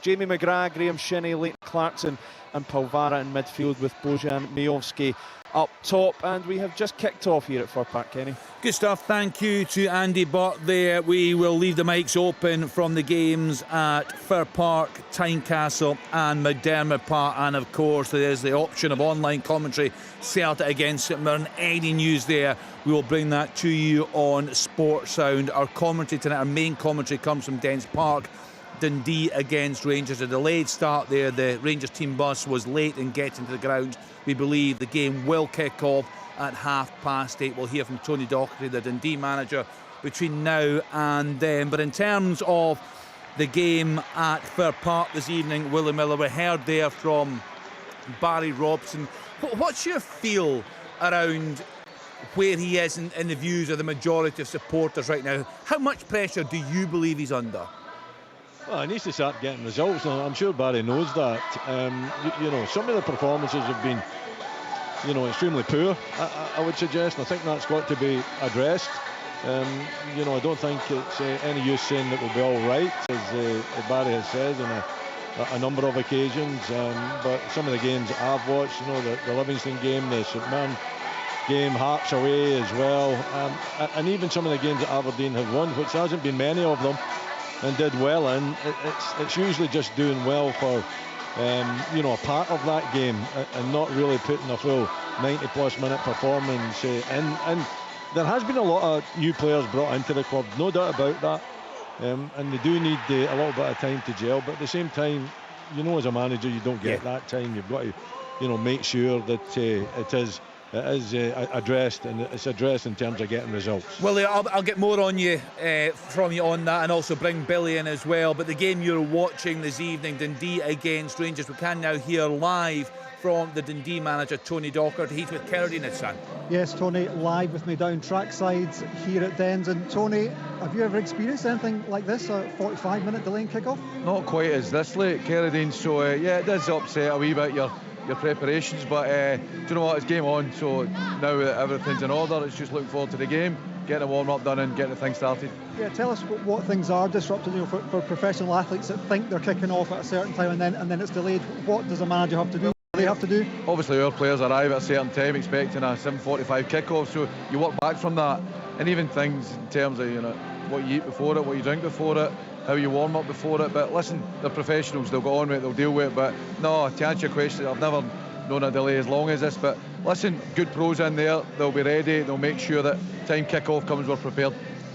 Jamie McGrath, Graham Shinney, Leighton Clarkson and Palvara in midfield, with Bojan Majowski up top. And we have just kicked off here at Fir Park, Kenny. Good stuff. Thank you to Andy Butt there. We will leave the mics open from the games at Fir Park, Tynecastle and McDermott Park, and of course there's the option of online commentary, Celtic against St Mirren. Any news there, we will bring that to you on Sports Sound. Our commentary tonight, our main commentary, comes from Dens Park. Dundee against Rangers, a delayed start there. The Rangers team bus was late in getting to the ground. We believe the game will kick off at 8:30. We'll hear from Tony Docherty, the Dundee manager, between now and then. But in terms of the game at Fir Park this evening, Willie Miller, we heard there from Barry Robson. What's your feel around where he is in the views of the majority of supporters right now? How much pressure do you believe he's under? Well, he needs to start getting results, and I'm sure Barry knows that. You know, some of the performances have been, you know, extremely poor, I would suggest, and I think that's got to be addressed. You know, I don't think it's any use saying that we'll be all right, as Barry has said on a number of occasions. But some of the games that I've watched, you know, the Livingston game, the St Mirren game, Hearts away as well, and even some of the games that Aberdeen have won, which hasn't been many of them, and did well in, it's usually just doing well for you know, a part of that game and not really putting a full 90+ minute performance in. And there has been a lot of new players brought into the club, no doubt about that, and they do need a little bit of time to gel, but at the same time, you know, as a manager, you don't get that time. You've got to, you know, make sure that it is addressed, and it's addressed in terms of getting results. Well, I'll get more on you from you on that, and also bring Billy in as well. But the game you're watching this evening, Dundee against Rangers, we can now hear live from the Dundee manager, Tony Docherty. He's with Kerry and his son. Yes, Tony, live with me down trackside here at Dens. And Tony, have you ever experienced anything like this, a 45-minute delay in kick-off? Not quite as this late, Kerry, so yeah, it does upset a wee bit your preparations, but do you know what, it's game on, so now that everything's in order, it's just looking forward to the game, getting a warm-up done and getting the thing started. Yeah, tell us what things are disrupted, you know, for professional athletes that think they're kicking off at a certain time and then it's delayed. What does a manager have to do? What do they have to do? Obviously our players arrive at a certain time expecting a 7:45 kick-off, so you work back from that, and even things in terms of, you know, what you eat before it, what you drink before it, how you warm up before it. But listen, they're professionals, they'll go on with it, they'll deal with it. But no, to answer your question, I've never known a delay as long as this. But listen, good pros in there, they'll be ready, they'll make sure that time kick-off comes, we're prepared.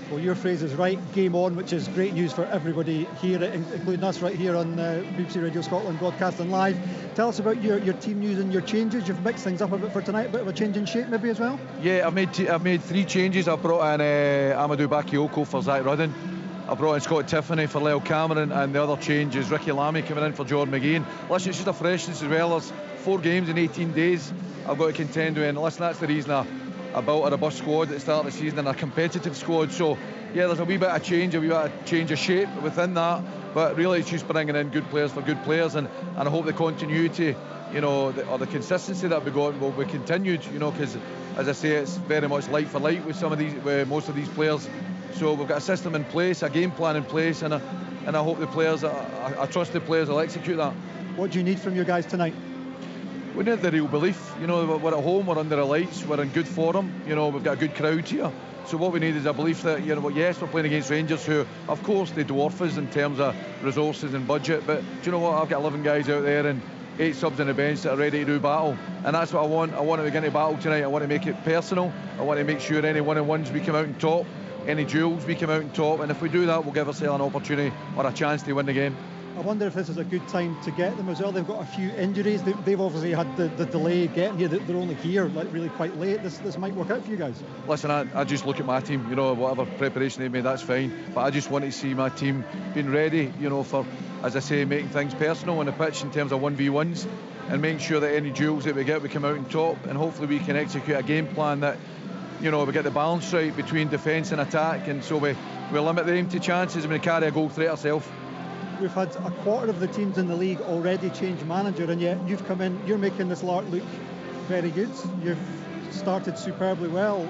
Well, your phrase is right, game on, which is great news for everybody here, including us right here on BBC Radio Scotland broadcasting live. Tell us about your team news and your changes. You've mixed things up a bit for tonight, a bit of a change in shape maybe as well? Yeah, I've made 3 changes. I've brought in Amadou Bakayoko for Zach Rudden. I brought in Scott Tiffany for Lyle Cameron, and the other change is Ricky Lamy coming in for Jordan McGeehan. Listen, it's just a freshness as well. There's 4 games in 18 days I've got to contend with, and listen, that's the reason I built a robust squad at the start of the season and a competitive squad. So yeah, there's a wee bit of change, of shape within that, but really it's just bringing in good players for good players, and I hope the continuity, you know, or the consistency that we got will be continued, you know, because as I say, it's very much light for light with most of these players. So we've got a system in place, a game plan in place, and I hope the players, I trust the players will execute that. What do you need from your guys tonight? We need the real belief. You know, we're at home, we're under the lights, we're in good form. You know, we've got a good crowd here. So what we need is a belief that, you know, yes, we're playing against Rangers, who, of course, they dwarf us in terms of resources and budget. But do you know what? I've got 11 guys out there and 8 subs on the bench that are ready to do battle, and that's what I want. I want to get into battle tonight. I want to make it personal. I want to make sure any one-on-ones we come out on top. Any duels we come out on top, and if we do that, we'll give ourselves an opportunity or a chance to win the game. I wonder if this is a good time to get them as well. They've got a few injuries. They've obviously had the delay getting here. They're only here like really quite late. This might work out for you guys. Listen, I just look at my team, you know, whatever preparation they've made, that's fine, but I just want to see my team being ready, you know, for, as I say, making things personal on the pitch in terms of 1v1s, and making sure that any duels that we get, we come out on top, and hopefully we can execute a game plan that, you know, we get the balance right between defence and attack, and so we limit the empty chances and we carry a goal threat ourselves. We've had a quarter of the teams in the league already change manager, and yet you've come in, you're making this Lark look very good. You've started superbly well.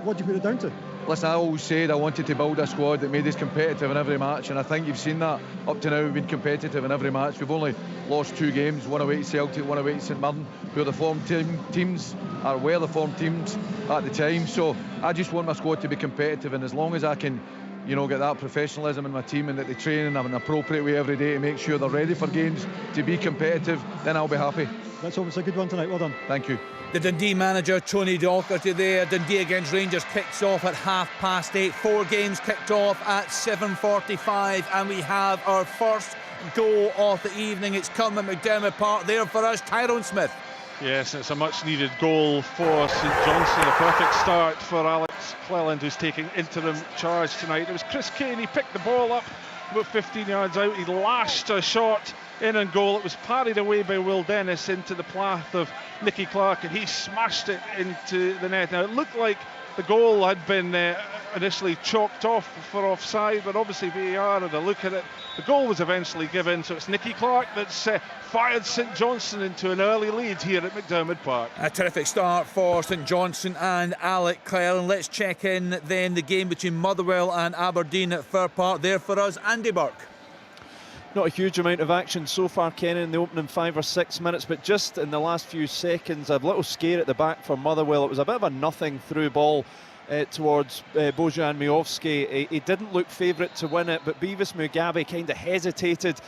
What do you put it down to? listen, I always said I wanted to build a squad that made us competitive in every match, and I think you've seen that up to now. We've been competitive in every match. We've only lost 2 games, one away to Celtic, one away to St Mirren, who are the form teams, or were the form teams at the time. So I just want my squad to be competitive, and as long as I can, you know, get that professionalism in my team and that they train in an appropriate way every day to make sure they're ready for games to be competitive, then I'll be happy. Let's hope it's a good one tonight. Well done. Thank you. The Dundee manager, Tony Docherty there. Dundee against Rangers kicks off at 8:30. 4 games kicked off at 7:45, and we have our first goal of the evening. It's come at McDermott Park. There for us, Tyrone Smith. Yes, it's a much needed goal for St Johnstone. A perfect start for Alex Cleland, who's taking interim charge tonight. It was Chris Kane. He picked the ball up about 15 yards out. He lashed a shot in and goal. It was parried away by Will Dennis into the path of Nicky Clark, and he smashed it into the net. Now, it looked like the goal had been initially chalked off for offside, but obviously VAR had a look at it. The goal was eventually given, so it's Nicky Clark that's fired St Johnstone into an early lead here at McDermott Park. A terrific start for St Johnstone and Alec Cleland. Let's check in then the game between Motherwell and Aberdeen at Fir Park. There for us, Andy Burke. Not a huge amount of action so far, Ken, in the opening 5 or 6 minutes, but just in the last few seconds, a little scare at the back for Motherwell. It was a bit of a nothing through ball towards Bojan Miovski. He didn't look favourite to win it, but Beavis Mugabe kind of hesitated.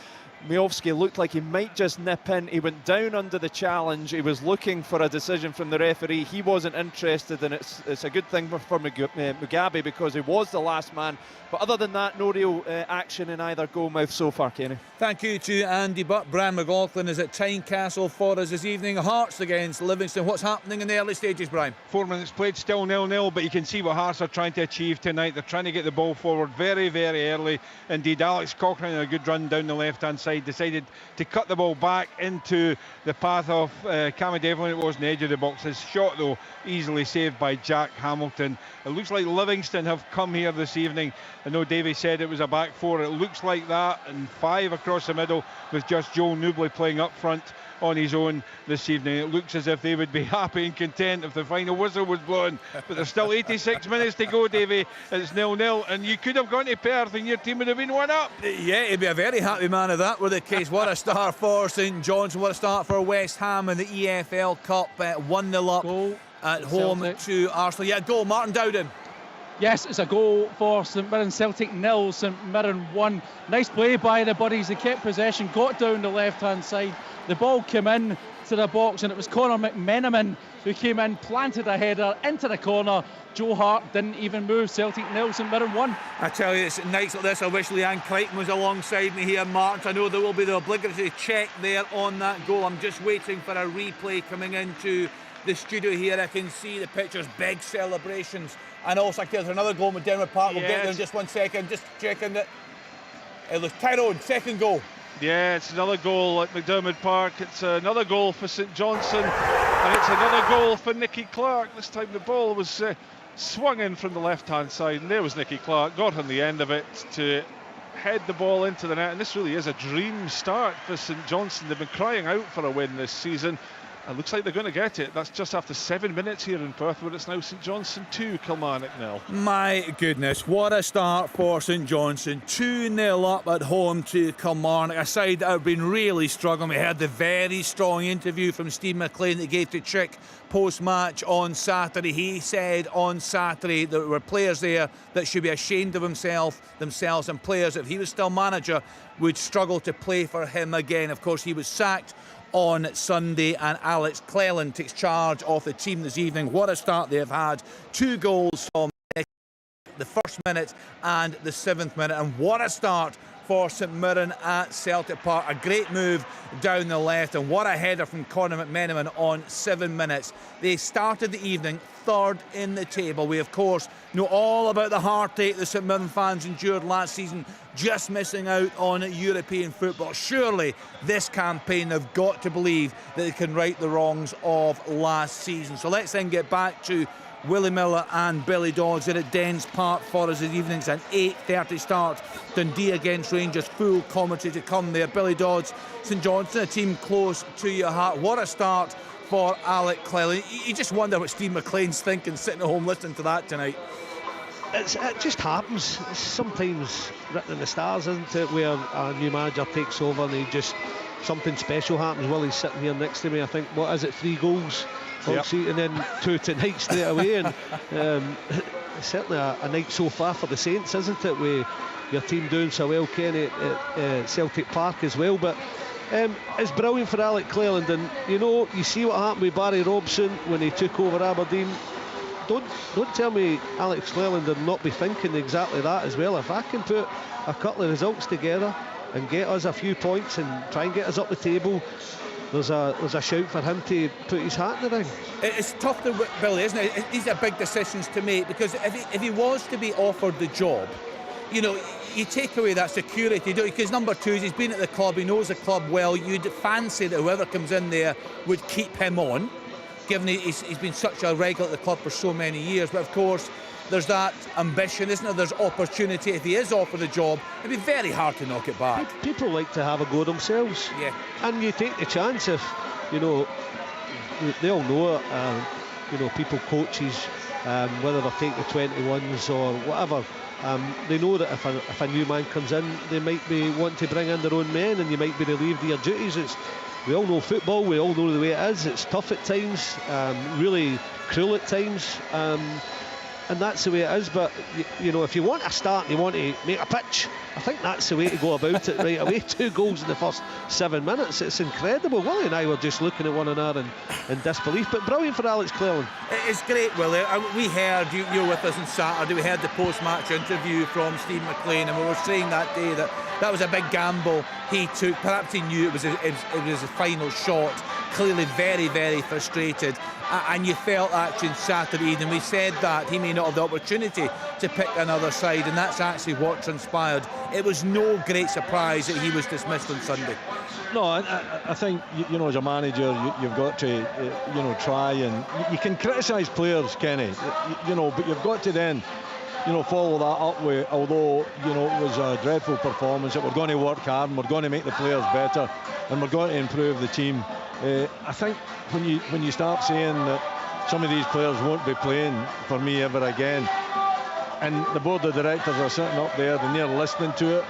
Miovski looked like he might just nip in. He went down under the challenge. He was looking for a decision from the referee. He wasn't interested, and it's a good thing for Mugabe because he was the last man. But other than that, no real action in either goal mouth so far, Kenny. Thank you to Andy Butt. Brian McLaughlin is at Tynecastle for us this evening. Hearts against Livingston. What's happening in the early stages, Brian? 4 minutes played, still 0-0, but you can see what Hearts are trying to achieve tonight. They're trying to get the ball forward very, very early. Indeed, Alex Cochrane, a good run down the left-hand side, decided to cut the ball back into the path of Cammy Devlin. It was on the edge of the box. His shot, though, easily saved by Jack Hamilton. It looks like Livingston have come here this evening. I know Davey said it was a back 4. It looks like that, and 5 across the middle with just Joel Newbley playing up front on his own this evening. It looks as if they would be happy and content if the final whistle was blown, but there's still 86 minutes to go, Davey. It's 0-0, and you could have gone to Perth and your team would have been 1 up. Yeah, he'd be a very happy man if that were the case. What a start for St Johnstone. What a start for West Ham in the EFL Cup. 1-0 up goal at home Celtic to Arsenal. Yeah, goal, Martin Dowden. Yes, it's a goal for St Mirren. Celtic 0, St Mirren 1. Nice play by the buddies. They kept possession, got down the left-hand side. The ball came in to the box, and it was Conor McMenamin who came in, planted a header into the corner. Joe Hart didn't even move. Celtic 0, St Mirren 1. I tell you, it's nights like this I wish Leanne Crichton was alongside me here, Martin. I know there will be the obligatory check there on that goal. I'm just waiting for a replay coming into the studio here. I can see the pictures, big celebrations. And also, there's another goal with McDermott Park. We'll get there in just 1 second. Just checking that it was Tyrone, second goal. Yeah, it's another goal at McDermott Park. It's another goal for St Johnstone, and it's another goal for Nicky Clark. This time the ball was swung in from the left-hand side, and there was Nicky Clark, got on the end of it to head the ball into the net. And this really is a dream start for St Johnstone. They've been crying out for a win this season. It looks like they're going to get it. That's just after 7 minutes here in Perth, where it's now St Johnstone 2, Kilmarnock 0. My goodness, what a start for St Johnstone. 2-0 up at home to Kilmarnock, a side that have been really struggling. We heard the very strong interview from Steve McLean that he gave to Chick post-match on Saturday. He said on Saturday that there were players there that should be ashamed of themselves, and players, if he was still manager, would struggle to play for him again. Of course, he was sacked on Sunday, and Alex Cleland takes charge of the team this evening. What a start they have had. 2 goals from the first minute and the 7th minute, and what a start for St Mirren at Celtic Park. A great move down the left, and what a header from Conor McMenamin on 7 minutes. They started the evening 3rd in the table. We, of course, know all about the heartache the St Mirren fans endured last season, just missing out on European football. Surely this campaign, they've got to believe that they can right the wrongs of last season. So let's then get back to Willie Miller and Billy Dodds here at Dens Park for us this evening. It's an 8:30 start. Dundee against Rangers, full commentary to come there. Billy Dodds, St Johnstone, a team close to your heart. What a start for Alec Cleland. You just wonder what Steve McLean's thinking sitting at home listening to that tonight. it just happens. It's sometimes written in the stars, isn't it, where a new manager takes over and something special happens. Willie's sitting here next to me. I think, what is it, 3 goals all season, and then 2 tonight straight away. And certainly a night so far for the Saints, isn't it, with your team doing so well, Kenny, at Celtic Park as well. But it's brilliant for Alec Cleland, and you see what happened with Barry Robson when he took over Aberdeen. Don't tell me Alex Cleland would not be thinking exactly that as well. If I can put a couple of results together and get us a few points and try and get us up the table, there's a shout for him to put his hat in the ring. It's tough to Billy, isn't it? These are big decisions to make, because if he was to be offered the job, you take away that security, because number 2 is he's been at the club, he knows the club well. You'd fancy that whoever comes in there would keep him on, given he's been such a regular at the club for so many years. But of course, there's that ambition, isn't there? There's opportunity. If he is offered a job, it'd be very hard to knock it back. People like to have a go themselves. Yeah. And you take the chance if, they all know it. People, coaches, whether they're taking the 21s or whatever, they know that if a new man comes in, they might be wanting to bring in their own men, and you might be relieved of your duties. We all know football, we all know the way it is. It's tough at times, really cruel at times, and that's the way it is. But if you want a start and you want to make a pitch, I think that's the way to go about it right away. 2 goals in the first 7 minutes, it's incredible. Willie and I were just looking at one another in disbelief, but brilliant for Alex Cleland. It's great, Willie. We heard, you were with us on Saturday, we heard the post-match interview from Steve McLean, and we were saying that day that was a big gamble he took. Perhaps he knew it was his final shot. Clearly very, very frustrated, and you felt actually on Saturday evening, we said that he may not have the opportunity to pick another side, and that's actually what transpired. It was no great surprise that he was dismissed on Sunday. No, I think, as a manager, you've got to, try, and you can criticise players, Kenny, but you've got to then, follow that up with, although, it was a dreadful performance, that we're going to work hard and we're going to make the players better and we're going to improve the team. I think when you start saying that some of these players won't be playing for me ever again, and the board of directors are sitting up there and they're listening to it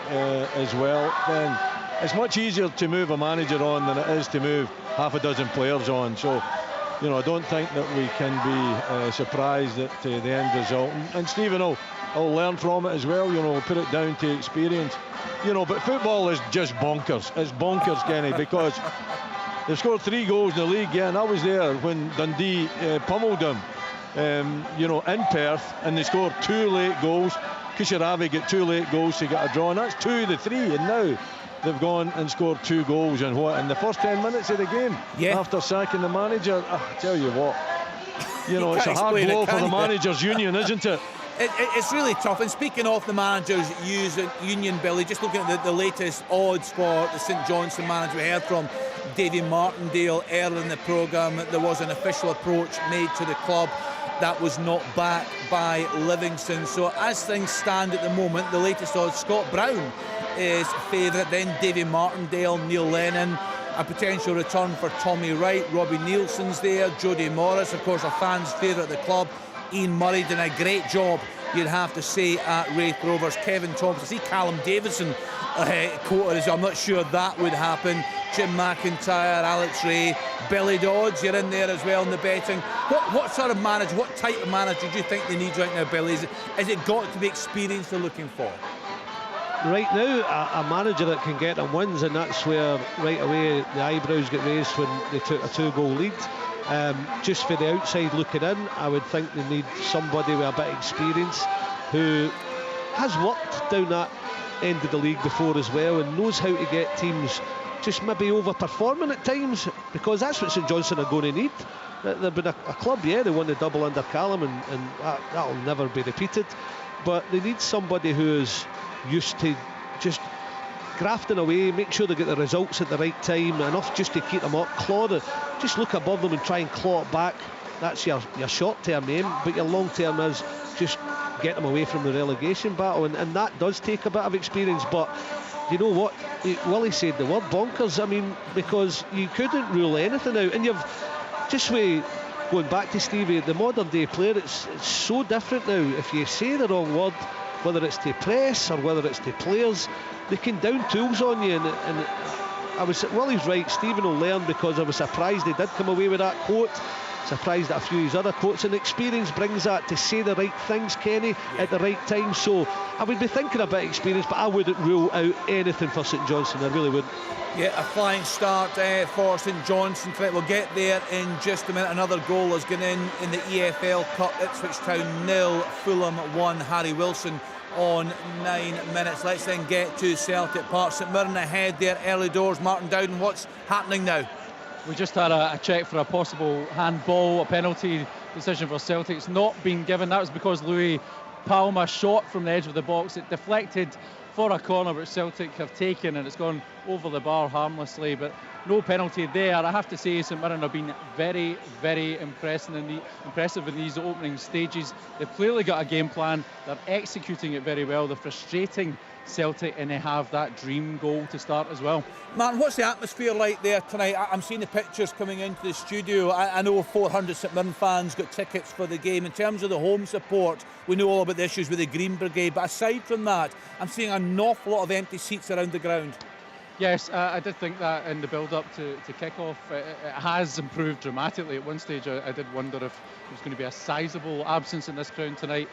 as well, then it's much easier to move a manager on than it is to move half a dozen players on. So, I don't think that we can be surprised at the end result. And Stephen will learn from it as well, put it down to experience. But football is just bonkers. It's bonkers, Kenny, because they've scored 3 goals in the league, and I was there when Dundee pummeled them, in Perth, and they scored 2 late goals. Kushiravi got 2 late goals to get a draw, and that's 2 of the 3, and now they've gone and scored 2 goals in the first 10 minutes of the game, after sacking the manager. I tell you what, it's a hard blow for the managers' union, isn't it? It's really tough. And speaking of the managers' union, Billy, just looking at the latest odds for the St Johnstone manager, we heard from Davy Martindale earlier in the programme that there was an official approach made to the club that was not backed by Livingston. So as things stand at the moment, the latest odds, Scott Brown is favourite, then Davy Martindale, Neil Lennon, a potential return for Tommy Wright, Robbie Nielsen's there, Jody Morris, of course, a fan's favourite at the club. Ian Murray did a great job, you'd have to say, at Wraith Rovers. Kevin Thompson, see Callum Davison quoted as, I'm not sure that would happen. Jim McIntyre, Alex Ray, Billy Dodds, you're in there as well in the betting. What sort of manager, what type of manager do you think they need right now, Billy? Is it got to be experience they're looking for? Right now, a manager that can get them wins, and that's where right away the eyebrows get raised when they took a 2-goal lead. Just for the outside looking in, I would think they need somebody with a bit of experience who has worked down that end of the league before as well, and knows how to get teams just maybe overperforming at times, because that's what St Johnstone are going to need. They've been a club, they won the double under Callum, and that'll never be repeated, but they need somebody who is used to just grafting away, make sure they get the results at the right time, enough just to keep them up, just look above them and try and claw it back. That's your short-term aim, but your long-term is just get them away from the relegation battle, and that does take a bit of experience. But you know what, Willie said the word bonkers, because you couldn't rule anything out, and you've just with going back to Stevie, the modern day player, it's so different now. If you say the wrong word, whether it's to press or whether it's to players, they can down tools on you. And Willie's right, Stephen will learn, because I was surprised he did come away with that quote. Surprised at a few of his other quotes, and experience brings that to say the right things, Kenny, at the right time. So I would be thinking a bit of experience, but I wouldn't rule out anything for St Johnstone. I really wouldn't. Yeah, a flying start for St Johnstone tonight. We'll get there in just a minute. Another goal has gone in the EFL Cup. Ipswich Town 0, Fulham 1. Harry Wilson on 9 minutes. Let's then get to Celtic Park. St Mirren ahead there, early doors. Martin Dowden, what's happening now? We just had a check for a possible handball, a penalty decision for Celtic. It's not been given. That was because Louis Palma shot from the edge of the box. It deflected for a corner which Celtic have taken, and it's gone over the bar harmlessly, but no penalty there. I have to say St Mirren have been very, very impressive in these opening stages. They've clearly got a game plan. They're executing it very well. They're frustrating Celtic, and they have that dream goal to start as well. Martin, what's the atmosphere like there tonight? I'm seeing the pictures coming into the studio. I know 400 St Mirren fans got tickets for the game. In terms of the home support, we know all about the issues with the Green Brigade, but aside from that, I'm seeing an awful lot of empty seats around the ground. Yes, I did think that in the build-up to kick-off. It has improved dramatically. At one stage I did wonder if there was going to be a sizable absence in this crowd tonight.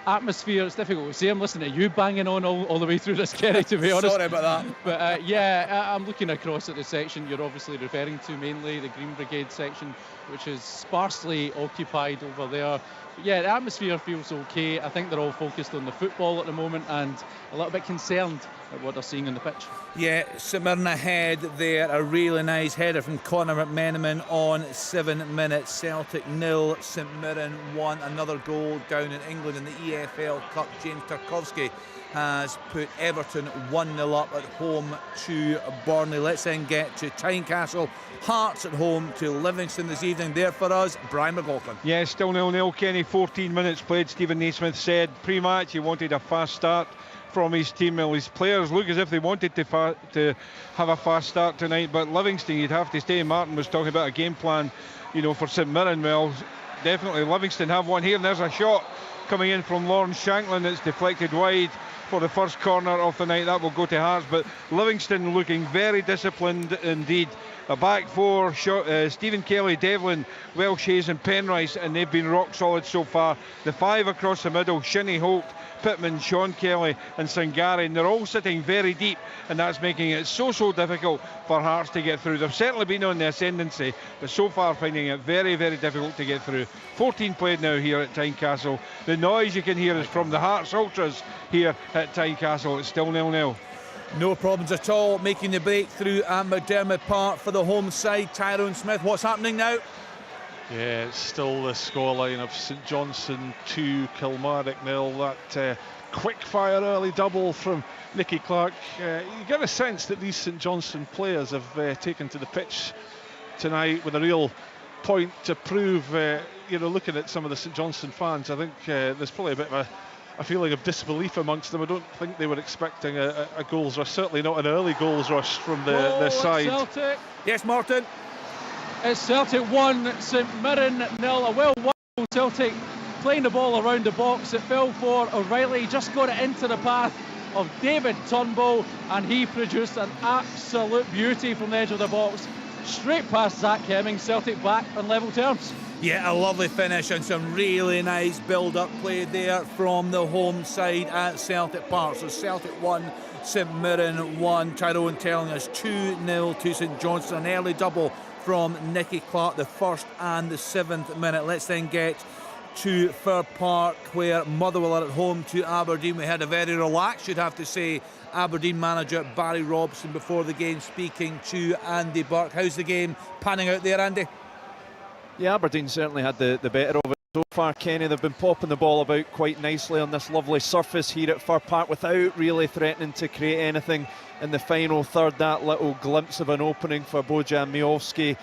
Atmosphere, it's difficult to say. I'm listening to you banging on all the way through this, Kerry, to be honest. Sorry about that. But I'm looking across at the section you're obviously referring to, mainly the Green Brigade section, which is sparsely occupied over there. But yeah, the atmosphere feels okay. I think they're all focused on the football at the moment and a little bit concerned at what they're seeing on the pitch. Yeah, St Mirren ahead there. A really nice header from Conor McMenamin on 7 minutes. Celtic 0, St Mirren 1. Another goal down in England in the EFL Cup. James Tarkowski has put Everton 1-0 up at home to Burnley. Let's then get to Tynecastle. Hearts at home to Livingston this evening. There for us, Brian McLaughlin. Yeah, still 0-0, Kenny. 14 minutes played. Stephen Naismith said pre-match he wanted a fast start from his team. Well, his players look as if they wanted to have a fast start tonight, but Livingston, you'd have to stay. Martin was talking about a game plan, for St Mirren. Well, definitely Livingston have one here, and there's a shot coming in from Lawrence Shanklin. It's deflected wide for the first corner of the night. That will go to Hearts, but Livingston looking very disciplined indeed. A back four, Stephen Kelly, Devlin, Welsh, Hayes and Penrice, and they've been rock solid so far. The five across the middle, Shinnie Holt, Pittman, Sean Kelly and Sangari, and they're all sitting very deep, and that's making it so difficult for Hearts to get through. They've certainly been on the ascendancy, but so far finding it very, very difficult to get through. 14 played now here at Tynecastle. The noise you can hear is from the Hearts ultras here at Tynecastle. It's still 0-0. No problems at all making the breakthrough at McDermott Park for the home side. Tyrone Smith, what's happening now? Yeah, it's still the scoreline of St Johnstone 2, Kilmarnock 0. That quick fire early double from Nicky Clark. You get a sense that these St Johnstone players have taken to the pitch tonight with a real point to prove. Looking at some of the St Johnstone fans, I think there's probably a bit of a feeling of disbelief amongst them. I don't think they were expecting a goals rush, certainly not an early goals rush from their side. Celtic. Yes, Martin. It's Celtic 1, St Mirren 0. A well won Celtic playing the ball around the box. It fell for O'Reilly, just got it into the path of David Turnbull, and he produced an absolute beauty from the edge of the box. Straight past Zach Hemming. Celtic back on level terms. Yeah, a lovely finish and some really nice build-up play there from the home side at Celtic Park. So Celtic 1, St Mirren 1. Tyrone telling us 2-0 to St Johnstone. An early double from Nicky Clark, the first and the 7th minute. Let's then get to Fir Park, where Motherwell are at home to Aberdeen. We had a very relaxed, you'd have to say, Aberdeen manager Barry Robson before the game, speaking to Andy Burke. How's the game panning out there, Andy? Yeah, Aberdeen certainly had the better of it so far, Kenny. They've been popping the ball about quite nicely on this lovely surface here at Fir Park without really threatening to create anything in the final third. That little glimpse of an opening for Bojan Miovski,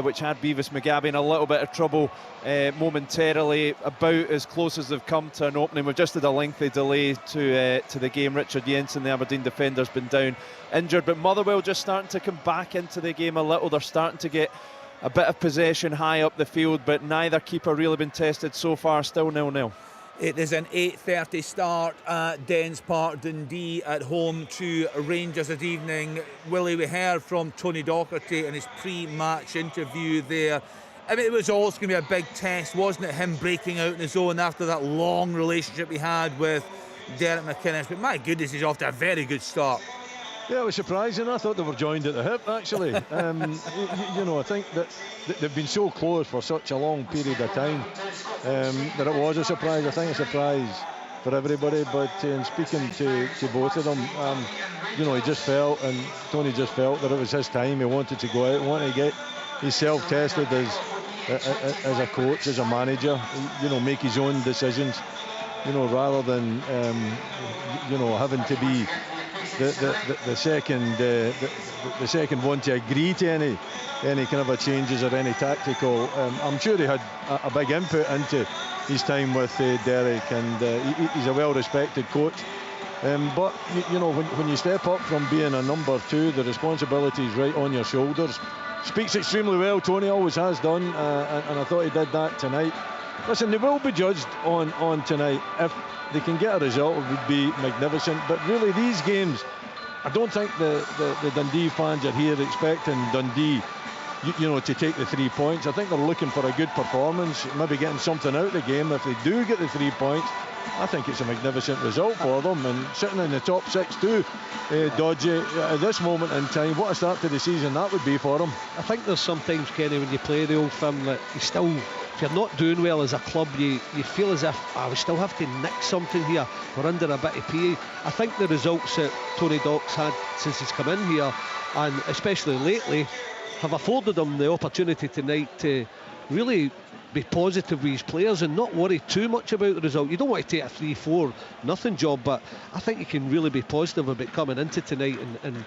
which had Beavis McGabby in a little bit of trouble momentarily, about as close as they've come to an opening. We've just had a lengthy delay to the game. Richard Jensen, the Aberdeen defender, has been down injured, but Motherwell just starting to come back into the game a little. They're starting to get a bit of possession high up the field, but neither keeper really been tested so far. Still 0-0. It is an 8:30 start at Dens Park, Dundee at home to Rangers this evening. Willie, we heard from Tony Docherty in his pre-match interview there. I mean, it was always going to be a big test, wasn't it? Him breaking out in his own after that long relationship he had with Derek McInnes. But my goodness, he's off to a very good start. Yeah, it was surprising. I thought they were joined at the hip, actually. You know, I think that they've been so close for such a long period of time that it was a surprise. I think a surprise for everybody. But in speaking to both of them, you know, he just felt, and Tony just felt that it was his time. He wanted to go out, wanted to get himself tested as a coach, as a manager. You know, make his own decisions. You know, rather than you know, having to be the second one to agree to any kind of a changes or any tactical. I'm sure he had a big input into his time with Derek, and he's a well-respected coach. But you know, when you step up from being a number two, the responsibility is right on your shoulders. Speaks extremely well. Tony always has done, and I thought he did that tonight. Listen, they will be judged on tonight. If they can get a result, it would be magnificent. But really, these games, I don't think the Dundee fans are here expecting Dundee, you know, to take the 3 points. I think they're looking for a good performance, maybe getting something out of the game. If they do get the 3 points, I think it's a magnificent result for them. And sitting in the top six too, Dodgy, at this moment in time, what a start to the season that would be for them. I think there's sometimes, Kenny, when you play the Old Firm, that you still, if you're not doing well as a club, you feel as if we still have to nick something here. We're under a bit of PA. I think the results that Tony Doc's had since he's come in here, and especially lately, have afforded him the opportunity tonight to really be positive with his players and not worry too much about the result. You don't want to take a 3-4 nothing job, but I think you can really be positive about coming into tonight and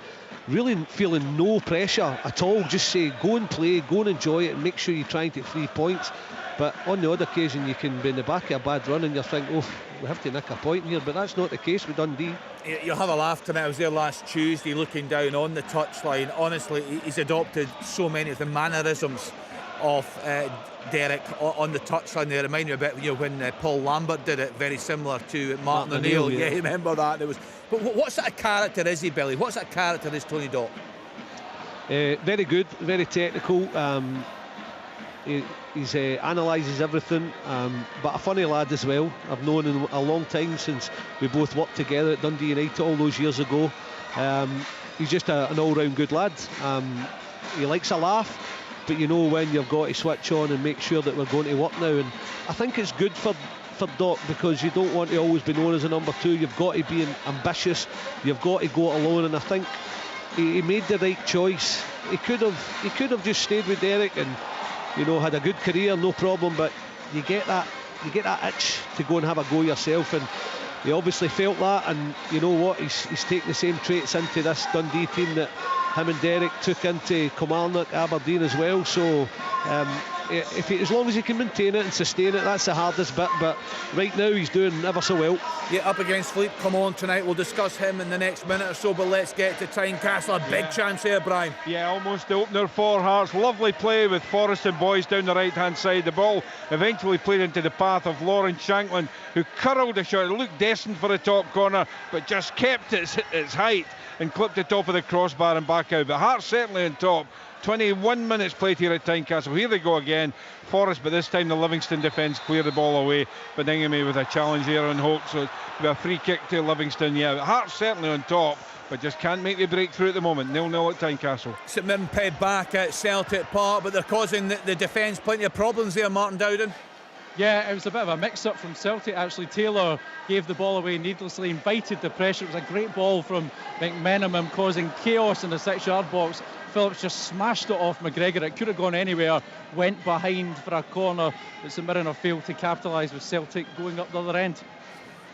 really feeling no pressure at all. Just say, go and play, go and enjoy it, and make sure you try and take 3 points. But on the odd occasion, you can be in the back of a bad run and you think, oh, we have to nick a point here. But that's not the case with Dundee. You'll have a laugh tonight. I was there last Tuesday looking down on the touchline. Honestly, he's adopted so many of the mannerisms of Derek on the touchline. They remind me a bit, you know, when Paul Lambert did it, very similar to Martin O'Neill. Yeah, you remember that? There was. But what sort of character is he, Billy? What sort of character is Tony Dock? Very good, very technical. He analyses everything, but a funny lad as well. I've known him a long time, since we both worked together at Dundee United all those years ago. He's just an all-round good lad. He likes a laugh, but you know when you've got to switch on and make sure that we're going to work now. And I think it's good for Doc, because you don't want to always be known as a number two. You've got to be ambitious, you've got to go it alone, and I think he made the right choice. He could have just stayed with Derek and, you know, had a good career, no problem, but you get that itch to go and have a go yourself, and he obviously felt that. And you know what, he's taken the same traits into this Dundee team that him and Derek took into Kilmarnock, Aberdeen as well. So as long as he can maintain it and sustain it, that's the hardest bit. But right now he's doing ever so well. Yeah, up against Philippe Clement tonight. We'll discuss him in the next minute or so, but let's get to Tynecastle. A big chance here, Brian. Yeah, almost the opener for Hearts. Lovely play with Forrest and Boyce down the right hand side. The ball eventually played into the path of Lawrence Shanklin, who curled a shot. It looked destined for a top corner, but just kept its height and clipped the top of the crossbar and back out. But Hearts certainly on top. 21 minutes played here at Tynecastle. Here they go again. Forrest, but this time the Livingston defence clear the ball away. But Ingamy with a challenge here on Holt, so it'll be a free kick to Livingston. Yeah, Hearts certainly on top, but just can't make the breakthrough at the moment. 0-0 at Tynecastle. St Mirren paid back at Celtic Park, but they're causing the defence plenty of problems there, Martin Dowden. Yeah, it was a bit of a mix-up from Celtic. Actually, Taylor gave the ball away needlessly, invited the pressure. It was a great ball from McMenamin, causing chaos in the 6-yard box. Phillips just smashed it off McGregor. It could have gone anywhere. Went behind for a corner that St Mirren have failed to capitalise, with Celtic going up the other end.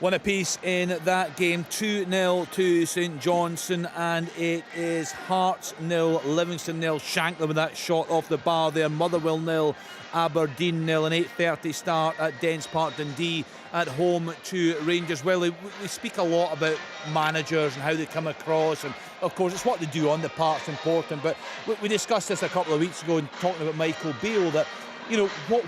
One apiece in that game, 2-0 to St Johnstone, and it is Hearts 0, Livingston 0. Shankland with that shot off the bar there. Motherwell 0, Aberdeen 0. An 8:30 start at Dens Park, Dundee at home to Rangers. Well, we speak a lot about managers and how they come across, and of course it's what they do on the park's important, but we discussed this a couple of weeks ago and talking about Michael Beale, that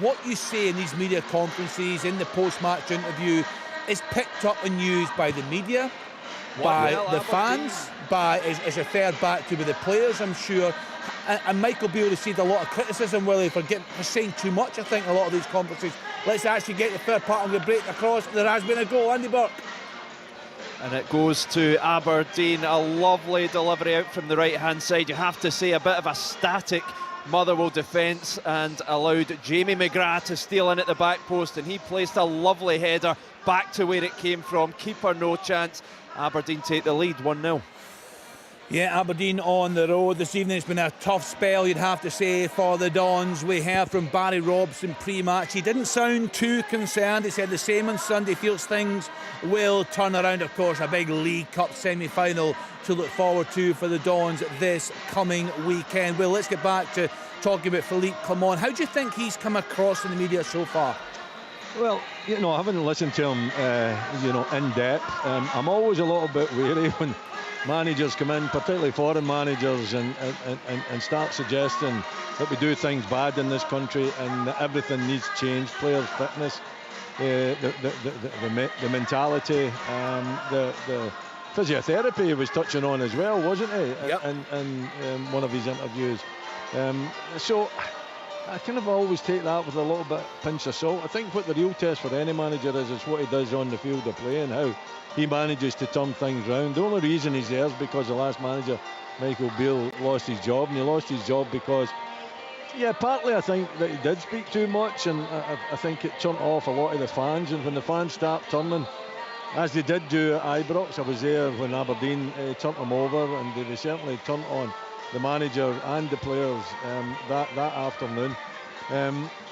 what you say in these media conferences, in the post-match interview, is picked up and used by the media, by the fans, as referred back to by the players, I'm sure. And Michael Beale received a lot of criticism, Willie, for saying too much, I think, a lot of these conferences. Let's actually get the third part and we break across. There has been a goal, Andy Burke. And it goes to Aberdeen. A lovely delivery out from the right-hand side. You have to say a bit of a static Motherwell defence, and allowed Jamie McGrath to steal in at the back post, and he placed a lovely header back to where it came from. Keeper no chance. Aberdeen take the lead 1-0. Yeah, Aberdeen on the road this evening. It's been a tough spell, you'd have to say, for the Dons. We heard from Barry Robson pre-match. He didn't sound too concerned. He said the same on Sunday. Feels things will turn around. Of course, a big League Cup semi-final to look forward to for the Dons this coming weekend. Well, let's get back to talking about Philippe Clement. How do you think he's come across in the media so far? Well, I haven't listened to him, in depth. I'm always a little bit wary when managers come in, particularly foreign managers, and start suggesting that we do things bad in this country and that everything needs changed. Players' fitness, the mentality, the physiotherapy he was touching on as well, wasn't he? Yep. In one of his interviews. So I kind of always take that with a little bit pinch of salt. I think what the real test for any manager is what he does on the field of play and how he manages to turn things round. The only reason he's there is because the last manager, Michael Beale, lost his job, and he lost his job because, partly I think that he did speak too much, and I think it turned off a lot of the fans. And when the fans start turning, as they did do at Ibrox, I was there when Aberdeen turned them over, and they certainly turned on the manager and the players that afternoon.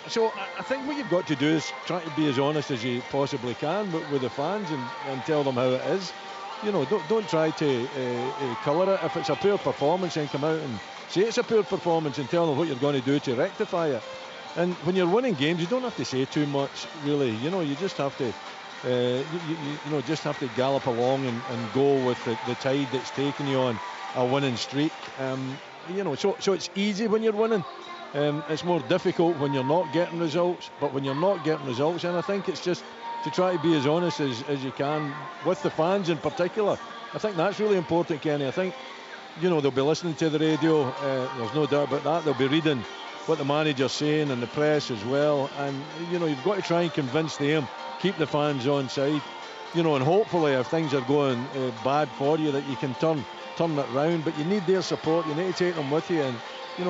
So I think what you've got to do is try to be as honest as you possibly can with the fans and tell them how it is. Don't try to colour it. If it's a poor performance, then come out and say it's a poor performance and tell them what you're going to do to rectify it. And when you're winning games, you don't have to say too much, really. You just have to just have to gallop along and go with the tide that's taking you on a winning streak. So it's easy when you're winning. It's more difficult when you're not getting results. But when you're not getting results, then I think it's just to try to be as honest as you can with the fans in particular. I think that's really important, Kenny. I think they'll be listening to the radio. There's no doubt about that. They'll be reading what the manager's saying and the press as well. And you've got to try and convince them, keep the fans on side. And hopefully if things are going bad for you, that you can turn it round. But you need their support. You need to take them with you. And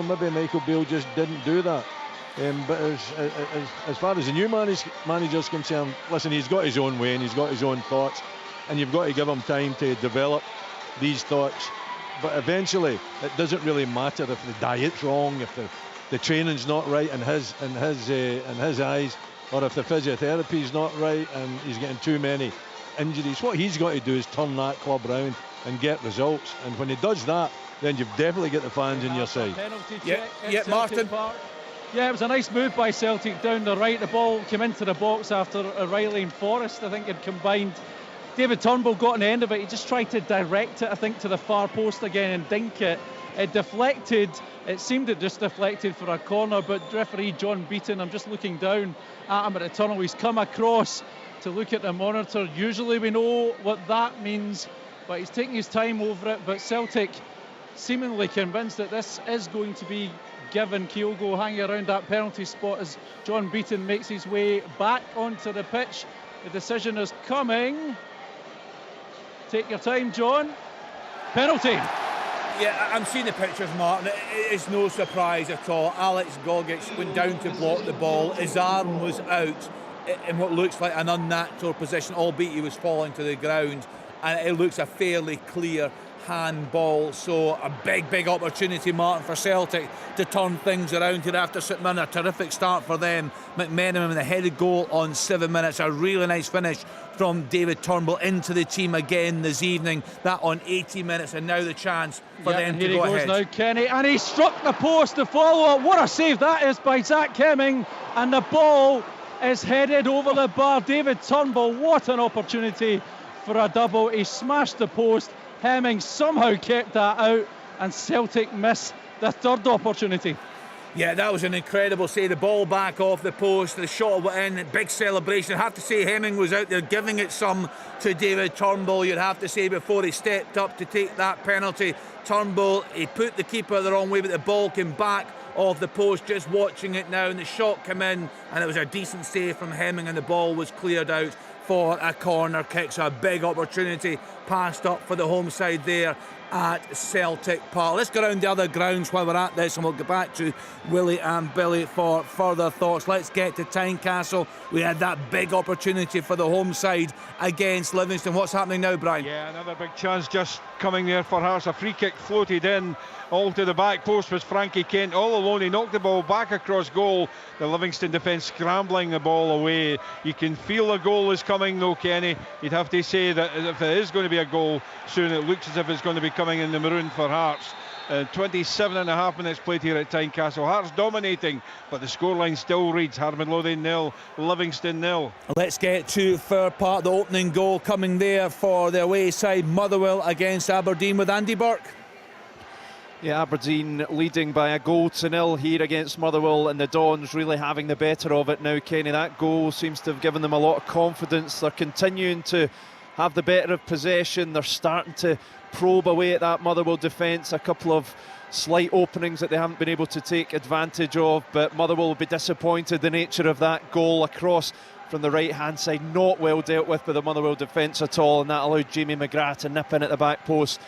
maybe Michael Beale just didn't do that. But as far as the new manager's concerned, listen, he's got his own way and he's got his own thoughts, and you've got to give him time to develop these thoughts. But eventually, it doesn't really matter if the diet's wrong, if the training's not right in his eyes, or if the physiotherapy's not right and he's getting too many injuries. What he's got to do is turn that club round and get results. And when he does that, then you've definitely got the fans on your side. Martin. Yeah, it was a nice move by Celtic down the right. The ball came into the box after O'Reilly and Forrest, I think, had combined. David Turnbull got on the end of it. He just tried to direct it, I think, to the far post again and dink it. It deflected. It seemed it just deflected for a corner, but referee John Beaton, I'm just looking down at him at the tunnel. He's come across to look at the monitor. Usually we know what that means, but he's taking his time over it. But Celtic seemingly convinced that this is going to be given. Kyogo hanging around that penalty spot as John Beaton makes his way back onto the pitch. The decision is coming. Take your time, John. Penalty. Yeah, I'm seeing the pictures, Martin. It's no surprise at all. Alex Gogic went down to block the ball. His arm was out in what looks like an unnatural position, albeit he was falling to the ground. And it looks a fairly clear handball. So a big opportunity, Martin, for Celtic to turn things around here after St Mirren. A terrific start for them. McMenamin with a headed goal on 7 minutes. A really nice finish from David Turnbull into the team again this evening. That on 80 minutes, and now the chance for them to go ahead. Here he goes now, Kenny, and he struck the post to follow it. What a save that is by Zach Hemming, and the ball is headed over the bar. David Turnbull, what an opportunity for a double. He smashed the post. Hemming somehow kept that out, and Celtic miss the third opportunity. Yeah, that was an incredible save. The ball back off the post, the shot went in, big celebration. I have to say Hemming was out there giving it some to David Turnbull, you'd have to say, before he stepped up to take that penalty. Turnbull, he put the keeper the wrong way, but the ball came back off the post. Just watching it now, and the shot came in, and it was a decent save from Hemming, and the ball was cleared out for a corner kick. So a big opportunity passed up for the home side there at Celtic Park. Let's go around the other grounds while we're at this, and we'll get back to Willie and Billy for further thoughts. Let's get to Tynecastle. We had that big opportunity for the home side against Livingston. What's happening now, Brian? Yeah, another big chance just coming there for Hearts. A free kick floated in, all to the back post was Frankie Kent all alone. He knocked the ball back across goal. The Livingston defence scrambling the ball away. You can feel a goal is coming though, Kenny. You'd have to say that if there is going to be a goal soon, it looks as if it's going to be coming in the maroon for Hearts. 27.5 minutes played here at Tynecastle. Hearts dominating, but the scoreline still reads Harmon Lothian 0, Livingston 0. Let's get to Fir Park. The opening goal coming there for the away side, Motherwell against Aberdeen, with Andy Burke. Yeah, Aberdeen leading by a goal to nil here against Motherwell, and the Dons really having the better of it now, Kenny. That goal seems to have given them a lot of confidence. They're continuing to have the better of possession. They're starting to probe away at that Motherwell defence. A couple of slight openings that they haven't been able to take advantage of, but Motherwell will be disappointed. The nature of that goal across from the right hand side, not well dealt with by the Motherwell defence at all, and that allowed Jamie McGrath to nip in at the back post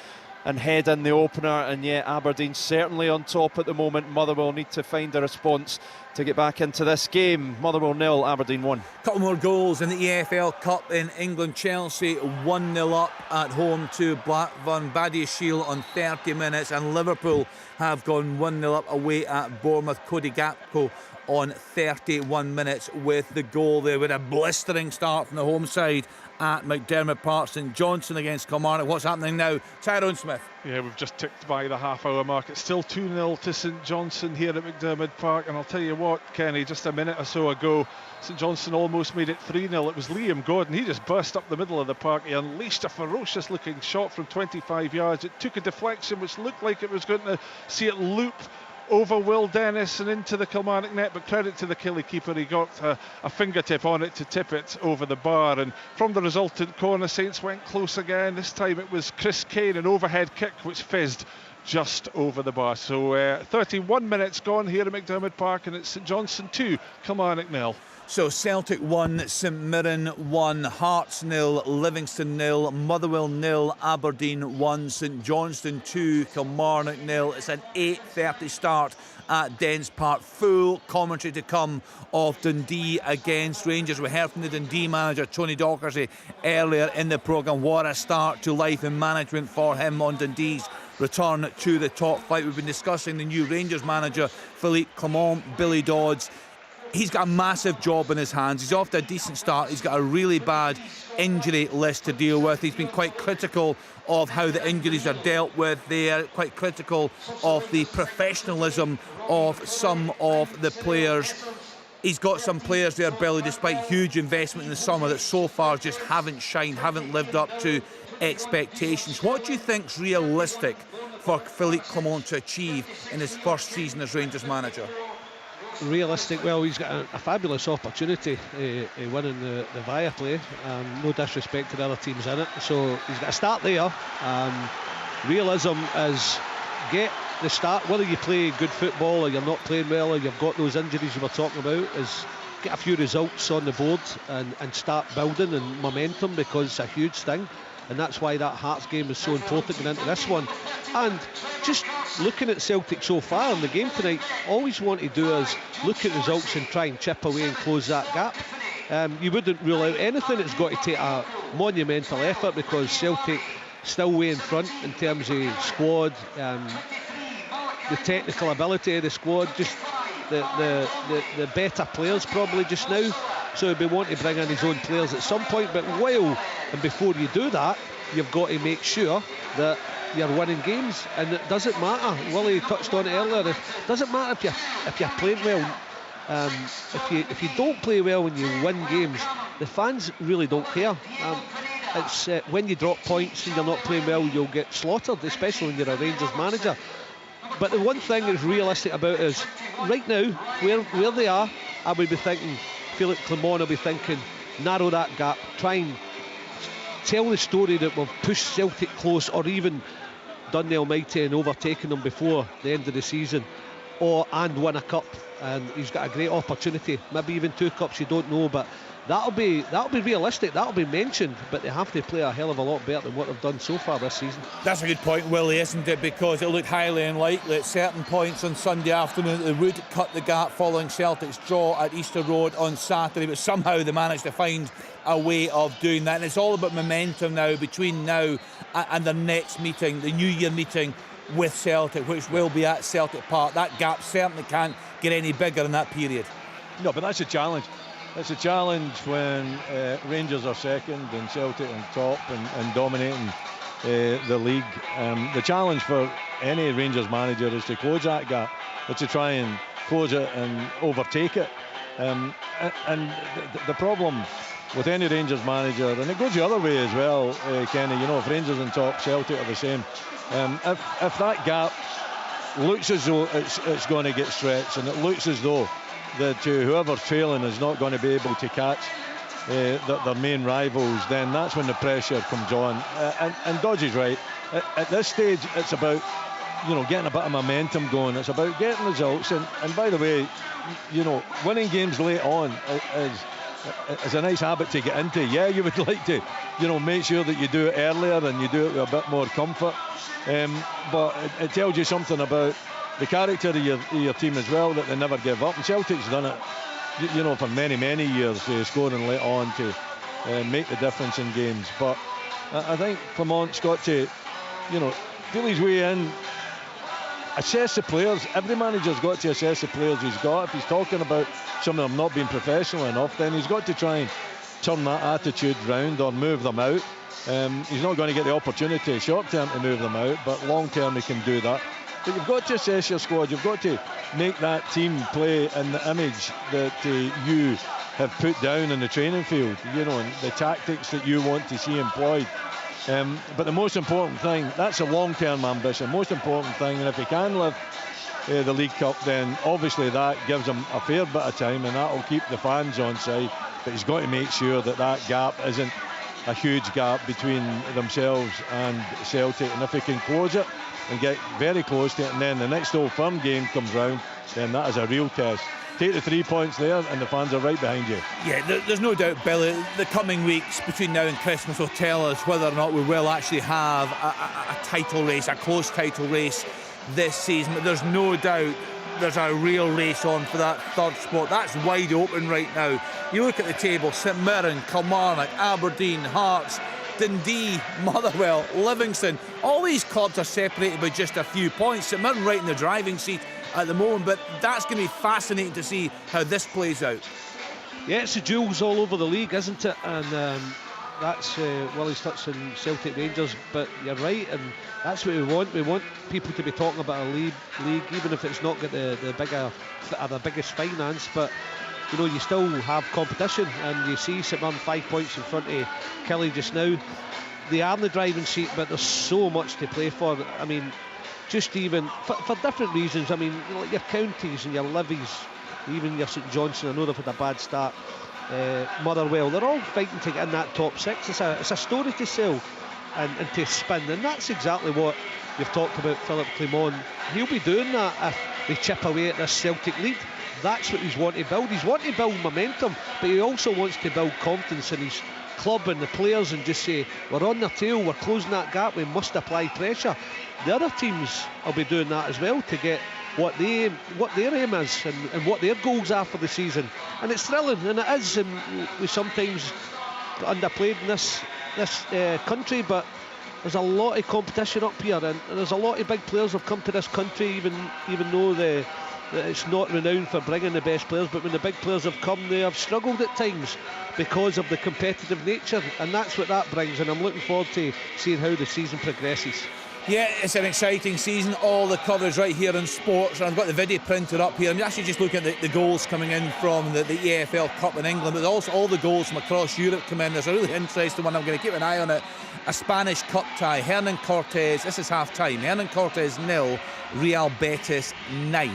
and head in the opener. And yet Aberdeen certainly on top at the moment. Motherwell need to find a response to get back into this game. Motherwell 0, Aberdeen 1. Couple more goals in the EFL Cup in England. Chelsea 1-0 up at home to Blackburn. Badiashile on 30 minutes, and Liverpool have gone 1-0 up away at Bournemouth. Cody Gakpo on 31 minutes with the goal there, with a blistering start from the home side at McDermott Park. St Johnstone against Kilmarnock. What's happening now? Tyrone Smith. Yeah, we've just ticked by the half-hour mark. It's still 2-0 to St Johnstone here at McDermott Park, and I'll tell you what, Kenny, just a minute or so ago, St Johnstone almost made it 3-0. It was Liam Gordon. He just burst up the middle of the park. He unleashed a ferocious-looking shot from 25 yards. It took a deflection which looked like it was going to see it loop over Will Dennis and into the Kilmarnock net, but credit to the Killie keeper, he got a fingertip on it to tip it over the bar. And from the resultant corner, Saints went close again. This time it was Chris Kane, an overhead kick which fizzed just over the bar. So 31 minutes gone here at McDermott Park, and it's St Johnstone 2, Kilmarnock 0. So Celtic 1, St Mirren 1, Hearts 0, Livingston 0, Motherwell 0, Aberdeen 1, St Johnstone 2, Kilmarnock 0. It's an 8:30 start at Dens Park. Full commentary to come of Dundee against Rangers. We heard from the Dundee manager Tony Docherty earlier in the programme. What a start to life in management for him on Dundee's return to the top flight. We've been discussing the new Rangers manager Philippe Clement, Billy Dodds. He's got a massive job in his hands. He's off to a decent start. He's got a really bad injury list to deal with. He's been quite critical of how the injuries are dealt with there, quite critical of the professionalism of some of the players. He's got some players there, Billy, despite huge investment in the summer, that so far just haven't shined, haven't lived up to expectations. What do you think's realistic for Philippe Clement to achieve in his first season as Rangers manager? Realistic, well, he's got a fabulous opportunity winning the Viaplay. No disrespect to the other teams in it, so he's got to start there. Realism is get the start, whether you play good football or you're not playing well or you've got those injuries you were talking about, is get a few results on the board and start building and momentum, because it's a huge thing. And that's why that Hearts game is so important going into this one. And just looking at Celtic so far in the game tonight, all you want to do is look at results and try and chip away and close that gap. You wouldn't rule out anything. It's got to take a monumental effort, because Celtic still way in front in terms of squad, the technical ability of the squad, just the better players probably just now. So he'll be wanting to bring in his own players at some point. But while and before you do that, you've got to make sure that you're winning games, and it doesn't matter. Willie touched on it earlier. It doesn't matter if you're playing well. If you don't play well when you win games, the fans really don't care. It's when you drop points and you're not playing well, you'll get slaughtered, especially when you're a Rangers manager. But the one thing that's realistic about it is right now, where they are, I would be thinking, Philip Clement will be thinking, narrow that gap, try and tell the story that we've pushed Celtic close, or even done the almighty and overtaken them before the end of the season, and win a cup. And he's got a great opportunity, maybe even 2 cups, you don't know, but that'll be realistic, that'll be mentioned, but they have to play a hell of a lot better than what they've done so far this season. That's a good point, Willie, isn't it? Because it looked highly unlikely at certain points on Sunday afternoon that they would cut the gap following Celtic's draw at Easter Road on Saturday, but somehow they managed to find a way of doing that. And it's all about momentum now between now and the next meeting, the New Year meeting with Celtic, which will be at Celtic Park. That gap certainly can't get any bigger in that period. No, but that's a challenge. It's a challenge when Rangers are second and Celtic on top and dominating the league. The challenge for any Rangers manager is to close that gap, but to try and close it and overtake it. And the problem with any Rangers manager, and it goes the other way as well, Kenny, you know, if Rangers on top, Celtic are the same. If that gap looks as though it's going to get stretched, and it looks as though that whoever's trailing is not going to be able to catch their main rivals, then that's when the pressure comes on. And Dodge is right. At this stage, it's about, you know, getting a bit of momentum going. It's about getting results. And by the way, you know, winning games late on is a nice habit to get into. Yeah, you would like to, you know, make sure that you do it earlier and you do it with a bit more comfort. But it tells you something about the character of your team as well, that they never give up. And Celtic's done it, you know, for many years, scoring late on to make the difference in games. But I think Clement's got to, you know, feel his way in, assess the players. Every manager's got to assess the players he's got. If he's talking about some of them not being professional enough, then he's got to try and turn that attitude round or move them out. He's not going to get the opportunity short term to move them out, but long term he can do that. But you've got to assess your squad. You've got to make that team play in the image that you have put down in the training field, you know, and the tactics that you want to see employed. But the most important thing, that's a long-term ambition, most important thing, and if he can live the League Cup, then obviously that gives him a fair bit of time, and that will keep the fans on side. But he's got to make sure that that gap isn't a huge gap between themselves and Celtic, and if he can close it and get very close to it, and then the next Old Firm game comes round, then that is a real test. Take the 3 points there and the fans are right behind you. Yeah, there's no doubt, Billy, the coming weeks between now and Christmas will tell us whether or not we will actually have a title race, a close title race this season. But there's no doubt there's a real race on for that third spot. That's wide open right now. You look at the table: St Mirren, Kilmarnock, Aberdeen, Hearts, Dundee, Motherwell, Livingston. All these clubs are separated by just a few points. St Mirren right in the driving seat at the moment, but that's going to be fascinating to see how this plays out. Yeah, it's the duels all over the league, isn't it? And that's Willie's touched on Celtic Rangers, but you're right, and that's what we want. We want people to be talking about a league, even if it's not got the bigger or the biggest finance, but you know, you still have competition, and you see St Mirren 5 points in front of Kelly just now. They are in the driving seat, but there's so much to play for. I mean, just even for different reasons. I mean, like your counties and your Livies, even your St Johnstone, I know they've had a bad start. Motherwell, they're all fighting to get in that top six. It's a story to sell and to spin, and that's exactly what you've talked about. Philip Clement, he'll be doing that if they chip away at this Celtic lead. That's what he's wanting to build. He's wanting to build momentum, but he also wants to build confidence in his club and the players, and just say, we're on their tail, we're closing that gap, we must apply pressure. The other teams will be doing that as well to get what their aim is and what their goals are for the season. And it's thrilling, and it is, and we sometimes get underplayed in this country, but there's a lot of competition up here, and there's a lot of big players have come to this country, even though that it's not renowned for bringing the best players, but when the big players have come, they have struggled at times because of the competitive nature, and that's what that brings, and I'm looking forward to seeing how the season progresses. Yeah, it's an exciting season. All the coverage right here in sports, and I've got the video printed up here. I'm actually just looking at the goals coming in from the EFL Cup in England, but also all the goals from across Europe come in. There's a really interesting one. I'm going to keep an eye on it. A Spanish Cup tie. Hernan Cortes, this is half time. Hernan Cortes 0, Real Betis 9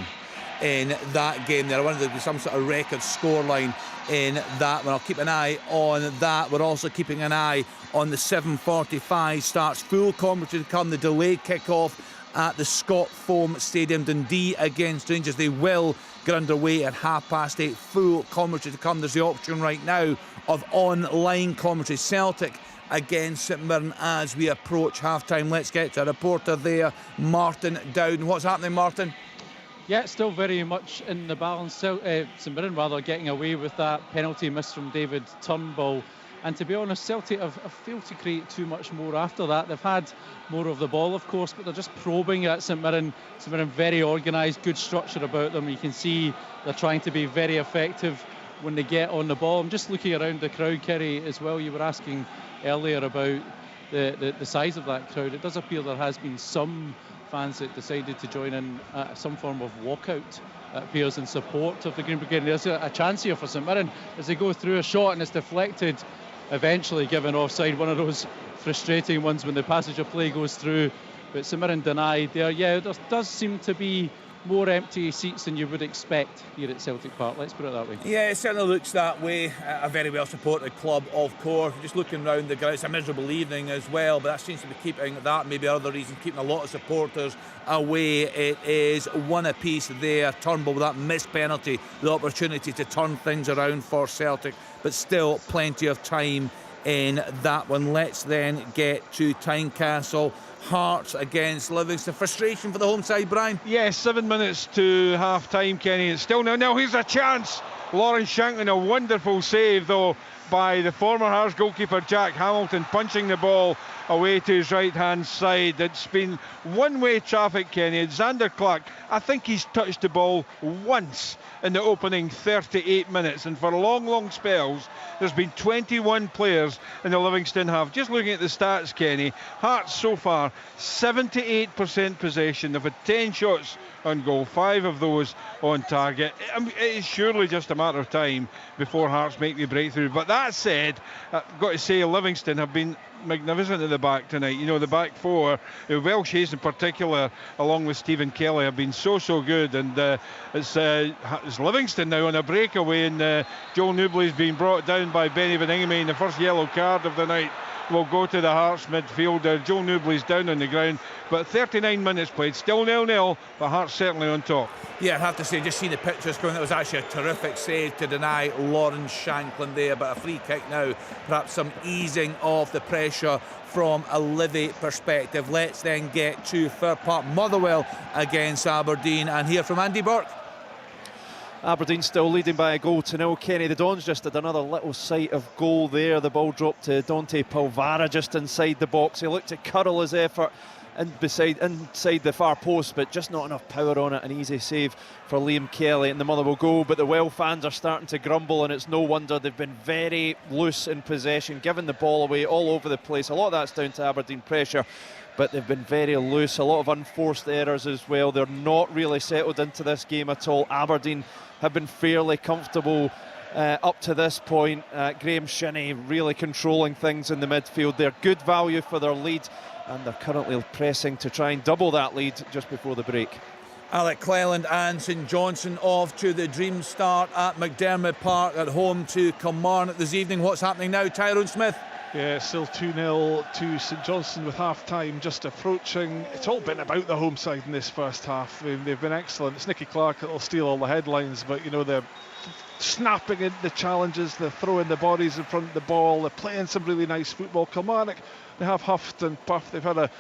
in that game there. I wonder if there'll be some sort of record scoreline in that one. I'll keep an eye on that. We're also keeping an eye on the 7:45 starts. Full commentary to come. The delayed kick-off at the Scott Foam Stadium, Dundee against Rangers. They will get underway at 8:30. Full commentary to come. There's the option right now of online commentary. Celtic against St Mirren as we approach half-time. Let's get to a reporter there, Martin Dowden. What's happening, Martin? Yeah, still very much in the balance. St Mirren rather getting away with that penalty miss from David Turnbull. And to be honest, Celtic have failed to create too much more after that. They've had more of the ball, of course, but they're just probing at St Mirren. St Mirren very organised, good structure about them. You can see they're trying to be very effective when they get on the ball. I'm just looking around the crowd, Kerry, as well. You were asking earlier about the size of that crowd. It does appear there has been some fans that decided to join in some form of walkout, appears, in support of the Green Brigade. There's a chance here for St Mirren as they go through a shot and it's deflected, eventually given offside. One of those frustrating ones when the passage of play goes through, but St Mirren denied there. Yeah, there does seem to be more empty seats than you would expect here at Celtic Park, let's put it that way. Yeah, it certainly looks that way. A very well supported club, of course. Just looking around the ground, it's a miserable evening as well, but that seems to be keeping that, maybe other reasons, keeping a lot of supporters away. It is one apiece there. Turnbull with that missed penalty, the opportunity to turn things around for Celtic, but still plenty of time in that one. Let's then get to Tynecastle. Hearts against Livingston. Frustration for the home side, Brian? Yes, 7 minutes to half time, Kenny. It's still 0-0. Here's a chance. Lawrence Shankland, a wonderful save though by the former Hearts goalkeeper Jack Hamilton, punching the ball away to his right hand side. It's been one-way traffic, Kenny. Xander Clark, I think he's touched the ball once in the opening 38 minutes, and for long spells there's been 21 players in the Livingston half. Just looking at the stats, Kenny, Hearts so far 78% possession. They've had 10 shots on goal, 5 of those on target. It is surely just a matter of time before Hearts make the breakthrough. But that said, I've got to say Livingston have been magnificent at the back tonight. You know, the back four, Welsh Hayes in particular, along with Stephen Kelly, have been so good, and it's Livingston now on a breakaway, and Joel Newbley's been brought down by Benny Beningame, and the first yellow card of the night will go to the Hearts midfielder. Joel Newbley's down on the ground, but 39 minutes played, still 0-0, but Hearts certainly on top. Yeah, I'd have to say, just seeing the pictures going, that was actually a terrific save to deny Lawrence Shankland there, but a free kick now, perhaps some easing of the pressure from a Livy perspective. Let's then get to Fir Park. Motherwell against Aberdeen, and hear from Andy Burke. Aberdeen still leading by a goal to 0. Kenny, the Dons just had another little sight of goal there. The ball dropped to Dante Polvara just inside the box. He looked to curl his effort inside the far post, but just not enough power on it. An easy save for Liam Kelly, and the Motherwell goal. But the Well fans are starting to grumble, and it's no wonder. They've been very loose in possession, giving the ball away all over the place. A lot of that's down to Aberdeen pressure, but they've been very loose. A lot of unforced errors as well. They're not really settled into this game at all. Aberdeen have been fairly comfortable up to this point. Graham Shinney really controlling things in the midfield. They're good value for their lead, and they're currently pressing to try and double that lead just before the break. Alec Cleland and St Johnstone off to the dream start at McDermott Park, at home to Kilmarnock this evening. What's happening now, Tyrone Smith? Yeah, still 2-0 to St Johnstone with half-time just approaching. It's all been about the home side in this first half. They've been excellent. It's Nicky Clark that'll steal all the headlines, but you know, they're snapping at the challenges, they're throwing the bodies in front of the ball, they're playing some really nice football. Kilmarnock, they have huffed and puffed. They've had a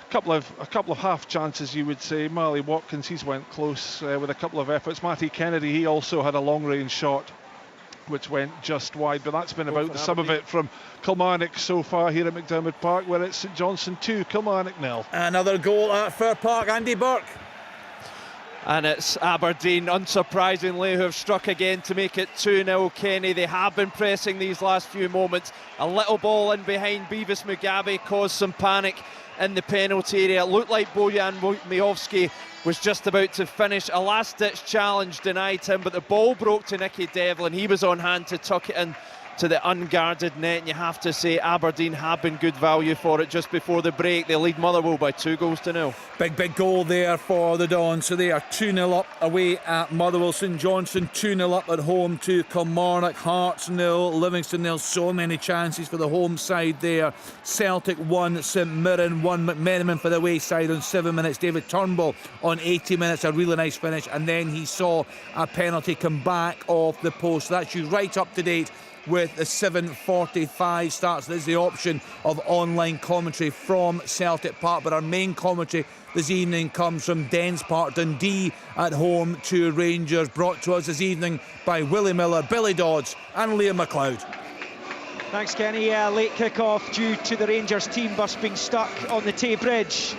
couple of half chances, you would say. Marley Watkins, he's went close with a couple of efforts. Matty Kennedy, he also had a long range shot which went just wide, but that's been about the sum of it from Kilmarnock so far here at McDermott Park, where it's St Johnstone 2, Kilmarnock 0. Another goal at Fir Park, Andy Burke. And it's Aberdeen, unsurprisingly, who have struck again to make it 2-0, Kenny. They have been pressing these last few moments. A little ball in behind Beavis Mugabe caused some panic in the penalty area. It looked like Bojan Miovski was just about to finish. A last-ditch challenge denied him, but the ball broke to Nicky Devlin. He was on hand to tuck it in to the unguarded net, and you have to say Aberdeen have been good value for it just before the break. They lead Motherwell by 2-0. Big goal there for the Dons. So they are 2-0 up away at Motherwell. St Johnstone 2-0 up at home to Kilmarnock. Hearts 0, Livingston 0. So many chances for the home side there. Celtic 1, St Mirren 1. McMenamin for the away side on 7 minutes. David Turnbull on 80 minutes. A really nice finish, and then he saw a penalty come back off the post. So that's you right up to date with the 7:45 starts. There's the option of online commentary from Celtic Park, but our main commentary this evening comes from Dens Park, Dundee at home to Rangers, brought to us this evening by Willie Miller, Billy Dodds and Liam McLeod. Thanks, Kenny. Late kick-off due to the Rangers team bus being stuck on the Tay Bridge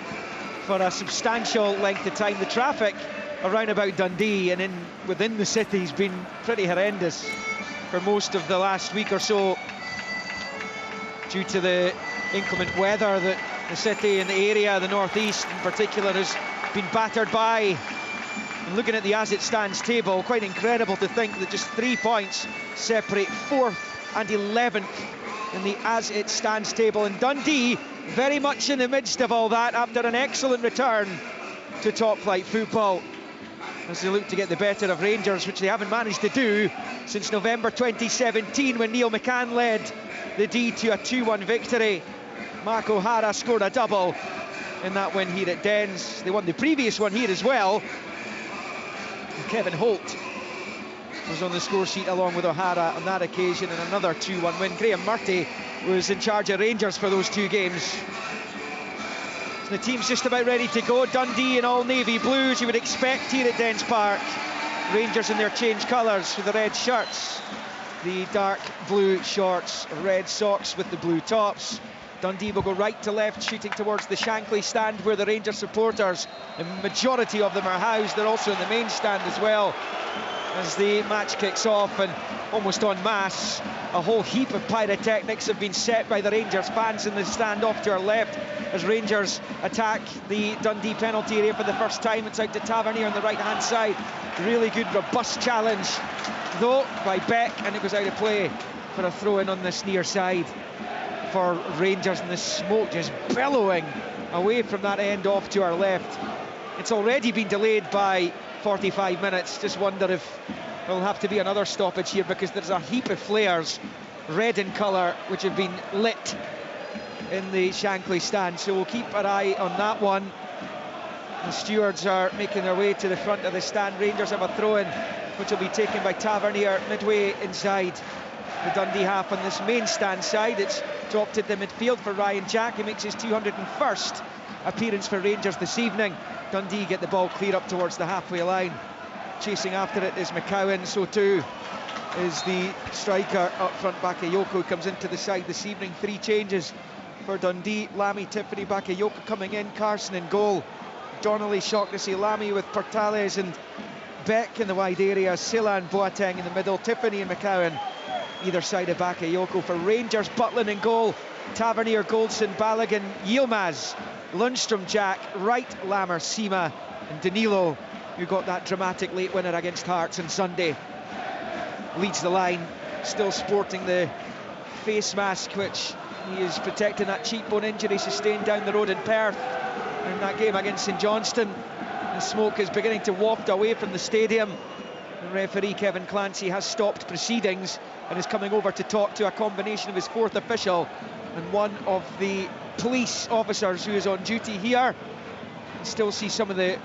for a substantial length of time. The traffic around about Dundee and within the city has been pretty horrendous for most of the last week or so, due to the inclement weather that the city and the area, the northeast in particular, has been battered by. And looking at the as it stands table, quite incredible to think that just 3 points separate 4th and 11th in the as it stands table, and Dundee very much in the midst of all that after an excellent return to top flight football, as they look to get the better of Rangers, which they haven't managed to do since November 2017, when Neil McCann led the D to a 2-1 victory. Mark O'Hara scored a double in that win here at Dens. They won the previous one here as well. And Kevin Holt was on the score sheet along with O'Hara on that occasion in another 2-1 win. Graham Murty was in charge of Rangers for those two games. The team's just about ready to go. Dundee in all navy blues, you would expect here at Dens Park. Rangers in their change colours with the red shirts, the dark blue shorts, red socks with the blue tops. Dundee will go right to left, shooting towards the Shankly stand, where the Rangers supporters, the majority of them are housed. They're also in the main stand as well, as the match kicks off, and almost en masse a whole heap of pyrotechnics have been set by the Rangers fans in the stand off to our left as Rangers attack the Dundee penalty area for the first time. It's out to Tavernier on the right hand side. Really good robust challenge though by Beck, and it goes out of play for a throw in on this near side for Rangers, and the smoke just billowing away from that end off to our left. It's already been delayed by 45 minutes. Just wonder if there'll have to be another stoppage here, because there's a heap of flares, red in colour, which have been lit in the Shankly stand. So we'll keep our eye on that one. The stewards are making their way to the front of the stand. Rangers have a throw-in, which will be taken by Tavernier midway inside the Dundee half on this main stand side. It's dropped into midfield for Ryan Jack, who makes his 201st appearance for Rangers this evening. Dundee get the ball clear up towards the halfway line. Chasing after it is McCowan, so too is the striker up front. Bakayoko comes into the side this evening. 3 changes for Dundee. Lamy, Tiffany, Bakayoko coming in. Carson in goal. Donnelly, Shaughnessy, Lamy with Portales and Beck in the wide area. Silla and Boateng in the middle. Tiffany and McCowan either side of Bakayoko. For Rangers, Butland in goal. Tavernier, Goldson, Balogun, Yilmaz, Lundstrom, Jack, Wright, Lammer, Sima and Danilo, who got that dramatic late winner against Hearts on Sunday, leads the line, still sporting the face mask, which he is protecting that cheekbone injury sustained down the road in Perth in that game against St Johnstone. The smoke is beginning to waft away from the stadium. The referee Kevin Clancy has stopped proceedings and is coming over to talk to a combination of his 4th official and one of the police officers who is on duty here. You can still see some of the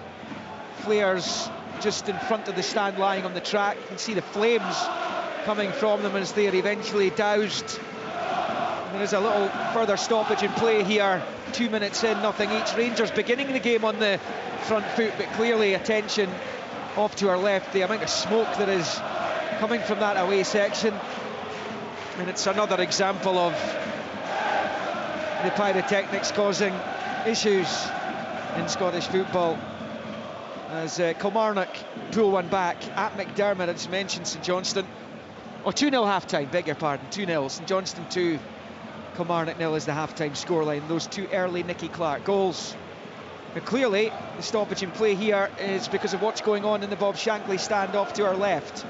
flares just in front of the stand lying on the track. You can see the flames coming from them as they are eventually doused. And there is a little further stoppage in play here. 2 minutes in, nothing each. Rangers beginning the game on the front foot, but clearly attention off to our left. The amount of smoke that is coming from that away section. And it's another example of the pyrotechnics causing issues in Scottish football. As Kilmarnock pull one back at McDermott, as mentioned, St Johnstone. Oh, 2-0 half-time, beg your pardon, 2-0. St Johnstone 2, Kilmarnock 0 is the half-time scoreline. Those two early Nicky Clark goals. But clearly, the stoppage in play here is because of what's going on in the Bob Shankly standoff to our left.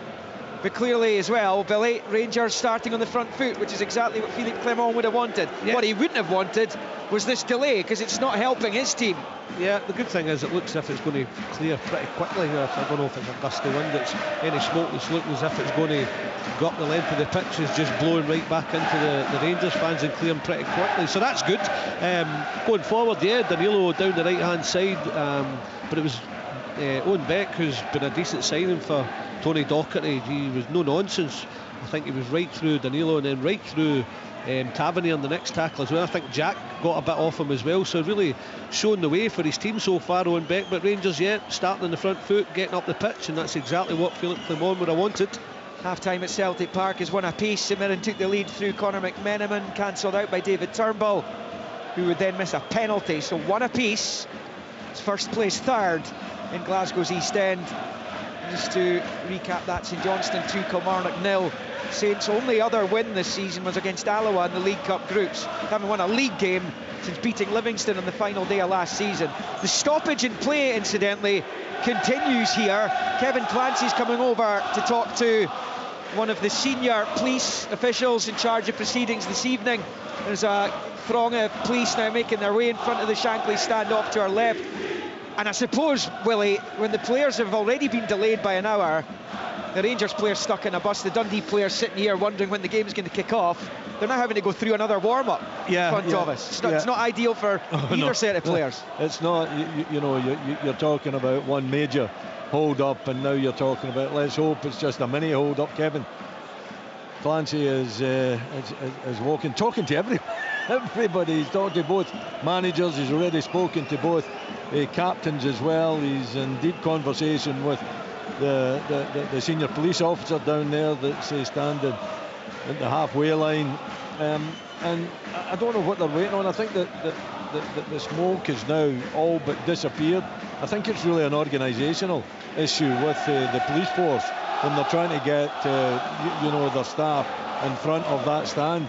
But clearly as well, Billy, Rangers starting on the front foot, which is exactly what Philippe Clement would have wanted. Yeah. What he wouldn't have wanted was this delay, because it's not helping his team. Yeah, the good thing is it looks as if it's going to clear pretty quickly. I don't know if it's a gusty wind, it's any smoke that's looking as if it's going to go up the length of the pitch is just blowing right back into the Rangers fans and clearing pretty quickly, so that's good. Going forward, yeah, Danilo down the right hand side, but it was Owen Beck who's been a decent signing for Tony Docherty. He was no nonsense. I think he was right through Danilo and then right through Tavernier on the next tackle as well. I think Jack got a bit off him as well, so really showing the way for his team so far, Owen Beck. But Rangers, yeah, starting on the front foot, getting up the pitch, and that's exactly what Philippe Clement would have wanted. Half-time at Celtic Park is one apiece. St Mirren took the lead through Conor McMenamin, cancelled out by David Turnbull, who would then miss a penalty. So one apiece. It's first place third in Glasgow's East End. Just to recap that, St Johnstone 2, Kilmarnock 0. Saints' only other win this season was against Alloa in the League Cup groups. They haven't won a league game since beating Livingston on the final day of last season. The stoppage in play, incidentally, continues here. Kevin Clancy's coming over to talk to one of the senior police officials in charge of proceedings this evening. There's a throng of police now making their way in front of the Shankly standoff to our left. And I suppose, Willie, when the players have already been delayed by an hour, the Rangers players stuck in a bus, the Dundee players sitting here wondering when the game is going to kick off, they're now having to go through another warm-up in front of us. It's not ideal for either set of players. It's not. You're talking about one major hold-up, and now you're talking about, let's hope it's just a mini hold-up, Kevin. Clancy is walking, talking to everybody. He's talking to both managers. He's already spoken to both captains as well. He's in deep conversation with the senior police officer down there that's standing at the halfway line. And I don't know what they're waiting on. I think that the smoke has now all but disappeared. I think it's really an organisational issue with the police force when they're trying to get their staff in front of that stand.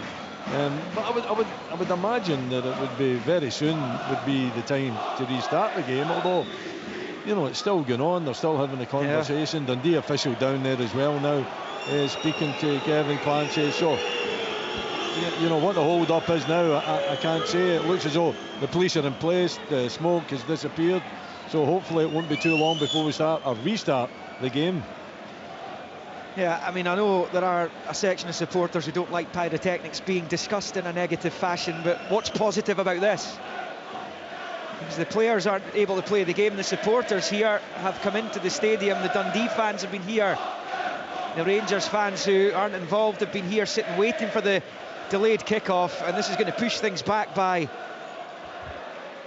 But I would imagine that it would be very soon would be the time to restart the game, although it's still going on. They're still having a conversation. Yeah. Dundee official down there as well now speaking to Kevin Clancy. So what the hold up is now, I can't say. It looks as though the police are in place, the smoke has disappeared, so hopefully it won't be too long before we restart the game. Yeah, I mean, I know there are a section of supporters who don't like pyrotechnics being discussed in a negative fashion, but what's positive about this? Because the players aren't able to play the game, the supporters here have come into the stadium, the Dundee fans have been here, the Rangers fans who aren't involved have been here sitting waiting for the delayed kickoff, and this is going to push things back by,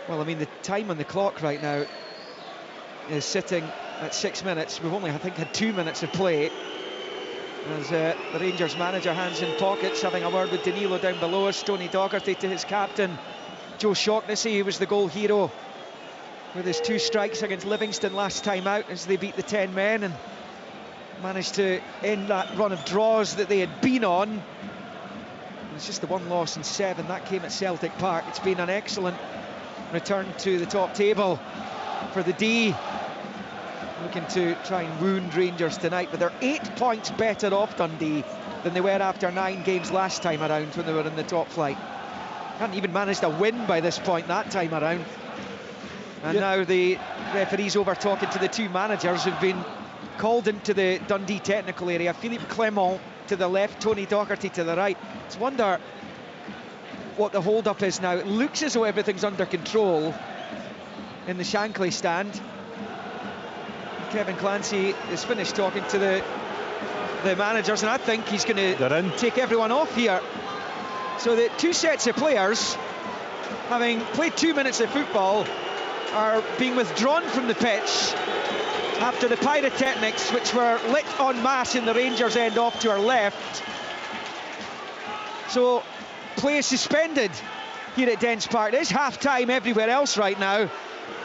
well, I mean, the time on the clock right now is sitting at 6 minutes. We've only, I think, had 2 minutes of play. As the Rangers manager, hands in pockets, having a word with Danilo down below us. Tony Docherty to his captain, Joe Shaughnessy, who was the goal hero with his 2 strikes against Livingston last time out as they beat the 10 men and managed to end that run of draws that they had been on. It's just the 1 loss in 7 that came at Celtic Park. It's been an excellent return to the top table for the D, looking to try and wound Rangers tonight, but they're 8 points better off, Dundee, than they were after 9 games last time around when they were in the top flight. Hadn't even managed a win by this point that time around. And now the referee's over talking to the 2 managers who've been called into the Dundee technical area. Philippe Clement to the left, Tony Docherty to the right. Let's wonder what the hold-up is now. It looks as though everything's under control in the Shankly stand. Kevin Clancy is finished talking to the managers, and I think he's going to take everyone off here. So the 2 sets of players, having played 2 minutes of football, are being withdrawn from the pitch after the pyrotechnics, which were lit en masse in the Rangers end off to our left. So play is suspended here at Dens Park. There's half-time everywhere else right now.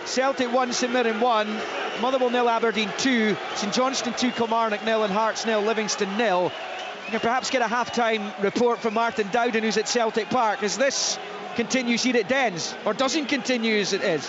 Celtic 1, St Mirren 1, Motherwell 0, Aberdeen 2, St Johnstone 2, Kilmarnock 0, and Hearts 0, Livingston 0. You can perhaps get a half-time report from Martin Dowden, who's at Celtic Park, as this continues here at Dens, or doesn't continue as it is.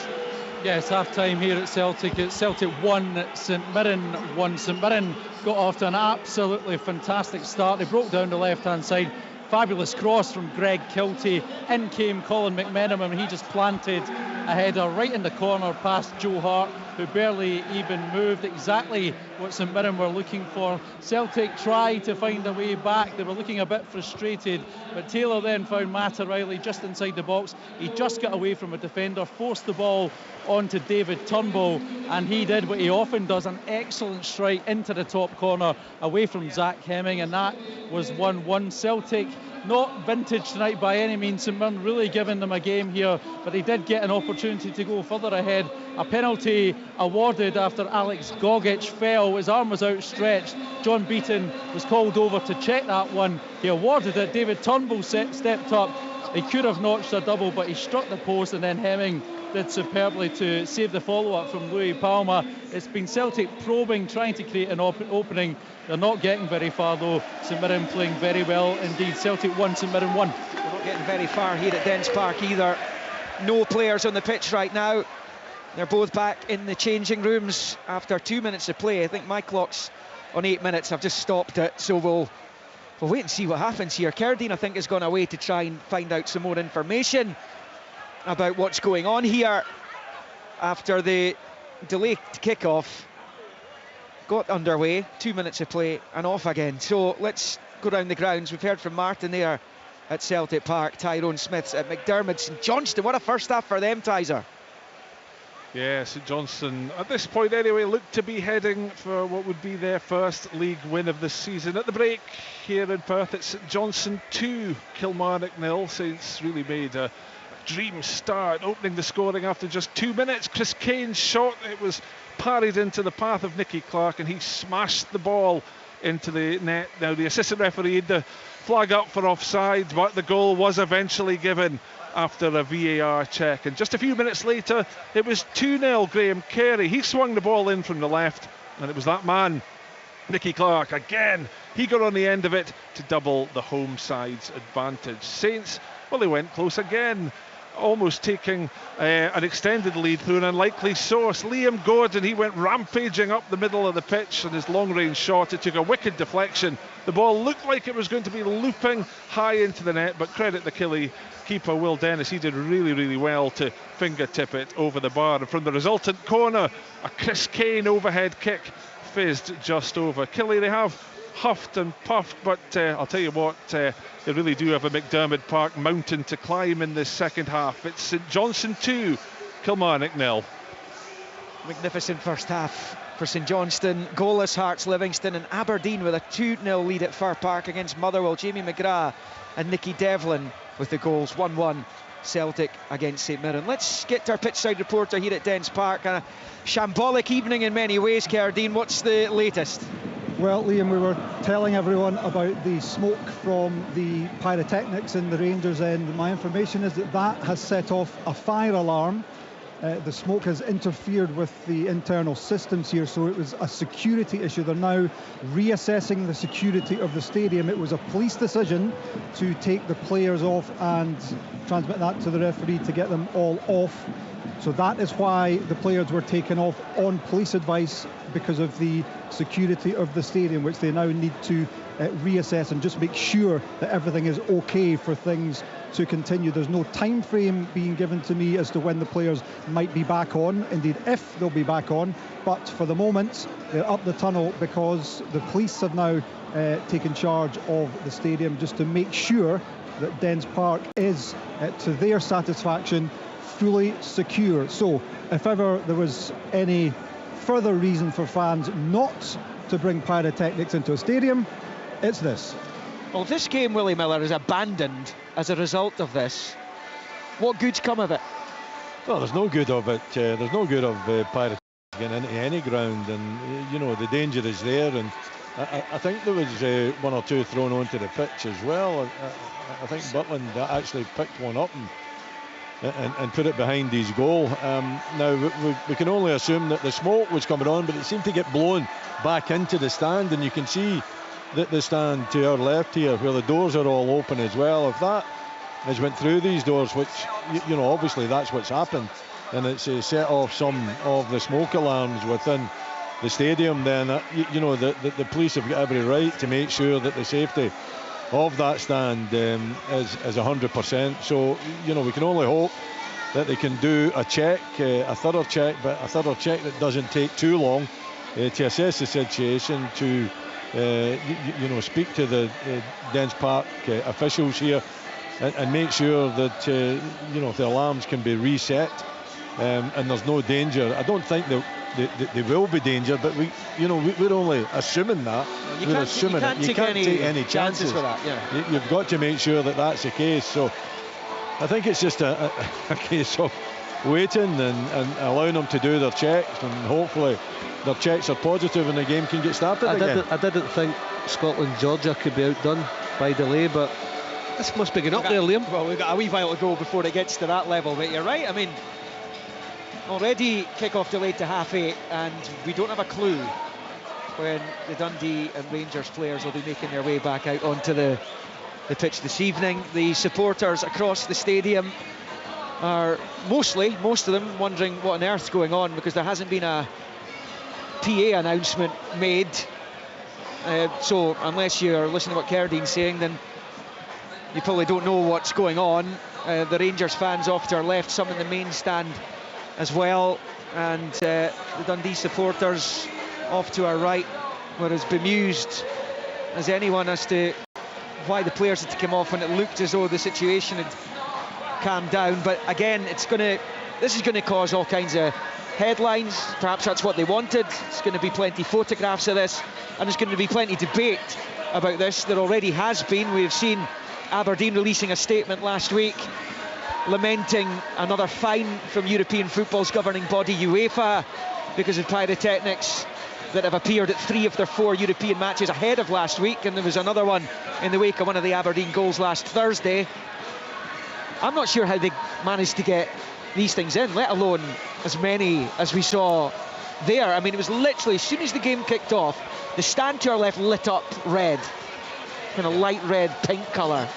Yes, half-time here at Celtic. It's Celtic 1, St Mirren 1. St Mirren got off to an absolutely fantastic start. They broke down the left-hand side. Fabulous cross from Greg Kiltie. In came Colin McMenamin, and he just planted a header right in the corner past Joe Hart, who barely even moved. Exactly what St Mirren were looking for. Celtic tried to find a way back. They were looking a bit frustrated, but Taylor then found Matt O'Reilly just inside the box. He just got away from a defender, forced the ball onto David Turnbull, and he did what he often does, an excellent strike into the top corner away from Zach Hemming, and that was 1-1. Celtic not vintage tonight by any means. St Mirren really giving them a game here, but they did get an opportunity to go further ahead. A penalty awarded after Alex Gogic fell. His arm was outstretched. John Beaton was called over to check that one. He awarded it. David Turnbull stepped up. He could have notched a double, but he struck the post, and then Hemming did superbly to save the follow-up from Louis Palma. It's been Celtic probing, trying to create an opening. They're not getting very far though. St Mirren playing very well indeed. Celtic 1, St Mirren 1. They're not getting very far here at Dens Park either. No players on the pitch right now. They're both back in the changing rooms after 2 minutes of play. I think my clock's on 8 minutes. I've just stopped it, so we'll wait and see what happens here. Cerdine, I think, has gone away to try and find out some more information about what's going on here after the delayed kickoff got underway. 2 minutes of play and off again. So let's go round the grounds. We've heard from Martin there at Celtic Park, Tyrone Smiths at McDermott. St Johnstone, what a first half for them, Tyser. Yeah, St Johnstone, at this point anyway, looked to be heading for what would be their first league win of the season. At the break here in Perth, it's St Johnstone 2, Kilmarnock 0. Saints really made a dream start, opening the scoring after just 2 minutes. Chris Kane's shot, it was parried into the path of Nicky Clark, and he smashed the ball into the net. Now the assistant referee had the flag up for offside, but the goal was eventually given after a VAR check, and just a few minutes later it was 2-0 Graham Carey. He swung the ball in from the left, and it was that man, Nicky Clark, again, he got on the end of it to double the home side's advantage. Saints, well, they went close again, almost taking an extended lead through an unlikely source. Liam Gordon, he went rampaging up the middle of the pitch, and his long-range shot, it took a wicked deflection. The ball looked like it was going to be looping high into the net, but credit the keeper Will Dennis, he did really, really well to fingertip it over the bar. And from the resultant corner, a Chris Kane overhead kick fizzed just over. Killie, they have huffed and puffed, but I'll tell you what, they really do have a McDermott Park mountain to climb in this second half. It's St Johnstone 2, Kilmarnock 0. Magnificent first half for St Johnstone. Goalless Hearts, Livingston, and Aberdeen with a 2-0 lead at Fir Park against Motherwell. Jamie McGrath and Nicky Devlin with the goals. 1-1 Celtic against St Mirren. Let's get to our pitchside reporter here at Dens Park. A shambolic evening in many ways, Cerdine. What's the latest? Well, Liam, we were telling everyone about the smoke from the pyrotechnics in the Rangers end. My information is that has set off a fire alarm. The smoke has interfered with the internal systems here, so it was a security issue. They're now reassessing the security of the stadium. It was a police decision to take the players off and transmit that to the referee to get them all off. So that is why the players were taken off on police advice, because of the security of the stadium, which they now need to reassess and just make sure that everything is okay for things to continue. There's no time frame being given to me as to when the players might be back on, indeed if they'll be back on, but for the moment they're up the tunnel because the police have now taken charge of the stadium, just to make sure that Dens Park is, to their satisfaction, fully secure. So if ever there was any further reason for fans not to bring pyrotechnics into a stadium, it's this. Well, if this game, Willie Miller, is abandoned as a result of this, what good's come of it? Well, there's no good of it. There's no good of pyrotechnics getting into any ground, and you know the danger is there. And I think there was one or two thrown onto the pitch as well. I think Butland actually picked one up and put it behind his goal. Now we can only assume that the smoke was coming on, but it seemed to get blown back into the stand, and you can see that the stand to our left here, where the doors are all open as well. If that has went through these doors, which you know obviously that's what's happened, and it's set off some of the smoke alarms within the stadium, then you know the police have got every right to make sure that the safety of that stand is 100%. So you know we can only hope that they can do a check, a thorough check, but a thorough check that doesn't take too long to assess the situation, to you know speak to the Dens Park officials here and make sure that you know if the alarms can be reset and there's no danger. I don't think there will be danger, but we're only assuming that. You can't take any chances for that. Yeah. You've got to make sure that that's the case. So I think it's just a case of waiting and allowing them to do their checks, and hopefully their checks are positive and the game can get started again. I didn't think Scotland-Georgia could be outdone by delay, but this must be getting up there, Liam. Well, we've got a wee while to go before it gets to that level, but you're right. I mean, already kick-off delayed to 8:30, and we don't have a clue when the Dundee and Rangers players will be making their way back out onto the pitch this evening. The supporters across the stadium are most of them wondering what on earth's going on, because there hasn't been a PA announcement made. So unless you're listening to what Cardine's saying, then you probably don't know what's going on. The Rangers fans off to our left, some in the main stand as well, and the Dundee supporters off to our right were as bemused as anyone as to why the players had to come off when it looked as though the situation had calmed down. But again, this is going to cause all kinds of headlines. Perhaps that's what they wanted. There's going to be plenty of photographs of this, and there's going to be plenty of debate about this. There already has been. We've seen Aberdeen releasing a statement last week lamenting another fine from European football's governing body UEFA because of pyrotechnics that have appeared at 3 of their 4 European matches ahead of last week, and there was another one in the wake of one of the Aberdeen goals last Thursday. I'm not sure how they managed to get these things in, let alone as many as we saw there. I mean, it was literally as soon as the game kicked off, the stand to our left lit up red, kind of light red, pink colour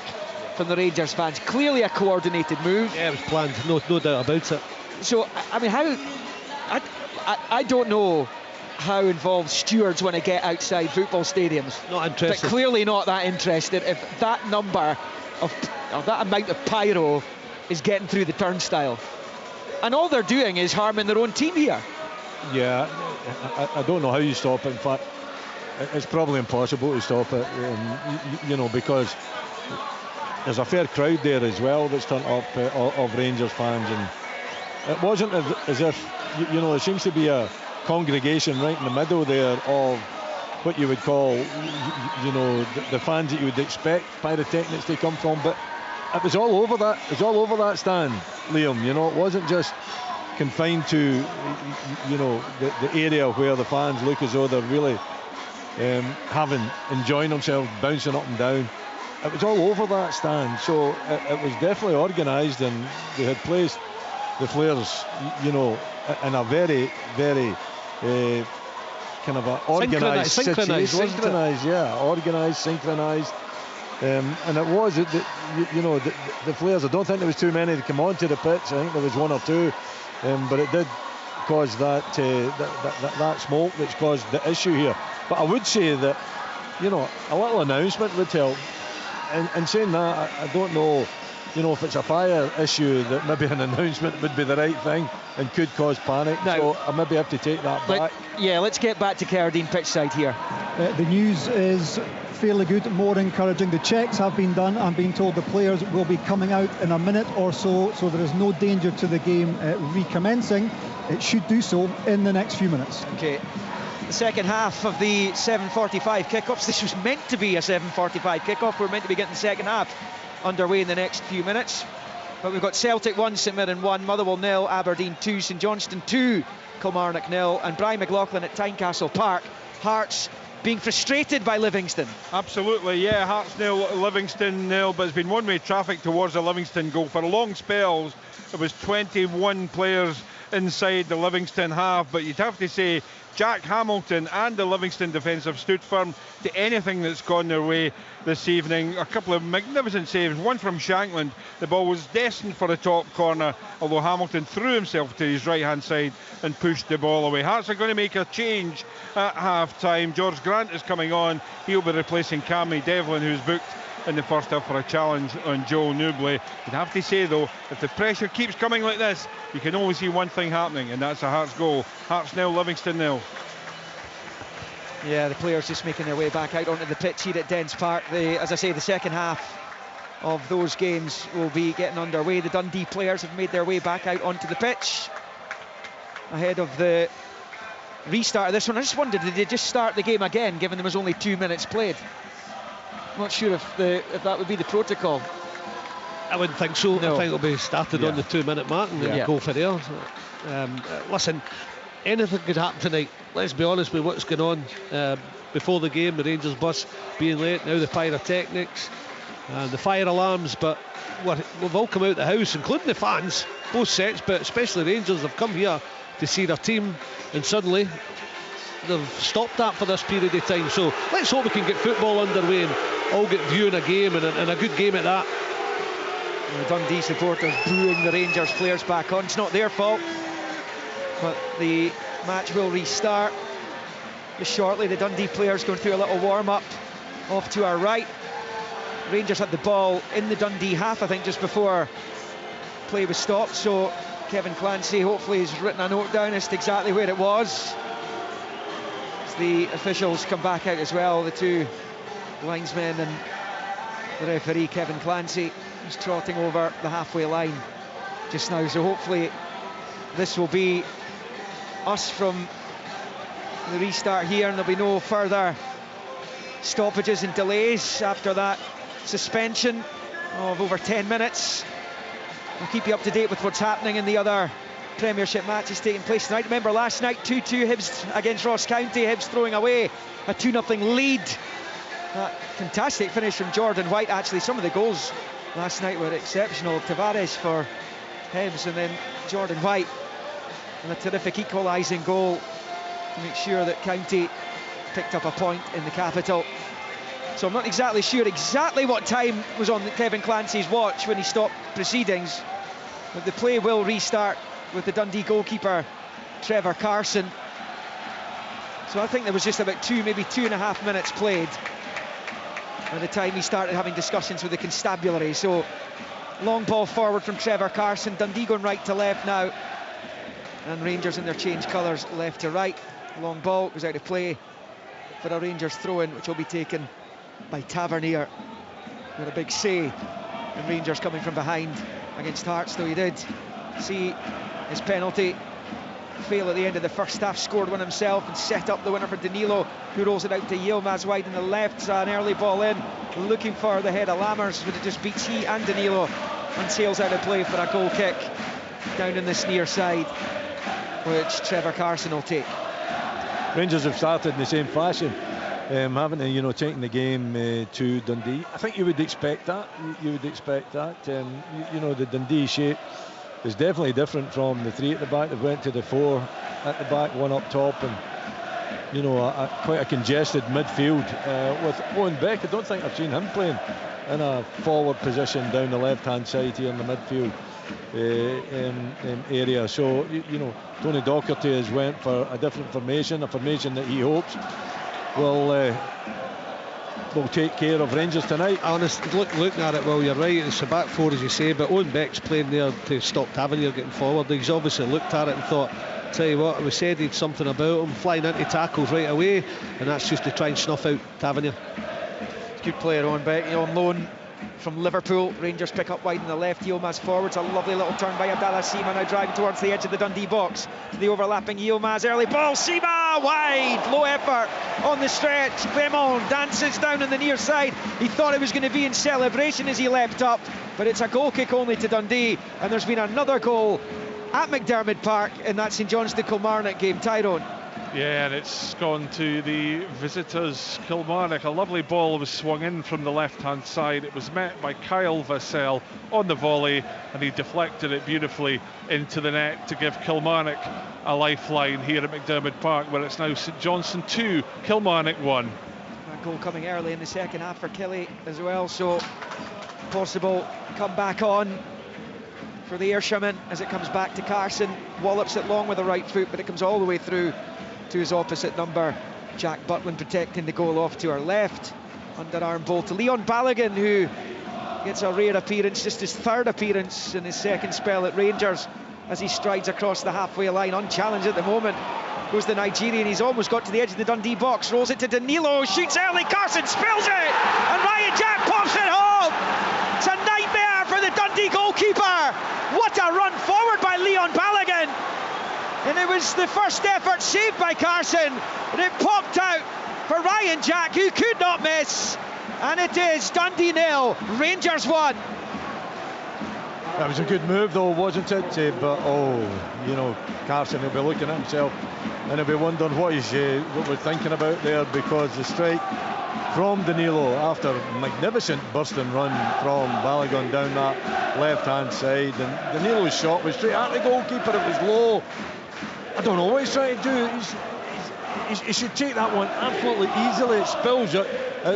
from the Rangers fans. Clearly a coordinated move. Yeah, it was planned, no doubt about it. So, I mean, I don't know how involved stewards want to get outside football stadiums. Not interested. But clearly not that interested if that number of that amount of pyro is getting through the turnstile. And all they're doing is harming their own team here. Yeah, I don't know how you stop it. In fact, it's probably impossible to stop it, you know, because there's a fair crowd there as well that's turned up of Rangers fans, and it wasn't as if, you know, there seems to be a congregation right in the middle there of what you would call, you know, the fans that you would expect pyrotechnics to come from, but it was all over that. It was all over that stand, Liam. You know, it wasn't just confined to, you know, the area where the fans look as though they're really enjoying themselves, bouncing up and down. It was all over that stand, so it was definitely organised, and they had placed the flares, you know, in a very, very kind of a organised synchronised, synchronised, yeah, organised, synchronised, and it was, you know, the flares. I don't think there was too many to come onto the pitch. I think there was 1 or 2, but it did cause that smoke that's caused the issue here. But I would say that, you know, a little announcement would help. And saying that, I don't know, you know, if it's a fire issue, that maybe an announcement would be the right thing and could cause panic. Now, so I maybe have to take that back. Let's get back to Cardine pitch side here. The news is fairly good, more encouraging. The checks have been done. I'm being told the players will be coming out in a minute or so there is no danger to the game recommencing. It should do so in the next few minutes. Okay. The second half of the 7:45 kickoffs. This was meant to be a 7:45 kickoff. We're meant to be getting the second half underway in the next few minutes. But we've got Celtic 1, St Mirren 1, Motherwell 0, Aberdeen 2, St Johnstone 2, Kilmarnock 0, and Brian McLaughlin at Tynecastle Park. Hearts being frustrated by Livingston. Absolutely, yeah. Hearts 0, Livingston 0, but it's been one-way traffic towards the Livingston goal. For long spells, it was 21 players inside the Livingston half, but you'd have to say Jack Hamilton and the Livingston defence have stood firm to anything that's gone their way this evening. A couple of magnificent saves, one from Shankland. The ball was destined for the top corner, although Hamilton threw himself to his right-hand side and pushed the ball away. Hearts are going to make a change at half-time. George Grant is coming on. He'll be replacing Cammy Devlin, who's booked in the first half for a challenge on Joel Newbley. You'd have to say, though, if the pressure keeps coming like this, you can only see one thing happening, and that's a Hearts goal. Hearts 0, Livingston 0. Yeah, the players just making their way back out onto the pitch here at Dens Park. As I say, the second half of those games will be getting underway. The Dundee players have made their way back out onto the pitch ahead of the restart of this one. I just wondered, did they just start the game again, given there was only 2 minutes played? I'm not sure if that would be the protocol. I wouldn't think so. No. I think it'll be started on the 2 minute mark and then go for there. Listen, anything could happen tonight. Let's be honest with what's going on before the game. The Rangers bus being late, now the pyrotechnics and the fire alarms, but we've all come out the house, including the fans, both sets, but especially Rangers have come here to see their team, and suddenly they've stopped that for this period of time. So let's hope we can get football underway and all get viewing a game, and a good game at that. The Dundee supporters booing the Rangers players back on. It's not their fault, but the match will restart just shortly. The Dundee players going through a little warm-up off to our right. Rangers had the ball in the Dundee half, I think, just before play was stopped, so Kevin Clancy hopefully has written a note down as to exactly where it was. As the officials come back out as well, the two linesmen and the referee Kevin Clancy is trotting over the halfway line just now, so hopefully this will be us from the restart here, and there'll be no further stoppages and delays after that suspension of over 10 minutes. We'll keep you up to date with what's happening in the other Premiership matches taking place tonight. Remember last night, 2-2 Hibs against Ross County, Hibs throwing away a 2-0 lead. That fantastic finish from Jordan White. Actually, some of the goals last night were exceptional. Tavares for Hibs, and then Jordan White and a terrific equalising goal to make sure that County picked up a point in the capital. So I'm not exactly sure exactly what time was on Kevin Clancy's watch when he stopped proceedings, but the play will restart with the Dundee goalkeeper Trevor Carson. So I think there was just about maybe 2.5 minutes played by the time he started having discussions with the constabulary. So long ball forward from Trevor Carson, Dundee going right to left now, and Rangers in their change colours left to right. Long ball goes out of play for a Rangers throw-in, which will be taken by Tavernier with a big say. And Rangers coming from behind against Hearts, though he did see his penalty fail at the end of the first half, scored one himself and set up the winner for Danilo, who rolls it out to Yilmaz wide in the left. An early ball in, looking for the head of Lammers, but it just beats he and Danilo and sails out of play for a goal kick down in this near side, which Trevor Carson will take. Rangers have started in the same fashion, haven't they? Taking the game to Dundee. I think you would expect that. You would expect that. The Dundee shape is definitely different from the three at the back. They went to the four at the back, one up top, and quite a congested midfield with Owen Beck. I don't think I've seen him playing in a forward position down the left-hand side here in the midfield area. So Tony Docherty has went for a different formation, a formation that he hopes will take care of Rangers tonight. Honestly, looking at it, well, you're right, it's a back four as you say, but Owen Beck's playing there to stop Tavernier getting forward. He's obviously looked at it and thought, tell you what, we said he'd something about him, flying into tackles right away, and that's just to try and snuff out Tavernier. Good player, Owen Beck, on loan from Liverpool. Rangers pick up wide in the left, Yilmaz forwards, a lovely little turn by Abdallah Sima, now driving towards the edge of the Dundee box to the overlapping Yilmaz, early ball, Sima wide, low effort on the stretch. Clement dances down on the near side. He thought it was going to be in celebration as he leapt up, but it's a goal kick only to Dundee, and there's been another goal at McDermott Park in that St Johnstone Kilmarnock game. Tyrone. Yeah, and it's gone to the visitors, Kilmarnock. A lovely ball was swung in from the left-hand side. It was met by Kyle Vassell on the volley, and he deflected it beautifully into the net to give Kilmarnock a lifeline here at McDermott Park, where it's now St Johnstone 2, Kilmarnock 1. That goal coming early in the second half for Killie as well, so possible come back on for the Ayrshire as it comes back to Carson. Wallops it long with the right foot, but it comes all the way through to his opposite number. Jack Butland protecting the goal off to our left. Underarm ball to Leon Balogun, who gets a rare appearance, just his third appearance in his second spell at Rangers, as he strides across the halfway line, unchallenged at the moment. Goes the Nigerian, he's almost got to the edge of the Dundee box, rolls it to Danilo, shoots early, Carson spills it, and Ryan Jack pops it home. It's a nightmare for the Dundee goalkeeper. What a run forward by Leon Balogun. And it was the first effort saved by Carson, and it popped out for Ryan Jack, who could not miss. And it is Dundee 0, Rangers 1. That was a good move though, wasn't it? But you know, Carson will be looking at himself and he'll be wondering what we're thinking about there, because the strike from Danilo after a magnificent bursting run from Balogun down that left-hand side, and Danilo's shot was straight at the goalkeeper. It was low. I don't know what he's trying to do. He should take that one absolutely easily. It spills out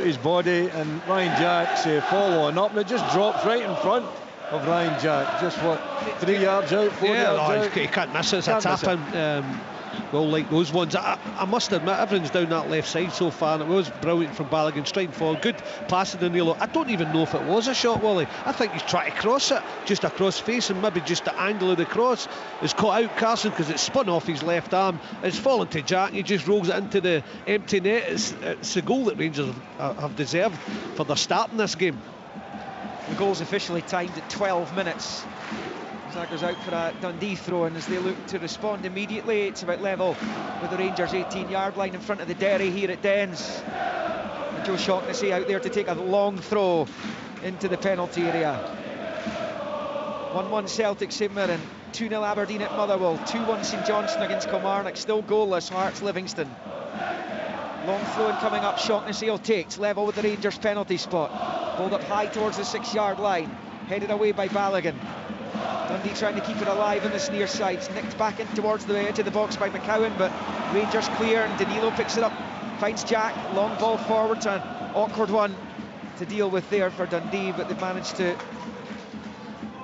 his body, and Ryan Jack's following up, and it just drops right in front of Ryan Jack. Just what, 3 yards out, 4 yards out? He can't miss it. It's a tap-in. Well, like those ones, I must admit, everyone's down that left side so far, and it was brilliant from Balogun, striding forward, good pass to Danilo. I don't even know if it was a shot, Willie. I think he's trying to cross it, just across face, and maybe just the angle of the cross is caught out Carson, because it's spun off his left arm. It's fallen to Jack, and he just rolls it into the empty net. It's a goal that Rangers have deserved for their start in this game. The goal's officially timed at 12 minutes. Zaggers out for a Dundee throw, and as they look to respond immediately, it's about level with the Rangers 18-yard line in front of the Derry here at Dens. And Joe Shaughnessy out there to take a long throw into the penalty area. 1-1 Celtic St Mirren, 2-0 Aberdeen at Motherwell, 2-1 St Johnstone against Kilmarnock, still goalless Hearts Livingston. Long throw in coming up, Shaughnessy will take, it's level with the Rangers penalty spot. Bowled up high towards the 6-yard line, headed away by Balogun. Dundee trying to keep it alive on this near side. It's nicked back in towards the edge of the box by McCowan, but Rangers clear, and Danilo picks it up, finds Jack, long ball forward, an awkward one to deal with there for Dundee, but they've managed to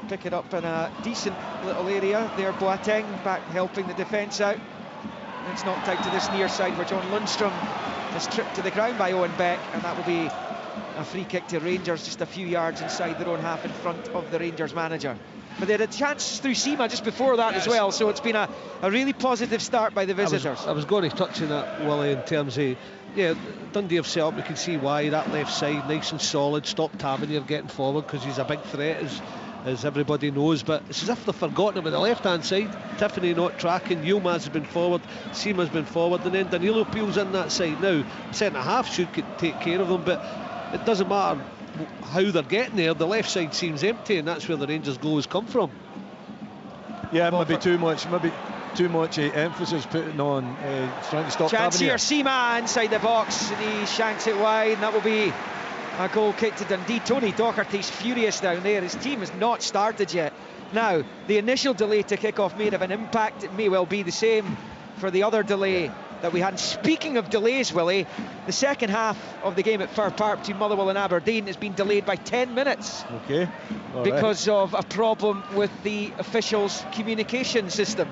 pick it up in a decent little area there. Boateng back helping the defence out. And it's knocked out to this near side where John Lundstrom is tripped to the ground by Owen Beck, and that will be a free kick to Rangers just a few yards inside their own half in front of the Rangers manager. But they had a chance through Sima just before that as well, so it's been a really positive start by the visitors. I was going to touch on that, Willie, in terms of, yeah, Dundee have set up, you can see why, that left side nice and solid, stopped Tavernier getting forward because he's a big threat, as everybody knows, but it's as if they've forgotten about the left-hand side. Tiffany not tracking, Yilmaz has been forward, Sima's been forward, and then Danilo peels in that side. Now, centre-half should take care of them, but it doesn't matter how they're getting there, the left side seems empty, and that's where the Rangers goals come from. Yeah, maybe too much emphasis putting on trying to stop chance Tavernier. Here, Sima inside the box, and he shanks it wide, and that will be a goal kick to Dundee. Tony Docherty's furious down there. His team has not started yet. Now, the initial delay to kick off may have an impact. It may well be the same for the other delay that we had. Speaking of delays, Willie, the second half of the game at Fir Park between Motherwell and Aberdeen has been delayed by 10 minutes. Okay. Because of a problem with the officials' communication system,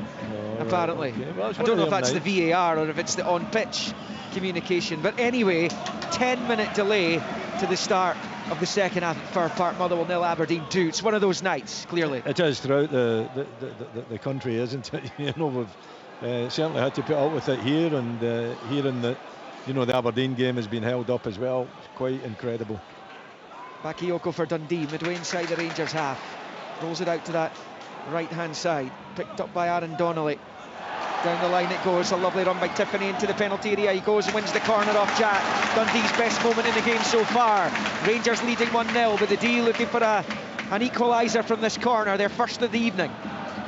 apparently. Okay. Well, I don't know if that's the VAR or if it's the on-pitch communication. But anyway, 10-minute delay to the start of the second half at Fir Park. Motherwell 0, Aberdeen 2. It's one of those nights, clearly. It is throughout the country, isn't it? You know, we've certainly had to put up with it here, and hearing that, you know, the Aberdeen game has been held up as well. It's quite incredible. Bakayoko for Dundee, midway inside the Rangers half. Rolls it out to that right-hand side. Picked up by Aaron Donnelly. Down the line it goes. A lovely run by Tiffany into the penalty area. He goes and wins the corner off Jack. Dundee's best moment in the game so far. Rangers leading 1-0, but the D looking for an equaliser from this corner, their first of the evening.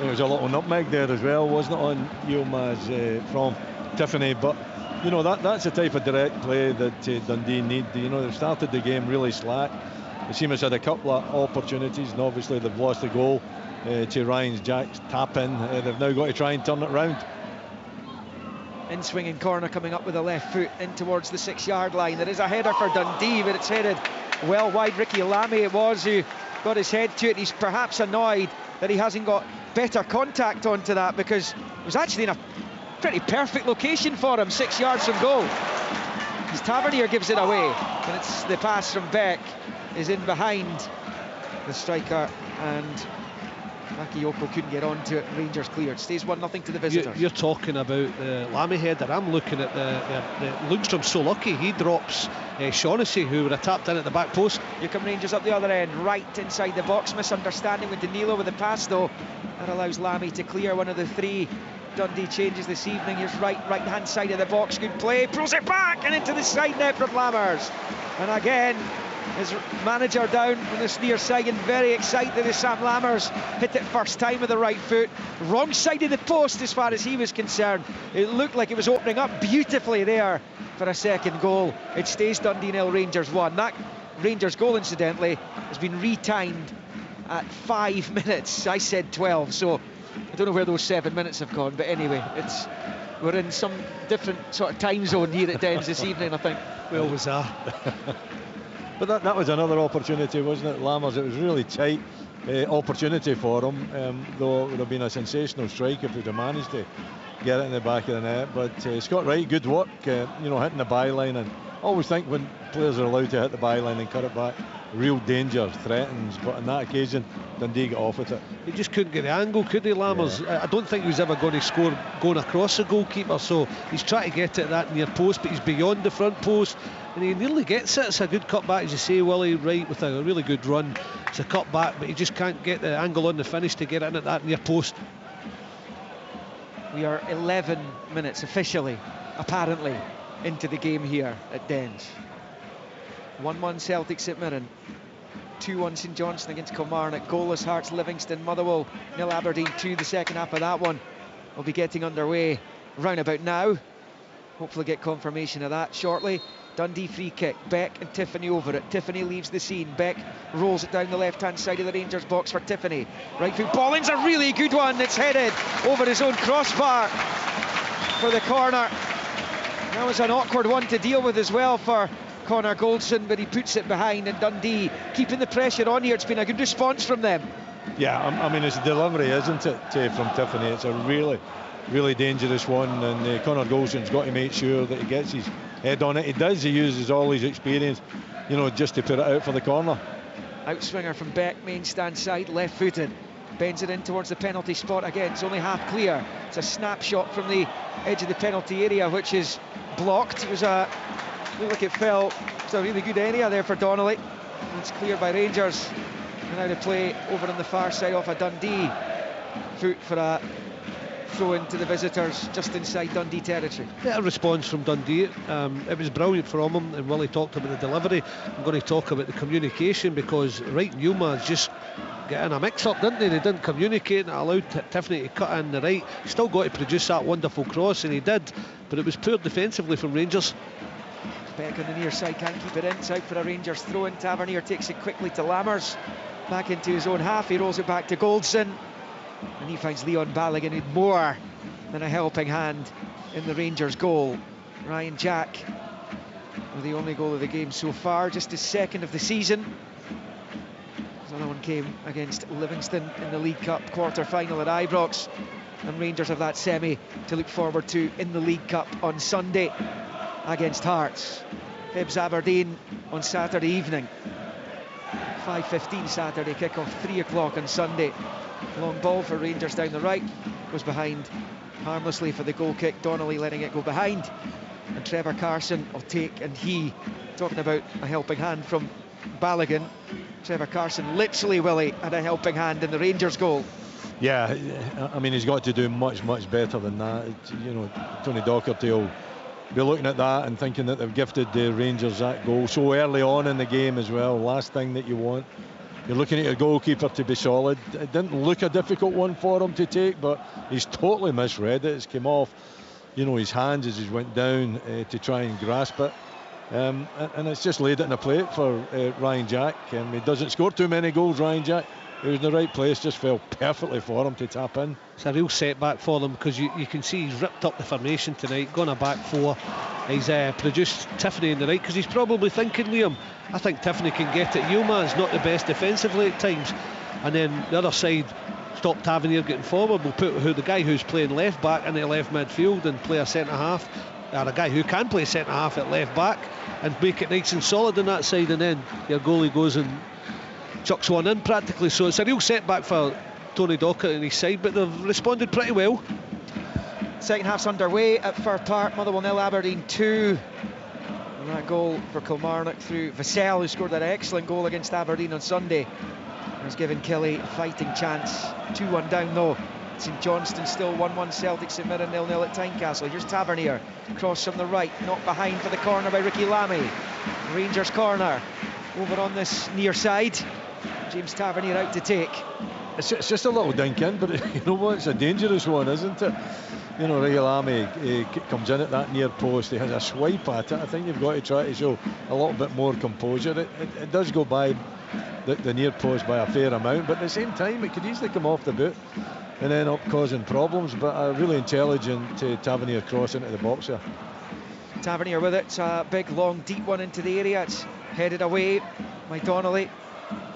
There was a little nutmeg there as well, wasn't it, on Yilmaz from Tiffany? But you know, that's the type of direct play that Dundee need. You know, they've started the game really slack. The Seamers had a couple of opportunities, and obviously they've lost the goal to Ryan's Jack's tap in. They've now got to try and turn it round. In swinging corner coming up with a left foot in towards the 6-yard line. There is a header for Dundee, but it's headed well wide. Ricky Lamy it was who got his head to it. He's perhaps annoyed that he hasn't got better contact onto that, because it was actually in a pretty perfect location for him, 6 yards from goal. His Tavernier gives it away, and it's the pass from Beck is in behind the striker, and Bakayoko couldn't get onto it. Rangers cleared. Stays 1-0 to the visitors. You're talking about the Lamy header. I'm looking at the Lundstrom's so lucky he drops Shaughnessy, who would have tapped in at the back post. Here come Rangers up the other end, right inside the box. Misunderstanding with Danilo with the pass though. That allows Lamy to clear one of the 3 Dundee changes this evening. Here's right hand side of the box. Good play. Pulls it back and into the side net from Lammers. And again, his manager down on this near side and very excited as Sam Lammers hit it first time with the right foot. Wrong side of the post as far as he was concerned. It looked like it was opening up beautifully there for a second goal. It stays Dundee 0, Rangers 1. That Rangers goal, incidentally, has been retimed at 5 minutes. I said 12, so I don't know where those 7 minutes have gone, but anyway, we're in some different sort of time zone here at Dens this evening, I think. We always are. But that was another opportunity, wasn't it, Lammers? It was really tight opportunity for him, though it would have been a sensational strike if he'd have managed to get it in the back of the net. But Scott Wright, good work, you know, hitting the byline. And I always think when players are allowed to hit the byline and cut it back, real danger threatens. But on that occasion, Dundee got off with it. He just couldn't get the angle, could he, Lammers? Yeah. I don't think he was ever going to score going across the goalkeeper, so he's trying to get it at that near post, but he's beyond the front post, and he nearly gets it. It's a good cut back, as you say, Willie, Wright with a really good run. It's a cut back, but he just can't get the angle on the finish to get it in at that near post. We are 11 minutes officially, apparently, into the game here at Dens. 1-1 Celtic St Mirren, 2-1 St Johnstone against Kilmarnock, goalless Hearts, Livingston, Motherwell, 0 Aberdeen 2, the second half of that one will be getting underway round about now. Hopefully get confirmation of that shortly. Dundee free kick, Beck and Tiffany over it. Tiffany leaves the scene, Beck rolls it down the left hand side of the Rangers box for Tiffany. Right foot ball in's a really good one, it's headed over his own crossbar for the corner. That was an awkward one to deal with as well for Connor Goldson, but he puts it behind, and Dundee keeping the pressure on here. It's been a good response from them. Yeah, I mean, it's a delivery, isn't it, from Tiffany? It's a really dangerous one, and Connor Goldson's got to make sure that he gets his head on it. He does, he uses all his experience, you know, just to put it out for the corner. Outswinger from Beck, main stand side, left footed. Bends it in towards the penalty spot again. It's only half clear. It's a snapshot from the edge of the penalty area, which is blocked. It was looked like it fell. It's a really good area there for Donnelly. And it's cleared by Rangers. And now to play over on the far side off a Dundee foot for a throw into the visitors just inside Dundee territory. Better response from Dundee. It was brilliant from him, and Willie talked about the delivery. I'm going to talk about the communication, because Wright and Yilmaz just get in a mix-up, didn't they? They didn't communicate, and it allowed Tiffany to cut in the right. Still got to produce that wonderful cross, and he did, but it was poor defensively from Rangers. Beck on the near side, can't keep it in. It's out for a Rangers throw-in. Tavernier takes it quickly to Lammers. Back into his own half, he rolls it back to Goldson. And he finds Leon Balogun, who'd more than a helping hand in the Rangers goal. Ryan Jack with the only goal of the game so far, just his second of the season. Another one came against Livingston in the League Cup quarter-final at Ibrox. And Rangers have that semi to look forward to in the League Cup on Sunday against Hearts. Hibs Aberdeen on Saturday evening. 5:15 Saturday kickoff, 3 o'clock on Sunday. Long ball for Rangers down the right, goes behind harmlessly for the goal kick. Donnelly letting it go behind, and Trevor Carson will take, and he, talking about a helping hand from Balogun, Trevor Carson literally, Willie, had a helping hand in the Rangers goal. Yeah, I mean, he's got to do much better than that. You know, Tony Docherty will be looking at that and thinking that they've gifted the Rangers that goal so early on in the game as well. Last thing that you want you're looking at your goalkeeper to be solid. It didn't look a difficult one for him to take, but he's totally misread it. It's came off, you know, his hands as he went down to try and grasp it. And it's just laid it in a plate for Ryan Jack. He doesn't score too many goals, Ryan Jack. He was in the right place, just fell perfectly for him to tap in. It's a real setback for them, because you can see he's ripped up the formation tonight, gone a back four. He's produced Tiffany in the right, because he's probably thinking, Liam, I think Tiffany can get it. Yilmaz's not the best defensively at times. And then the other side, stop Tavernier getting forward. We'll put the guy who's playing left back into left midfield and play a centre half, or a guy who can play centre half at left back, and make it nice and solid on that side. And then your goalie goes and chucks one in practically. So it's a real setback for Tony Dockett and his side, but they've responded pretty well. Second half's underway at Fir Park. Motherwell 0, Aberdeen 2. And that goal for Kilmarnock through Vassell, who scored that excellent goal against Aberdeen on Sunday, has given Kelly a fighting chance. 2-1 down though. St Johnstone still 1-1. Celtic St Mirren 0-0 at Tynecastle. Here's Tavernier, cross from the right, knocked behind for the corner by Ricky Lamy. Rangers corner over on this near side. James Tavernier out to take. It's just a little dink in, but you know what? It's a dangerous one, isn't it? You know, Ricky Lamy comes in at that near post. He has a swipe at it. I think you've got to try to show a little bit more composure. It does go by the near post by a fair amount, but at the same time, it could easily come off the boot and end up causing problems. But a really intelligent Tavernier cross into the box there. Tavernier with it. It's a big, long, deep one into the area. It's headed away by Donnelly.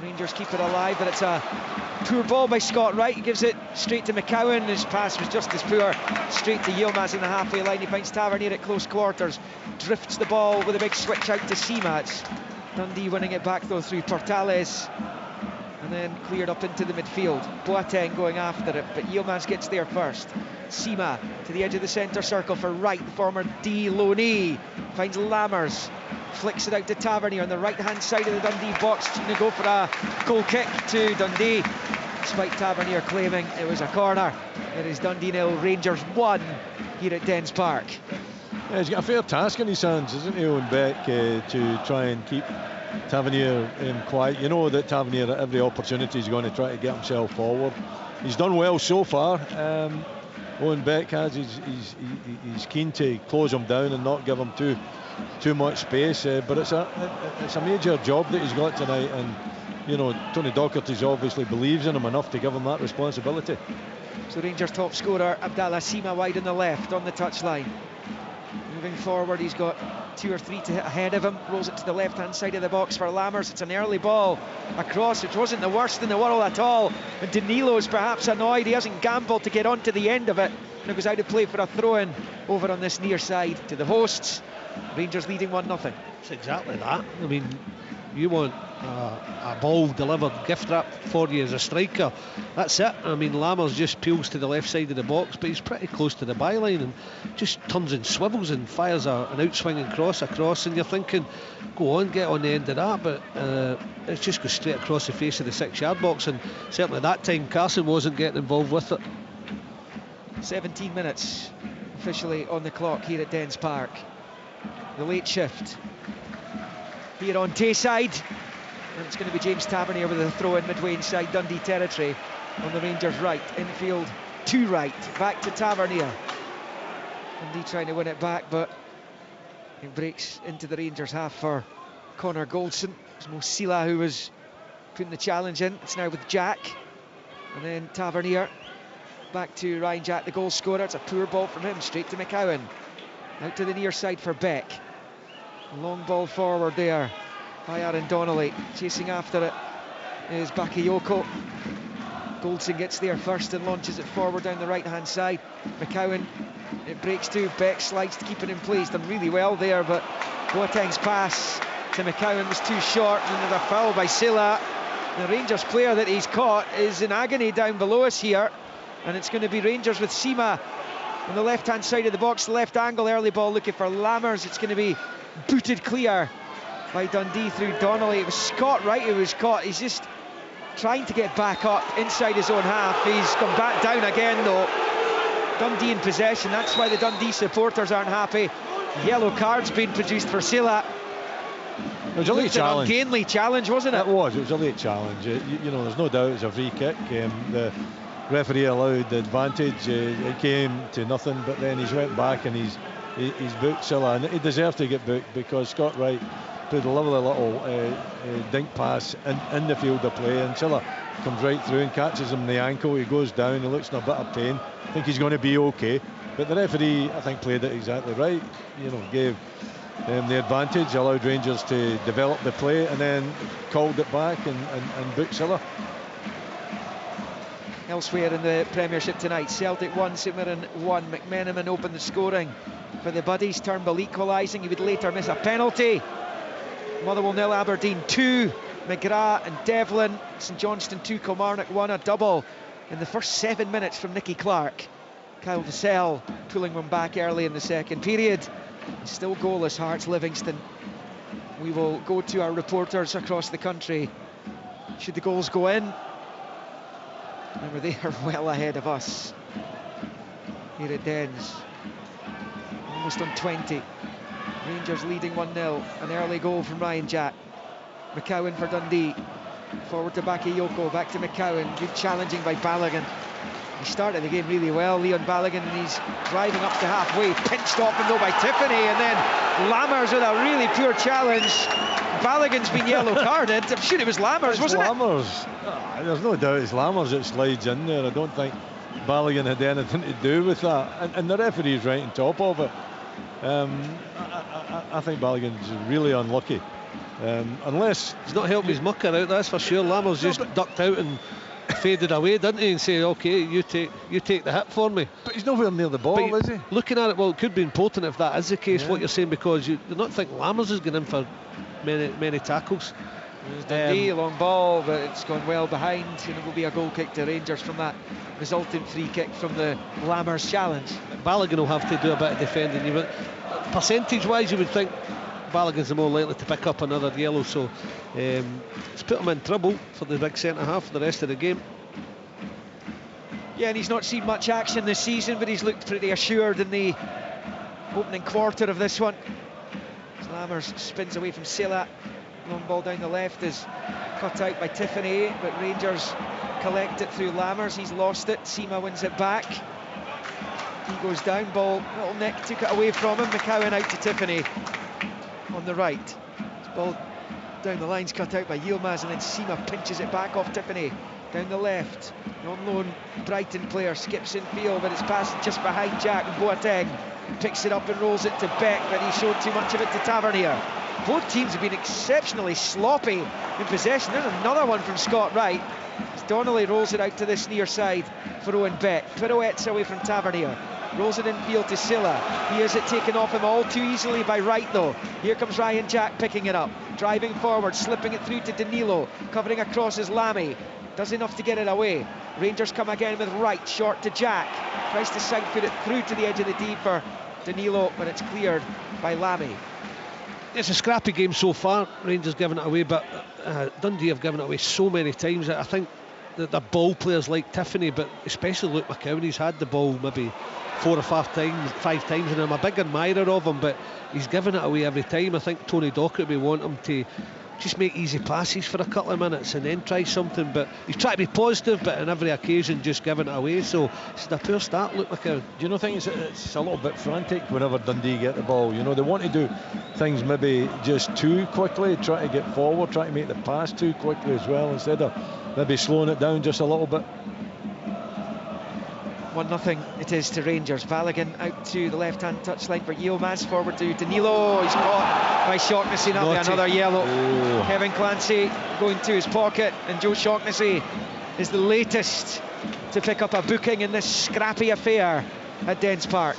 Rangers keep it alive, but it's a poor ball by Scott Wright. He gives it straight to McCowan. His pass was just as poor. Straight to Yilmaz in the halfway line. He finds Tavernier at close quarters. Drifts the ball with a big switch out to Sima. It's Dundee winning it back though through Portales. And then cleared up into the midfield. Boateng going after it, but Yilmaz gets there first. Sima to the edge of the centre circle for Wright, the former D loanee. Finds Lammers. Flicks it out to Tavernier on the right-hand side of the Dundee box. Going to go for a goal kick to Dundee, despite Tavernier claiming it was a corner. It is Dundee 0, Rangers 1 here at Dens Park. Yeah, he's got a fair task in his hands, isn't he, Owen Beck, to try and keep Tavernier quiet. You know that Tavernier at every opportunity is going to try to get himself forward. He's done well so far. Owen Beck has. He's keen to close him down and not give him too much space. But it's a major job that he's got tonight, and you know Tony Docherty obviously believes in him enough to give him that responsibility. So Rangers top scorer Abdallah Sima wide on the left on the touchline. Moving forward, he's got 2 or 3 ahead of him. Rolls it to the left-hand side of the box for Lammers. It's an early ball across, which wasn't the worst in the world at all. And Danilo's perhaps annoyed. He hasn't gambled to get onto the end of it. And it goes out of play for a throw-in over on this near side to the hosts. Rangers leading 1-0. It's exactly that. I mean, you want a ball delivered, gift wrapped for you as a striker. That's it. I mean, Lammers just peels to the left side of the box, but he's pretty close to the byline and just turns and swivels and fires an outswinging cross across, and you're thinking, go on, get on the end of that, but it just goes straight across the face of the 6-yard box, and certainly that time Carson wasn't getting involved with it. 17 minutes officially on the clock here at Dens Park. The late shift here on Tayside, and it's going to be James Tavernier with a throw in midway inside Dundee territory on the Rangers right, infield to right, back to Tavernier. Dundee trying to win it back, but it breaks into the Rangers half for Connor Goldson. It's Mo Sila who was putting the challenge in. It's now with Jack, and then Tavernier back to Ryan Jack, the goal scorer. It's a poor ball from him, straight to McCowan. Out to the near side for Beck. Long ball forward there by Aaron Donnelly. Chasing after it is Bakayoko. Goldson gets there first and launches it forward down the right-hand side. McCowan, it breaks to Beck, slides to keep it in place. Done really well there, but Boateng's pass to McCowan was too short, and there's a foul by Silla. The Rangers player that he's caught is in agony down below us here, and it's going to be Rangers with Sima on the left-hand side of the box, the left angle, early ball looking for Lammers. It's going to be booted clear by Dundee through Donnelly. It was Scott Wright who was caught. He's just trying to get back up inside his own half. He's come back down again though. Dundee in possession. That's why the Dundee supporters aren't happy. Yellow card's been produced for Silla. It was a late challenge. An ungainly challenge, wasn't it? It was a late challenge. You know, there's no doubt it's a free kick. The referee allowed the advantage. It came to nothing, but then he's went back and he's booked Silla, and he deserved to get booked because Scott Wright played a lovely little dink pass in the field of play, and Silla comes right through and catches him in the ankle. He goes down, he looks in a bit of pain. I think he's going to be okay, but the referee, I think, played it exactly right. You know, gave the advantage, allowed Rangers to develop the play, and then called it back and booked Silla. Elsewhere in the Premiership tonight, Celtic 1, St Mirren 1. McMenamin opened the scoring for the Buddies. Turnbull equalising. He would later miss a penalty. Motherwell 0, Aberdeen 2. McGrath and Devlin. St Johnstone 2, Kilmarnock 1. A double in the first 7 minutes from Nicky Clark. Kyle Vassell pulling one back early in the second period. Still goalless, Hearts Livingston. We will go to our reporters across the country should the goals go in. Remember, they are well ahead of us here at Dens. Almost on 20. Rangers leading 1-0. An early goal from Ryan Jack. McCowan for Dundee. Forward to Bakayoko, back to McCowan. Good challenging by Balogun. He started the game really well, Leon Balogun, and he's driving up to halfway. Pinched off and no by Tiffany, and then Lammers with a really poor challenge. Balogun's been yellow carded. I'm sure it was Lammers, wasn't it? Lammers. There's no doubt it's Lammers that slides in there. I don't think Balogun had anything to do with that. And the referee's right on top of it. I think Balogun's really unlucky. Unless he's not helping his mucker out, that's for sure. Lammers just ducked out and faded away, didn't he, and say, okay, you take the hit for me. But he's nowhere near the ball, is he? Looking at it, well, it could be important if that is the case, what you're saying, because you do not think Lammers is going in for many tackles. Dundee, long ball, but it's gone well behind, and it will be a goal kick to Rangers from that resultant free kick from the Lammers challenge. Balogun will have to do a bit of defending. But percentage-wise, you would think Balogun's the more likely to pick up another yellow, so it's put him in trouble for the big centre-half for the rest of the game. Yeah, and he's not seen much action this season, but he's looked pretty assured in the opening quarter of this one. Lammers spins away from Silla. Long ball down the left is cut out by Tiffany, but Rangers collect it through Lammers. He's lost it. Sima wins it back. He goes down, ball, little Nick took it away from him. McCowan out to Tiffany on the right. This ball down the line's cut out by Yilmaz, and then Sima pinches it back off Tiffany. Down the left, the on-loan Brighton player skips in field, but it's passed just behind Jack, and Boateng picks it up and rolls it to Beck, but he showed too much of it to Tavernier. Both teams have been exceptionally sloppy in possession. There's another one from Scott Wright as Donnelly rolls it out to this near side for Owen Beck. Pirouettes away from Tavernier, rolls it in field to Silla. He has it taken off him all too easily by Wright though. Here comes Ryan Jack picking it up, driving forward, slipping it through to Danilo, covering across is Lamy. Does enough to get it away. Rangers come again with Wright, short to Jack. Tries to side foot it through to the edge of the D for Danilo, but it's cleared by Lamy. It's a scrappy game so far. Rangers giving it away, but Dundee have given it away so many times. I think that the ball players like Tiffany, but especially Luke McCowan, he's had the ball maybe 4 or 5 times, and I'm a big admirer of him, but he's given it away every time. I think Tony Docherty would want him to just make easy passes for a couple of minutes and then try something, but he's trying to be positive, but on every occasion just giving it away, so it's a poor start, Luke McCowan. Do you not think it's a little bit frantic whenever Dundee get the ball? You know, they want to do things maybe just too quickly, try to get forward, try to make the pass too quickly as well, instead of maybe slowing it down just a little bit. 1-0 it is to Rangers. Balogun out to the left-hand touchline for Yilmaz, forward to Danilo. He's caught by Shaughnessy, that'll be another yellow. Kevin Clancy going to his pocket, and Joe Shaughnessy is the latest to pick up a booking in this scrappy affair at Dens Park.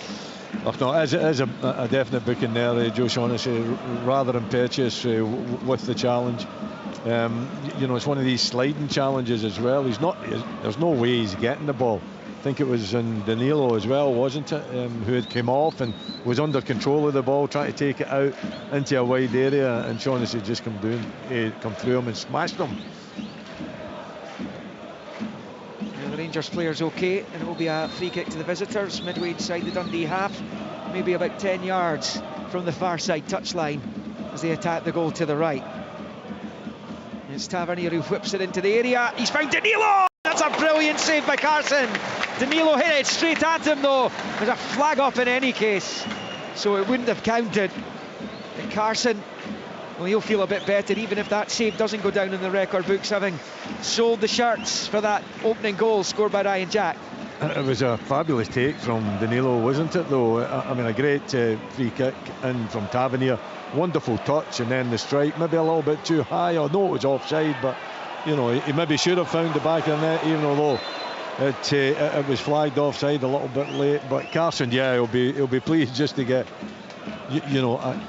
No, as a definite booking there, Joe Shaughnessy rather impetuous with the challenge. You know, it's one of these sliding challenges as well. There's no way he's getting the ball. I think it was in Danilo as well, wasn't it, who had come off and was under control of the ball, trying to take it out into a wide area, and Shaughnessy just come through him and smashed him. Now the Rangers player's okay, and it will be a free kick to the visitors, midway inside the Dundee half, maybe about 10 yards from the far side touchline. as they attack the goal to the right. It's Tavernier who whips it into the area. He's found Danilo! That's a brilliant save by Carson. Danilo hit it straight at him though. There's a flag up in any case, so it wouldn't have counted. And Carson, well, he'll feel a bit better even if that save doesn't go down in the record books, having sold the shirts for that opening goal scored by Ryan Jack. It was a fabulous take from Danilo, wasn't it though? I mean, a great free kick in from Tavernier. Wonderful touch, and then the strike maybe a little bit too high. I know it was offside, but you know, he maybe should have found the back of the net, even although it was flagged offside a little bit late. But Carson, yeah, he'll be pleased just to get you know, a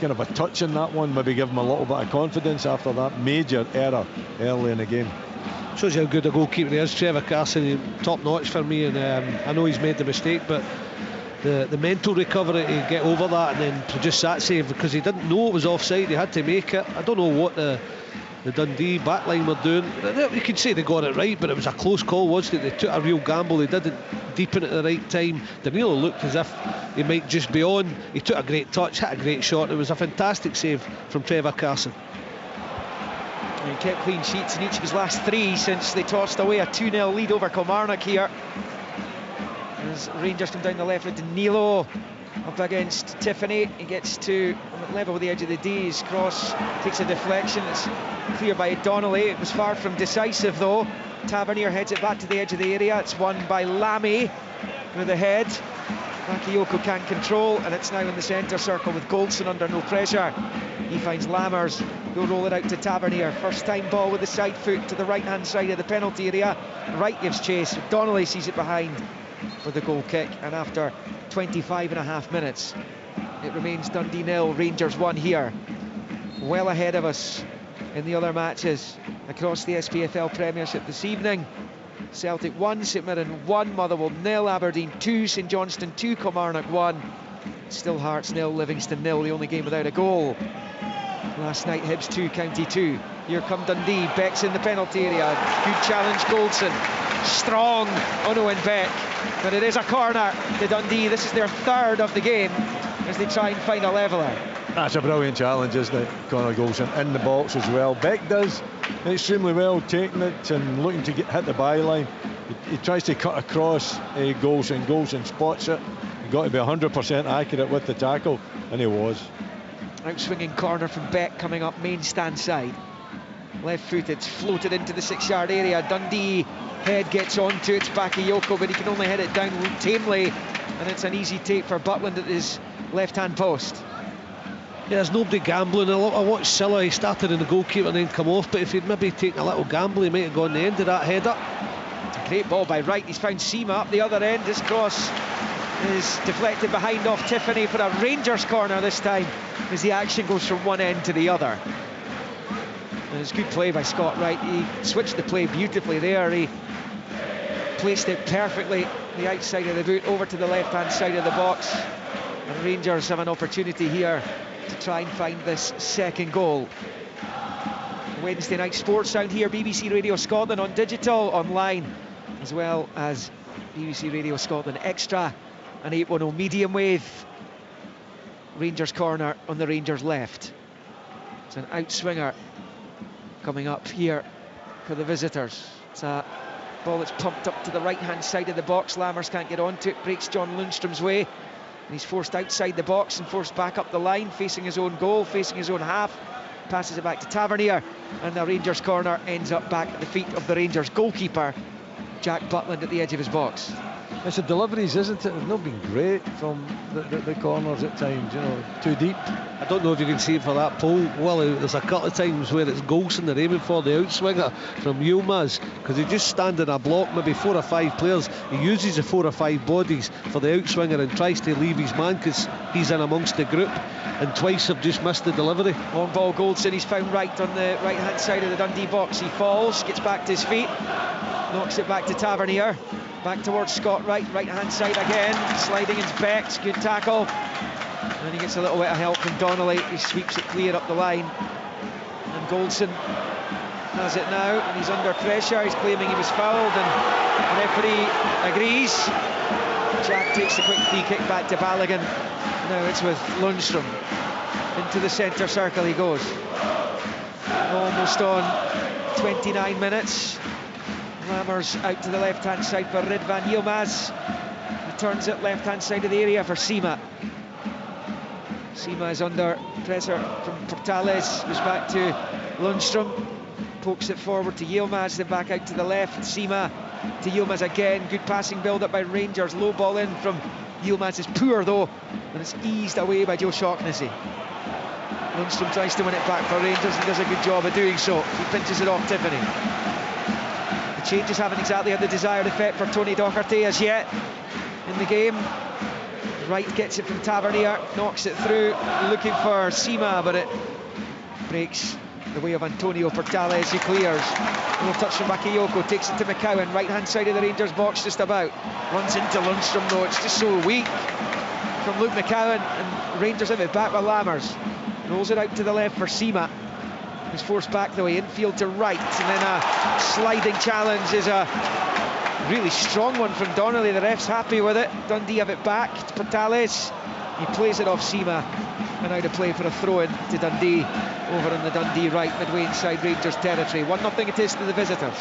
kind of a touch in that one, maybe give him a little bit of confidence after that major error early in the game. Shows you how good a goalkeeper he is, Trevor Carson. Top notch for me, and I know he's made the mistake, but the mental recovery to get over that and then produce that save, because he didn't know it was offside, he had to make it. I don't know what the Dundee backline were doing. You could say they got it right, but it was a close call, wasn't it? They took a real gamble, they didn't deepen it at the right time. Danilo looked as if he might just be on. He took a great touch, hit a great shot. It was a fantastic save from Trevor Carson. He kept clean sheets in each of his last 3 since they tossed away a 2-0 lead over Kilmarnock here. As Rangers come down the left with Danilo up against Tiffany. He gets to level with the edge of the D. His cross takes a deflection. It's clear by Donnelly. It was far from decisive though. Tavernier heads it back to the edge of the area. It's won by Lamy with the head. Bakayoko can't control, and it's now in the centre circle with Goldson under no pressure. He finds Lammers, who'll roll it out to Tavernier. First time ball with the side foot to the right hand side of the penalty area. Right gives chase. Donnelly sees it behind for the goal kick, and after 25.5 minutes it remains Dundee 0, Rangers 1 here. Well ahead of us in the other matches across the SPFL Premiership this evening. Celtic 1, St Mirren 1, Motherwell 0, Aberdeen 2, St Johnstone 2, Kilmarnock 1, Still Hearts 0, Livingston 0, the only game without a goal. Last night Hibs 2, County 2. Here come Dundee. Beck's in the penalty area. Good challenge, Goldson. Strong on Owen Beck, but it is a corner to Dundee. This is their 3rd of the game as they try and find a leveller. That's a brilliant challenge, isn't it? Conor Goldson in the box as well. Beck does extremely well, taking it and looking to hit the byline. He tries to cut across Goldson. Goldson spots it. He got to be 100% accurate with the tackle, and he was. Outswinging corner from Beck coming up main stand side. Left-footed, floated into the 6-yard area. Dundee head gets onto it. Bakayoko, but he can only head it down tamely, and it's an easy take for Butland at his left-hand post. Yeah, there's nobody gambling. I watched Silla, he started in the goalkeeper and then come off, but if he'd maybe taken a little gamble, he might have gone the end of that header. Great ball by Wright. He's found Seema up the other end. This cross is deflected behind off Tiffany for a Rangers corner this time, as the action goes from one end to the other. And it's good play by Scott Wright. He switched the play beautifully there. He placed it perfectly, the outside of the boot, over to the left-hand side of the box. And Rangers have an opportunity here to try and find this second goal. Wednesday night sports sound here, BBC Radio Scotland on digital, online, as well as BBC Radio Scotland Extra and 810 medium wave. Rangers corner on the Rangers left. It's an outswinger coming up here for the visitors. It's a ball that's pumped up to the right-hand side of the box. Lammers can't get onto it, breaks John Lundstrom's way. And he's forced outside the box and forced back up the line, facing his own goal, facing his own half. Passes it back to Tavernier, and the Rangers corner ends up back at the feet of the Rangers goalkeeper, Jack Butland, at the edge of his box. It's the deliveries, isn't it? They've not been great from the corners at times, you know, too deep. I don't know if you can see it for that pole, Willie. There's a couple of times where it's Goldson they're aiming for, the outswinger from Yilmaz, because he just stands in a block, maybe 4 or 5 players. He uses the 4 or 5 bodies for the outswinger and tries to leave his man because he's in amongst the group, and twice have just missed the delivery. Long ball, Goldson, he's found Wright on the right-hand side of the Dundee box. He falls, gets back to his feet, knocks it back to Tavernier. Back towards Scott Wright, right-hand side again, sliding into Beck's, good tackle. And he gets a little bit of help from Donnelly, he sweeps it clear up the line. And Goldson has it now, and he's under pressure, he's claiming he was fouled, and the referee agrees. Jack takes the quick free kick back to Balogun. Now it's with Lundstrom. into the centre circle he goes. Almost on 29 minutes. Lammers out to the left-hand side for Ridvan Yilmaz. Returns it left-hand side of the area for Sima. Sima is under pressure from Portales, goes back to Lundstrom, pokes it forward to Yilmaz, then back out to the left. Sima to Yilmaz again, good passing build-up by Rangers, low ball in from Yilmaz is poor though, and it's eased away by Joe Shaughnessy. Lundstrom tries to win it back for Rangers and does a good job of doing so. He pinches it off Tiffany. The changes haven't exactly had the desired effect for Tony Docherty as yet in the game. Wright gets it from Tavernier, knocks it through, looking for Sima, but it breaks the way of Antonio Portales, who clears. A little touch from Bakayoko, takes it to McCowan, right-hand side of the Rangers box just about. Runs into Lundstrom though, it's just so weak from Luke McCowan, and Rangers have it back with Lammers. Rolls it out to the left for Sima, who's forced back the way, infield to Wright, and then a sliding challenge is a really strong one from Donnelly. The ref's happy with it. Dundee have it back to Portales. He plays it off Sima, and now to play for a throw-in to Dundee over on the Dundee right, midway inside Rangers territory. 1-0 it is to the visitors.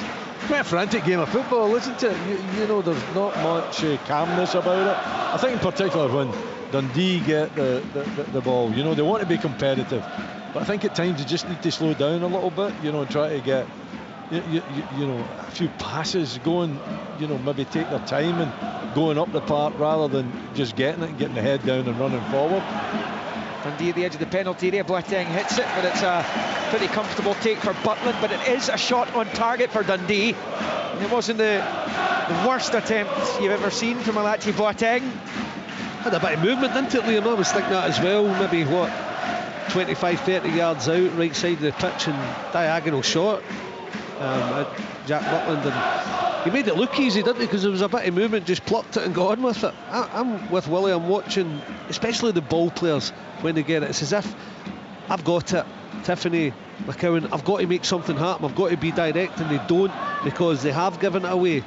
Quite a frantic game of football, isn't it? You know, there's not much calmness about it. I think in particular when Dundee get the ball, you know, they want to be competitive, but I think at times you just need to slow down a little bit, you know, and try to get you know, a few passes going, you know, maybe take their time and going up the park rather than just getting it and getting the head down and running forward. Dundee at the edge of the penalty area, Boateng hits it, but it's a pretty comfortable take for Butland, but it is a shot on target for Dundee. And it wasn't the worst attempt you've ever seen from Malachi Boateng. Had a bit of movement, didn't it, Liam? I was thinking that as well. Maybe, 25-30 yards out, right side of the pitch, and diagonal shot at Jack Butland. And he made it look easy, didn't he? Because there was a bit of movement, just plucked it and got on with it. I'm with Willie. I'm watching, especially the ball players, when they get it. It's as if, I've got it, Tiffany, McCowan, I've got to make something happen. I've got to be direct, and they don't, because they have given it away.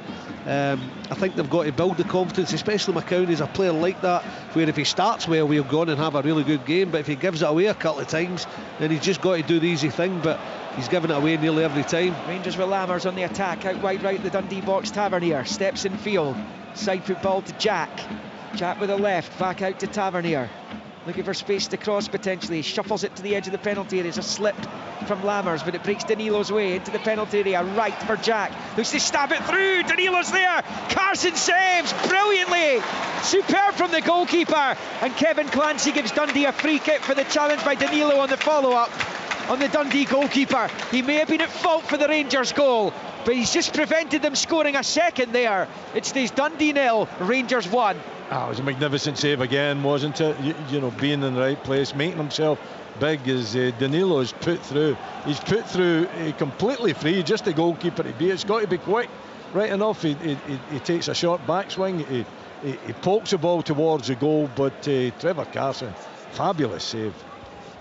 I think they've got to build the confidence, especially McCowan is a player like that, where if he starts well, we'll go on and have a really good game, but if he gives it away a couple of times, then he's just got to do the easy thing, but he's given it away nearly every time. Rangers with Lammers on the attack, out wide right, the Dundee box. Tavernier steps in field, side foot ball to Jack with the left, back out to Tavernier, looking for space to cross potentially, shuffles it to the edge of the penalty area. There's a slip from Lammers, but it breaks Danilo's way into the penalty area, right for Jack, looks to stab it through. Danilo's there, Carson saves brilliantly, superb from the goalkeeper, and Kevin Clancy gives Dundee a free kick for the challenge by Danilo on the follow-up on the Dundee goalkeeper. He may have been at fault for the Rangers goal, but he's just prevented them scoring a second there. It stays Dundee 0, Rangers 1. It was a magnificent save again, wasn't it? You know, being in the right place, making himself big as Danilo is put through. He's put through completely free, just the goalkeeper to be. It's got to be quick, right enough. He takes a short backswing, he pokes the ball towards the goal, but Trevor Carson, fabulous save.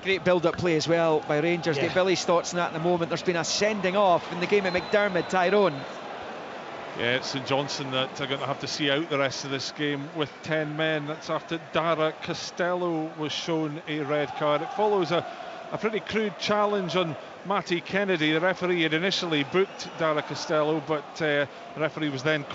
Great build-up play as well by Rangers. Get Billy's thoughts on that in a moment. There's been a sending off in the game at McDermott, Tyrone. Yeah, it's St Johnstone that are going to have to see out the rest of this game with 10 men. That's after Dara Costello was shown a red card. It follows a pretty crude challenge on Matty Kennedy. The referee had initially booked Dara Costello, but the referee was then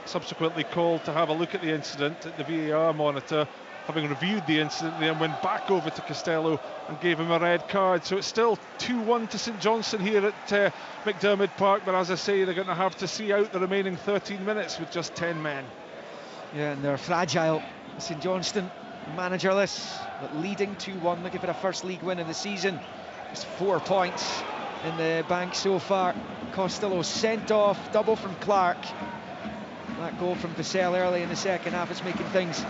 subsequently called to have a look at the incident at the VAR monitor. Having reviewed the incident, they then went back over to Costello and gave him a red card. So it's still 2-1 to St Johnstone here at McDermott Park, but as I say, they're going to have to see out the remaining 13 minutes with just 10 men. Yeah, and they're fragile. St Johnstone managerless, but leading 2-1, looking for a first league win of the season. Just 4 points in the bank so far. Costello sent off, double from Clark. That goal from Vassell early in the second half is making things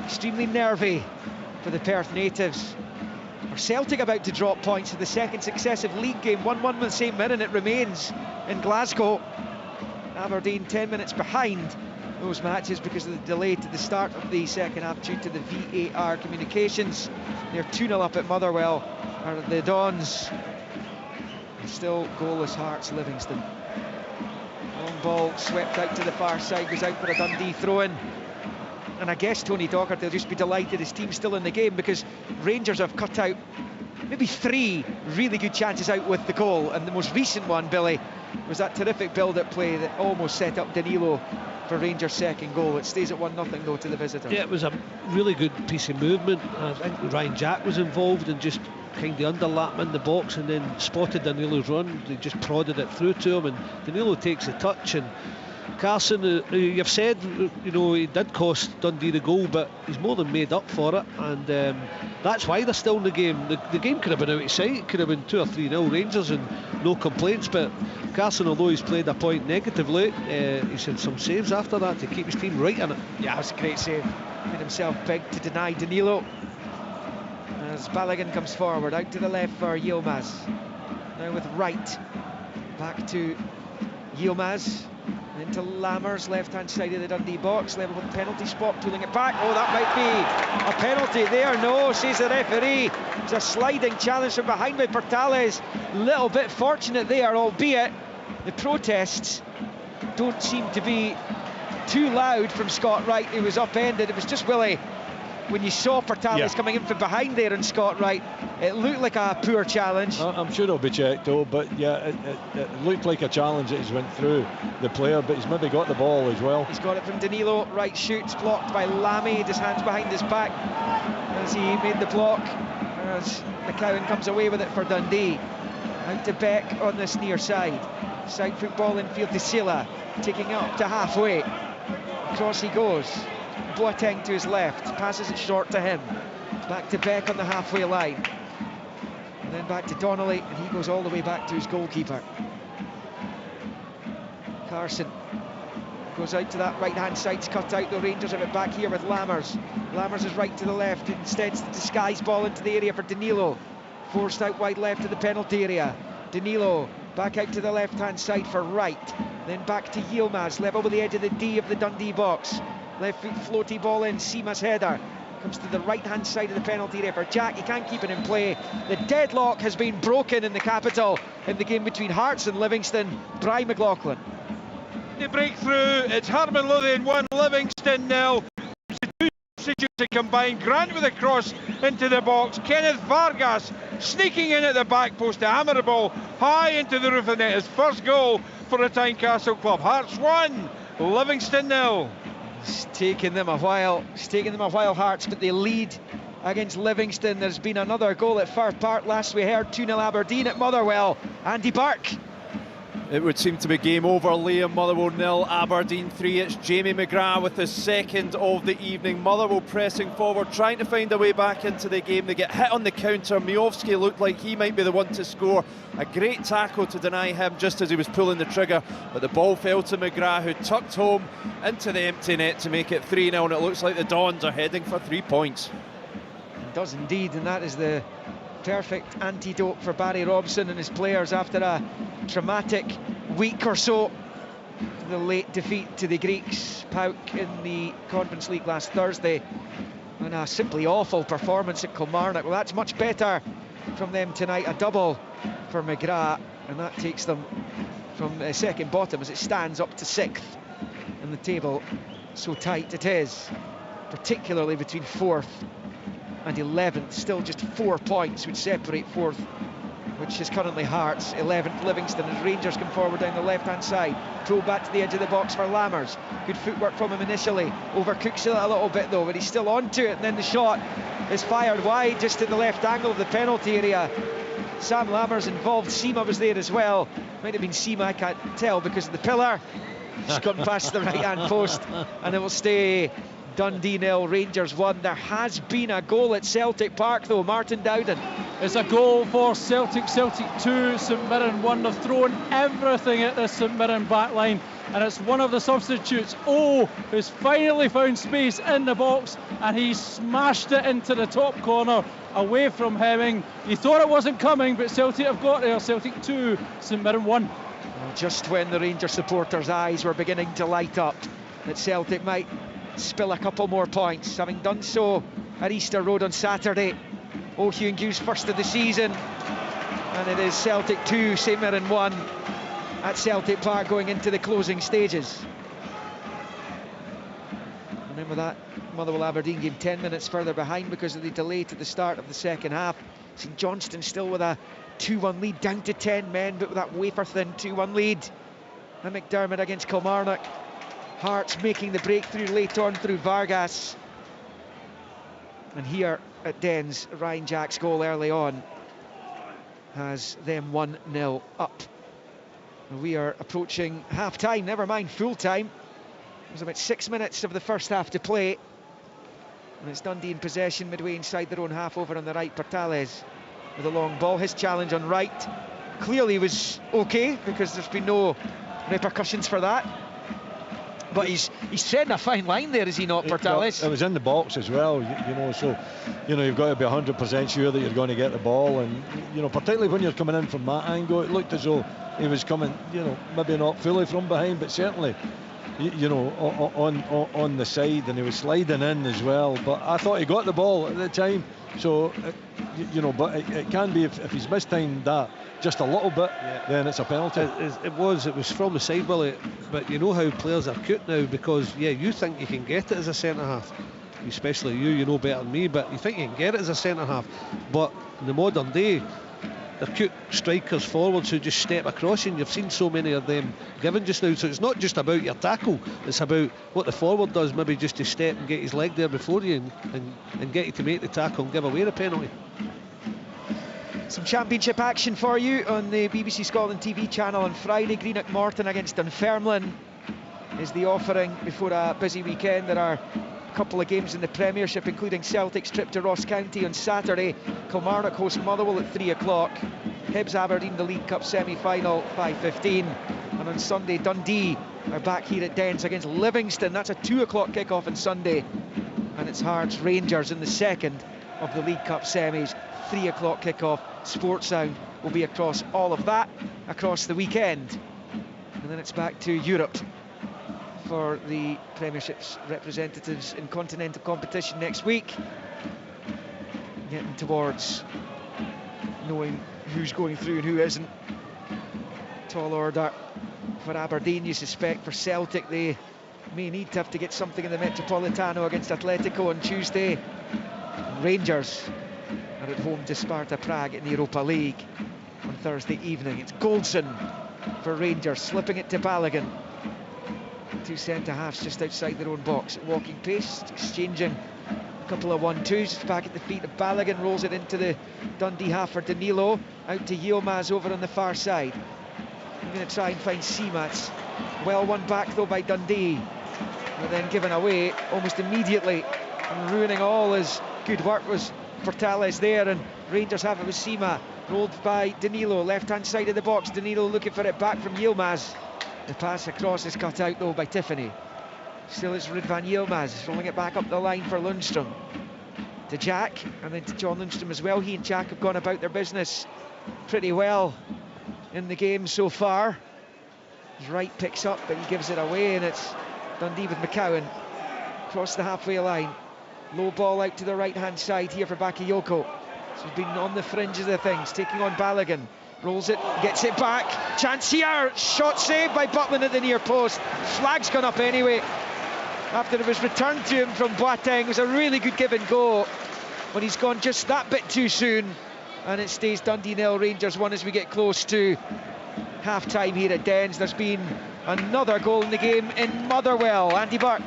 extremely nervy for the Perth natives. Are Celtic about to drop points in the second successive league game? 1-1 with St Mirren, it remains in Glasgow. Aberdeen 10 minutes behind those matches because of the delay to the start of the second half due to the VAR communications. They're 2-0 up at Motherwell, are the Dons. And still goalless Hearts, Livingston. Long ball swept out to the far side, goes out for a Dundee throw-in. and I guess Tony Docherty will just be delighted his team's still in the game, because Rangers have cut out maybe 3 really good chances out with the goal, and the most recent one, Billy, was that terrific build-up play that almost set up Danilo for Rangers' second goal. It stays at 1-0 though to the visitors. Yeah, it was a really good piece of movement. I think Ryan Jack was involved and just kind of underlapped in the box and then spotted Danilo's run. They just prodded it through to him, and Danilo takes the touch. And Carson, you've said, you know, he did cost Dundee the goal, but he's more than made up for it, and that's why they're still in the game. The game could have been out of sight. It could have been 2 or 3-0 Rangers and no complaints, but Carson, although he's played a point negatively, he's had some saves after that to keep his team right in it. Yeah, it was a great save. Made himself big to deny Danilo. As Balogun comes forward, out to the left for Yilmaz. Now with Wright. Back to Yilmaz. Into Lammers, left-hand side of the Dundee box, level with the penalty spot, pulling it back. Oh, that might be a penalty there. No, says the referee. It's a sliding challenge from behind by Portales. Little bit fortunate there, albeit the protests don't seem to be too loud from Scott Wright, who was upended. It was just Willie, when you saw Portales coming in from behind there and Scott Wright, it looked like a poor challenge. I'm sure it'll be checked though, but yeah, it looked like a challenge that he's went through the player, but he's maybe got the ball as well. He's got it from Danilo. Wright shoots, blocked by Lamy, his hands behind his back as he made the block, as McCowan comes away with it for Dundee. Out to Beck on this near side. Side football infield to Silla, taking it up to halfway. Across he goes. Boateng to his left, passes it short to him. Back to Beck on the halfway line. And then back to Donnelly, and he goes all the way back to his goalkeeper. Carson goes out to that right-hand side, it's cut out. The Rangers have it back here with Lammers. Lammers is right to the left, instead it's the disguise ball into the area for Danilo. Forced out wide left to the penalty area. Danilo back out to the left-hand side for Wright. Then back to Yilmaz, level with the edge of the D of the Dundee box. Left foot floaty ball in, Seamus header. Comes to the right-hand side of the penalty area for Jack. He can't keep it in play. The deadlock has been broken in the capital in the game between Hearts and Livingston. Brian McLaughlin. The breakthrough, it's Harman Lothian 1, Livingston 0. The two substitutes to combine. Grant with a cross into the box. Kenneth Vargas sneaking in at the back post to hammer the ball high into the roof of the net. His first goal for the Tynecastle club. Hearts 1, Livingston 0. It's taken them a while, Hearts, but they lead against Livingston. There's been another goal at Fir Park. Last we heard 2-0 Aberdeen at Motherwell. Andy Burke. It would seem to be game over. Liam, Motherwell 0, Aberdeen 3. It's Jamie McGrath with the second of the evening. Motherwell pressing forward, trying to find a way back into the game. They get hit on the counter. Miovski looked like he might be the one to score. A great tackle to deny him just as he was pulling the trigger, but the ball fell to McGrath, who tucked home into the empty net to make it 3-0, and it looks like the Dons are heading for 3 points. It does indeed, and that is the perfect antidote for Barry Robson and his players after a traumatic week or so. The late defeat to the Greeks, PAOK, in the Conference League last Thursday, and a simply awful performance at Kilmarnock. Well, that's much better from them tonight. A double for McGrath, and that takes them from second bottom as it stands up to 6th in the table. So tight it is, particularly between 4th and 11th. Still just 4 points which separate 4th, which is currently Hearts, 11th Livingston, as Rangers come forward down the left-hand side. Pulled back to the edge of the box for Lammers. Good footwork from him initially. Overcooks it a little bit though, but he's still onto it, and then the shot is fired wide just at the left angle of the penalty area. Sam Lammers involved. Seema was there as well. Might have been Seema, I can't tell because of the pillar. Just gone past the right-hand post, and it will stay Dundee 0, Rangers 1. There has been a goal at Celtic Park though. Martin Dowden. It's a goal for Celtic. Celtic 2, St Mirren 1. They've thrown everything at the St Mirren backline, and it's one of the substitutes, who's finally found space in the box, and he smashed it into the top corner away from Hemming. He thought it wasn't coming, but Celtic have got there. Celtic 2, St Mirren 1. Well, just when the Rangers supporters' eyes were beginning to light up that Celtic might spill a couple more points, having done so at Easter Road on Saturday. O'Hugh's first of the season, and it is Celtic 2, St Mirren 1 at Celtic Park going into the closing stages. And then Some of that Motherwell Aberdeen game 10 minutes further behind because of the delay to the start of the second half. St Johnstone still with a 2-1 lead, down to 10 men, but with that wafer-thin 2-1 lead. And McDermott against Kilmarnock. Hearts making the breakthrough late on through Vargas. And here at Dens, Ryan Jack's goal early on has them 1-0 up. We are approaching half-time, never mind full-time. There's about 6 minutes of the first half to play. And it's Dundee in possession midway inside their own half over on the right. Portales with a long ball. His challenge on right clearly was okay because there's been no repercussions for that. But he's treading a fine line there, is he not, Portales? It was in the box as well, you know, so, you know, you've got to be 100% sure that you're going to get the ball. And, you know, particularly when you're coming in from that angle, it looked as though he was coming, you know, maybe not fully from behind, but certainly, you know, on the side, and he was sliding in as well. But I thought he got the ball at the time, so you know, but it can be if he's mistimed that just a little bit, then it's a penalty. It was from the side, Willie, but you know how players are cute now, because you think you can get it as a centre half, especially you know better than me, but you think you can get it as a centre half, but in the modern day they're cute strikers forwards who just step across you, and you've seen so many of them given just now. So it's not just about your tackle, it's about what the forward does, maybe just to step and get his leg there before you and get you to make the tackle and give away the penalty. Some championship action for you on the BBC Scotland TV channel on Friday. Greenock Morton against Dunfermline is the offering before a busy weekend. There are a couple of games in the Premiership, including Celtic's trip to Ross County on Saturday. Kilmarnock host Motherwell at 3 o'clock. Hibs Aberdeen, the League Cup semi-final, 5:15. And on Sunday, Dundee are back here at Dens against Livingston. That's a 2 o'clock kick-off on Sunday. And it's Hearts Rangers in the second of the League Cup semis. 3 o'clock kick-off. Sports Sound will be across all of that across the weekend. And then it's back to Europe for the Premiership's representatives in continental competition next week. Getting towards knowing who's going through and who isn't. Tall order for Aberdeen, you suspect. For Celtic, they may need to have to get something in the Metropolitano against Atletico on Tuesday. Rangers are at home to Sparta Prague in the Europa League on Thursday evening. It's Goldson for Rangers, slipping it to Balogun. Two centre-halves just outside their own box at walking pace, exchanging a couple of 1-2s. Back at the feet of Balogun, rolls it into the Dundee half for Danilo. Out to Yilmaz over on the far side. I'm going to try and find Seamatz. Well won back though by Dundee, but then given away almost immediately, and ruining all his good work was Portales there, and Rangers have it with Sima, rolled by Danilo, left-hand side of the box. Danilo looking for it back from Yilmaz. The pass across is cut out though by Tiffany. Still it's Ridvan Yilmaz rolling it back up the line for Lundstrom. To Jack, and then to John Lundstrom as well. He and Jack have gone about their business pretty well in the game so far. His right picks up, but he gives it away, and it's Dundee with McCowan across the halfway line. Low ball out to the right-hand side here for Bakayoko. So he's been on the fringes of things, taking on Balogun. Rolls it, gets it back. Chance here, shot saved by Butland at the near post. Flag's gone up anyway after it was returned to him from Boateng. It was a really good give and go, but he's gone just that bit too soon, and it stays Dundee 0, Rangers 1 as we get close to half-time here at Dens. There's been another goal in the game in Motherwell. Andy Burke.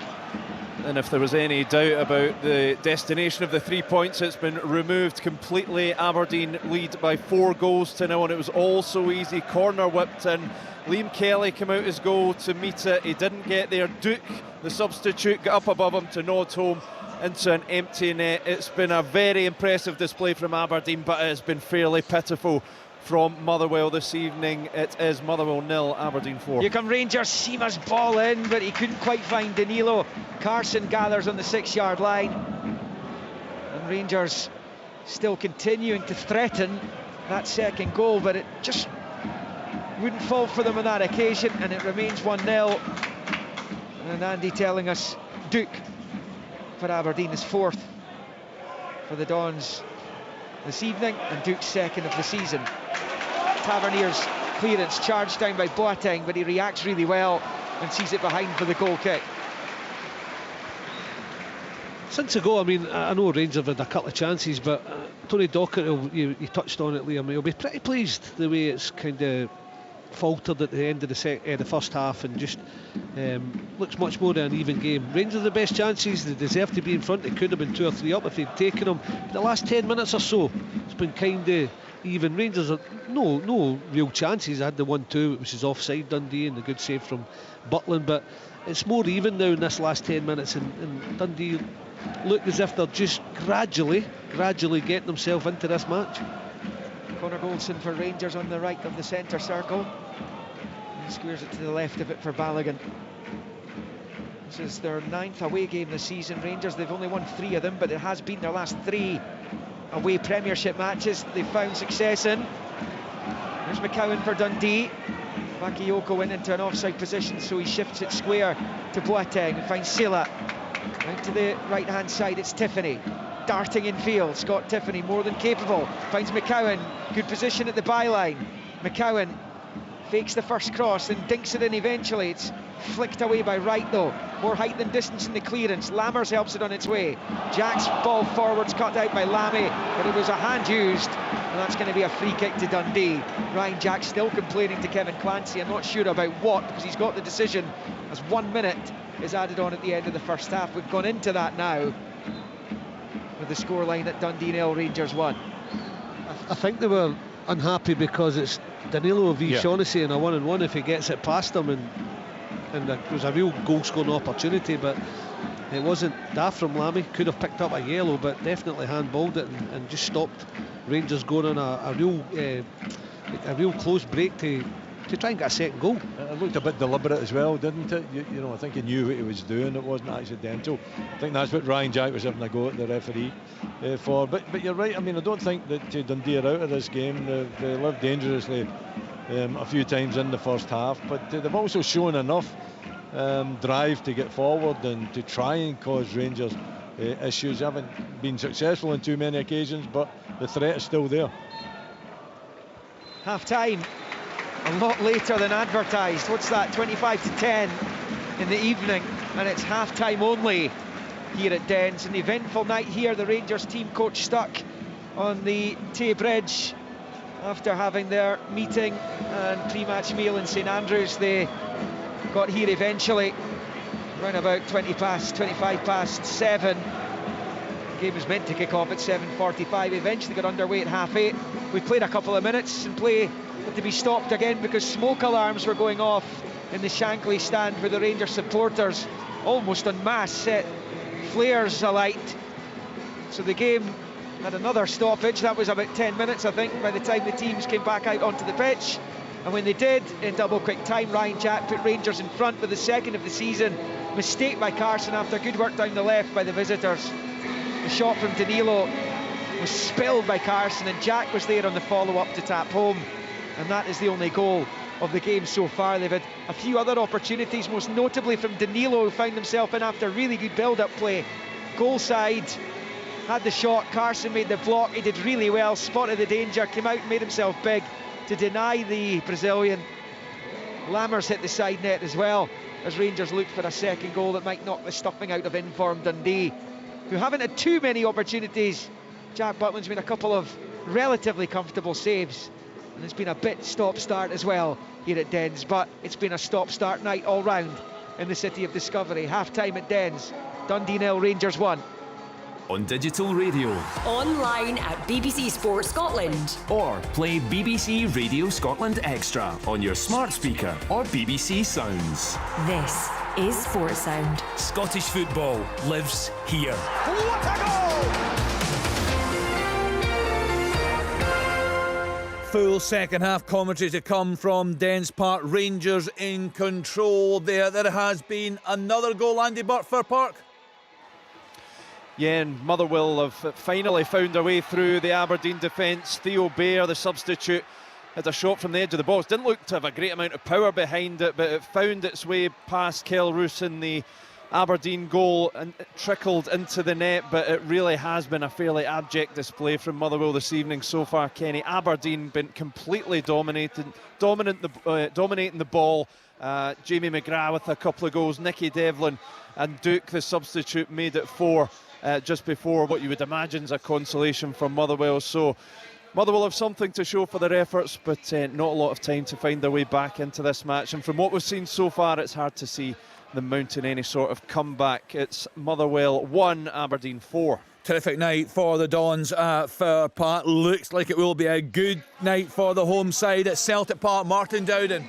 And if there was any doubt about the destination of the 3 points, it's been removed completely. Aberdeen lead by 4-0, and it was all so easy. Corner whipped in. Liam Kelly came out his goal to meet it. He didn't get there. Duke, the substitute, got up above him to nod home into an empty net. It's been a very impressive display from Aberdeen, but it has been fairly pitiful from Motherwell this evening. It is Motherwell 0, Aberdeen 4. Here come Rangers. Seema's ball in, but he couldn't quite find Danilo. Carson gathers on the 6-yard line, and Rangers still continuing to threaten that second goal, but it just wouldn't fall for them on that occasion, and it remains 1-0. And Andy telling us Duke for Aberdeen is 4th for the Dons this evening, and Duke's 2nd of the season. Tavernier's clearance charged down by Boateng, but he reacts really well and sees it behind for the goal kick. Since a goal, I mean, I know Rangers have had a couple of chances, but Tony Docherty, you touched on it, Liam, he'll be pretty pleased the way it's kind of faltered at the end of the first half, and just looks much more an even game. Rangers have the best chances, they deserve to be in front. They could have been 2 or 3 up if they'd taken them. But the last 10 minutes or so, it's been kind of even. Rangers are no real chances. I had the 1-2, which is offside Dundee, and the good save from Butland, but it's more even now in this last 10 minutes, and Dundee look as if they're just gradually getting themselves into this match. Connor Goldson for Rangers on the right of the centre circle. He squares it to the left of it for Balogun. This is their 9th away game this season. Rangers, they've only won 3 of them, but it has been their last 3 away Premiership matches they've found success in. There's McCowan for Dundee. Bakayoko went into an offside position, so he shifts it square to Boateng and finds Sela. Out to the right-hand side, it's Tiffany. Darting in field, Scott Tiffany, more than capable. Finds McCowan, good position at the byline. McCowan fakes the first cross and dinks it in eventually. It's flicked away by Wright though. More height than distance in the clearance. Lammers helps it on its way. Jack's ball forwards cut out by Lamy, but it was a hand used, and that's going to be a free kick to Dundee. Ryan Jack still complaining to Kevin Clancy. I'm not sure about what, because he's got the decision as 1 minute is added on at the end of the first half. We've gone into that now with the scoreline at Dundee 0, Rangers 1. I think they were unhappy because it's Danilo v Shaughnessy in a 1-on-1 if he gets it past them, and there was a real goal-scoring opportunity, but it wasn't daft from Lamy. Could have picked up a yellow, but definitely handballed it and just stopped Rangers going on a real close break to try and get a second goal. It looked a bit deliberate as well, didn't it? You know, I think he knew what he was doing. It wasn't accidental. I think that's what Ryan Jack was having a go at the referee for. But you're right. I mean, I don't think that Dundee are out of this game. They lived dangerously a few times in the first half, but they've also shown enough drive to get forward and to try and cause Rangers issues. They haven't been successful on too many occasions, but the threat is still there. Half time. A lot later than advertised. What's that, 25 to 10 in the evening, and it's half-time only here at Dens. An eventful night here. The Rangers team coach stuck on the Tay Bridge after having their meeting and pre-match meal in St Andrews. They got here eventually around about 25 past 7. The game was meant to kick off at 7:45. Eventually got underway at 8:30. We played a couple of minutes, and play had to be stopped again because smoke alarms were going off in the Shankly stand, where the Rangers supporters almost en masse set flares alight. So the game had another stoppage. That was about 10 minutes, I think, by the time the teams came back out onto the pitch. And when they did, in double quick time, Ryan Jack put Rangers in front with the second of the season. Mistake by Carson after good work down the left by the visitors. The shot from Danilo was spilled by Carson, and Jack was there on the follow-up to tap home. And that is the only goal of the game so far. They've had a few other opportunities, most notably from Danilo, who found himself in after really good build-up play. Goal side, had the shot, Carson made the block, he did really well, spotted the danger, came out and made himself big to deny the Brazilian. Lammers hit the side net as well, as Rangers looked for a second goal that might knock the stuffing out of informed Dundee, who haven't had too many opportunities. Jack Butland's made a couple of relatively comfortable saves, and it's been a bit stop-start as well here at Dens, but it's been a stop-start night all round in the city of Discovery. Half-time at Dens, Dundee 0, Rangers 1. On digital radio, online at BBC Sport Scotland, or play BBC Radio Scotland Extra on your smart speaker or BBC Sounds. This is Sports Sound. Scottish football lives here. What a goal! Full second half commentary to come from Dens Park. Rangers in control there. There has been another goal, Andy Burt, Fir Park. Yeah, and Motherwell have finally found their way through the Aberdeen defence. Theo Bair, the substitute, had a shot from the edge of the box. Didn't look to have a great amount of power behind it, but it found its way past Kel Roos in the Aberdeen goal and it trickled into the net, but it really has been a fairly abject display from Motherwell this evening so far, Kenny. Aberdeen been completely dominating the ball. Jamie McGrath with a couple of goals, Nicky Devlin and Duke, the substitute, made it 4. just before what you would imagine is a consolation from Motherwell. So Motherwell have something to show for their efforts, but not a lot of time to find their way back into this match. And from what we've seen so far, it's hard to see them mounting any sort of comeback. It's Motherwell 1, Aberdeen 4. Terrific night for the Dons at Fir Park. Looks like it will be a good night for the home side at Celtic Park. Martin Dowden.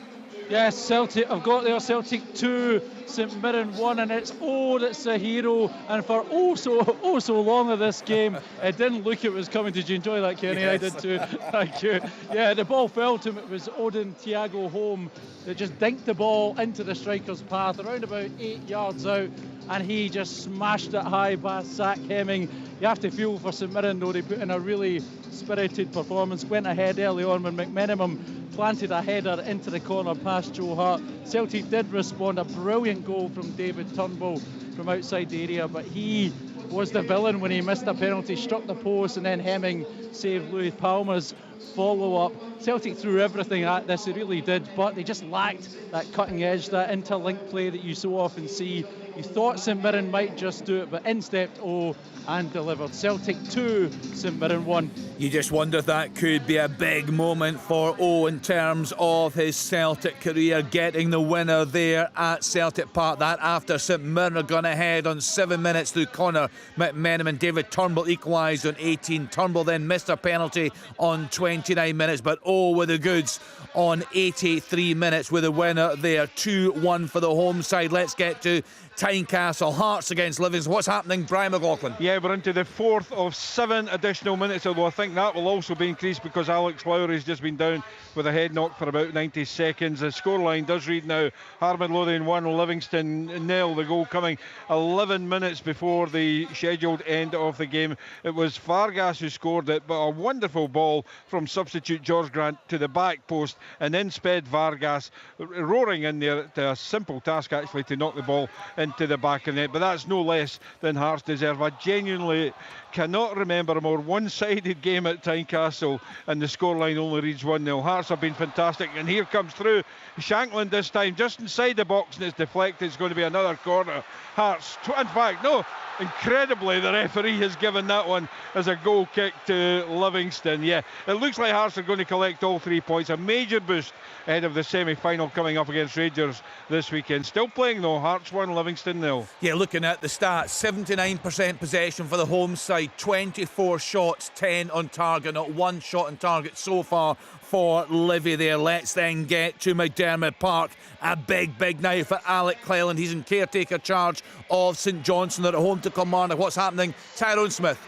Yes, Celtic, I've got there Celtic 2, St Mirren 1, and it's that's a hero. And for so long of this game, it didn't look it was coming. Did you enjoy that, Kenny? Yes. I did too. Thank you. Yeah, the ball fell to him. It was Odin Thiago Holm that just dinked the ball into the striker's path around about 8 yards out, and he just smashed it high past Zach Hemming. You have to feel for St Mirren though, they put in a really spirited performance, went ahead early on when McMenamin planted a header into the corner past Joe Hart. Celtic did respond, a brilliant goal from David Turnbull from outside the area, but he was the villain when he missed a penalty, struck the post, and then Hemming saved Louis Palma's follow-up. Celtic threw everything at this, they really did, but they just lacked that cutting edge, that interlinked play that you so often see. You thought St Mirren might just do it, but in stepped O and delivered. Celtic 2, St Mirren 1. You just wonder if that could be a big moment for O in terms of his Celtic career, getting the winner there at Celtic Park. That after St Mirren are gone ahead on 7 minutes through Connor McMenamin. David Turnbull equalised on 18. Turnbull then missed a penalty on 29 minutes, but O with the goods on 83 minutes with a winner there. 2-1 for the home side. Let's get to Tynecastle, Hearts against Livingston. What's happening, Brian McLaughlin? Yeah, we're into the 4th of 7 additional minutes, although I think that will also be increased because Alex Lowry's just been down with a head knock for about 90 seconds. The scoreline does read now, Harmon Lothian 1, Livingston 0. The goal coming 11 minutes before the scheduled end of the game. It was Vargas who scored it, but a wonderful ball from substitute George Grant to the back post, and then sped Vargas roaring in there to a simple task actually to knock the ball into the back of the net, but that's no less than Hearts deserve. I genuinely cannot remember a more one-sided game at Tynecastle, and the scoreline only reads 1-0. Hearts have been fantastic, and here comes through Shankland this time, just inside the box, and it's deflected. It's going to be another corner. Hearts, in fact, no, incredibly, the referee has given that one as a goal kick to Livingston. Yeah, it looks like Hearts are going to collect all 3 points. A major boost ahead of the semi-final coming up against Rangers this weekend. Still playing though, Hearts 1, Livingston 0. Yeah, looking at the stats, 79% possession for the home side, 24 shots, 10 on target, not one shot on target so far for Livy there. Let's then get to McDermott Park. A big night for Alec Cleland. He's in caretaker charge of St Johnstone. They're at home to Kilmarnock. What's happening? Tyrone Smith.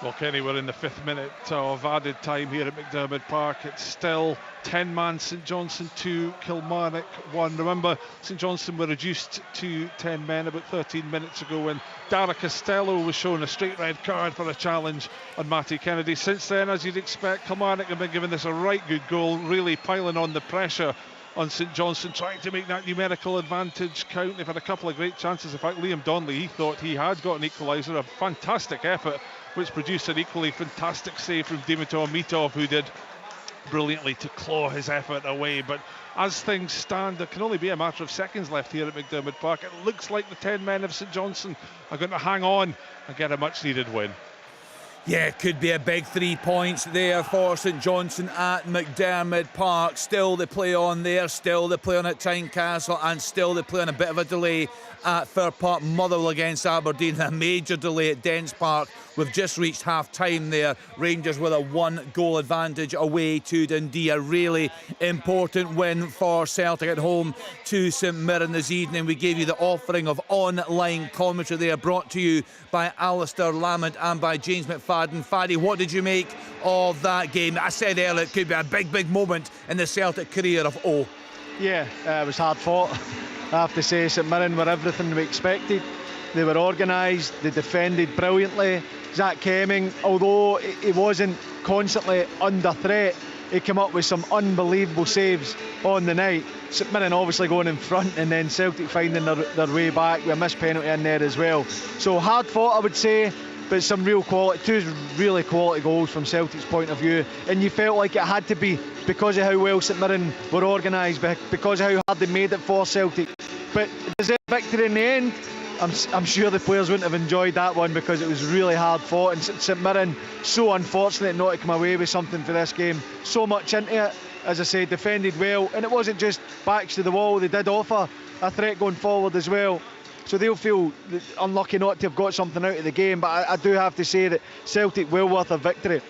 Well, Kenny, we're in the 5th minute of added time here at McDermott Park. It's still 10-man St Johnstone 2, Kilmarnock 1. Remember, St Johnstone were reduced to 10 men about 13 minutes ago when Dara Costello was shown a straight red card for a challenge on Matty Kennedy. Since then, as you'd expect, Kilmarnock have been giving this a right good goal, really piling on the pressure on St Johnstone, trying to make that numerical advantage count. They've had a couple of great chances. In fact, Liam Donnelly, he thought he had got an equaliser. A fantastic effort, which produced an equally fantastic save from Dimitar Mitov, who did brilliantly to claw his effort away. But as things stand, there can only be a matter of seconds left here at McDermott Park. It looks like the 10 men of St Johnstone are going to hang on and get a much needed win. Yeah, it could be a big 3 points there for St Johnstone at McDermott Park. Still they play on there, still they play on at Tynecastle, and still they play on a bit of a delay at Fir Park. Motherwell against Aberdeen, a major delay at Dens Park. We've just reached half-time there. Rangers with a 1-goal advantage away to Dundee. A really important win for Celtic at home to St Mirren this evening. We gave you the offering of online commentary there, brought to you by Alistair Lamont and by James McFadden. Faddy, what did you make of that game? I said earlier it could be a big moment in the Celtic career of O. Yeah, it was hard fought. I have to say, St Mirren were everything we expected. They were organised, they defended brilliantly. Zach Hemming, although he wasn't constantly under threat, he came up with some unbelievable saves on the night. St Mirren obviously going in front, and then Celtic finding their way back with a missed penalty in there as well. So hard fought, I would say, but some real quality, 2 really quality goals from Celtic's point of view, and you felt like it had to be because of how well St Mirren were organised, because of how hard they made it for Celtic. But deserved victory in the end. I'm sure the players wouldn't have enjoyed that one because it was really hard fought, and St Mirren so unfortunate not to come away with something for this game. So much into it, as I say, defended well, and it wasn't just backs to the wall. They did offer a threat going forward as well. So they'll feel unlucky not to have got something out of the game, but I do have to say that Celtic well worth a victory.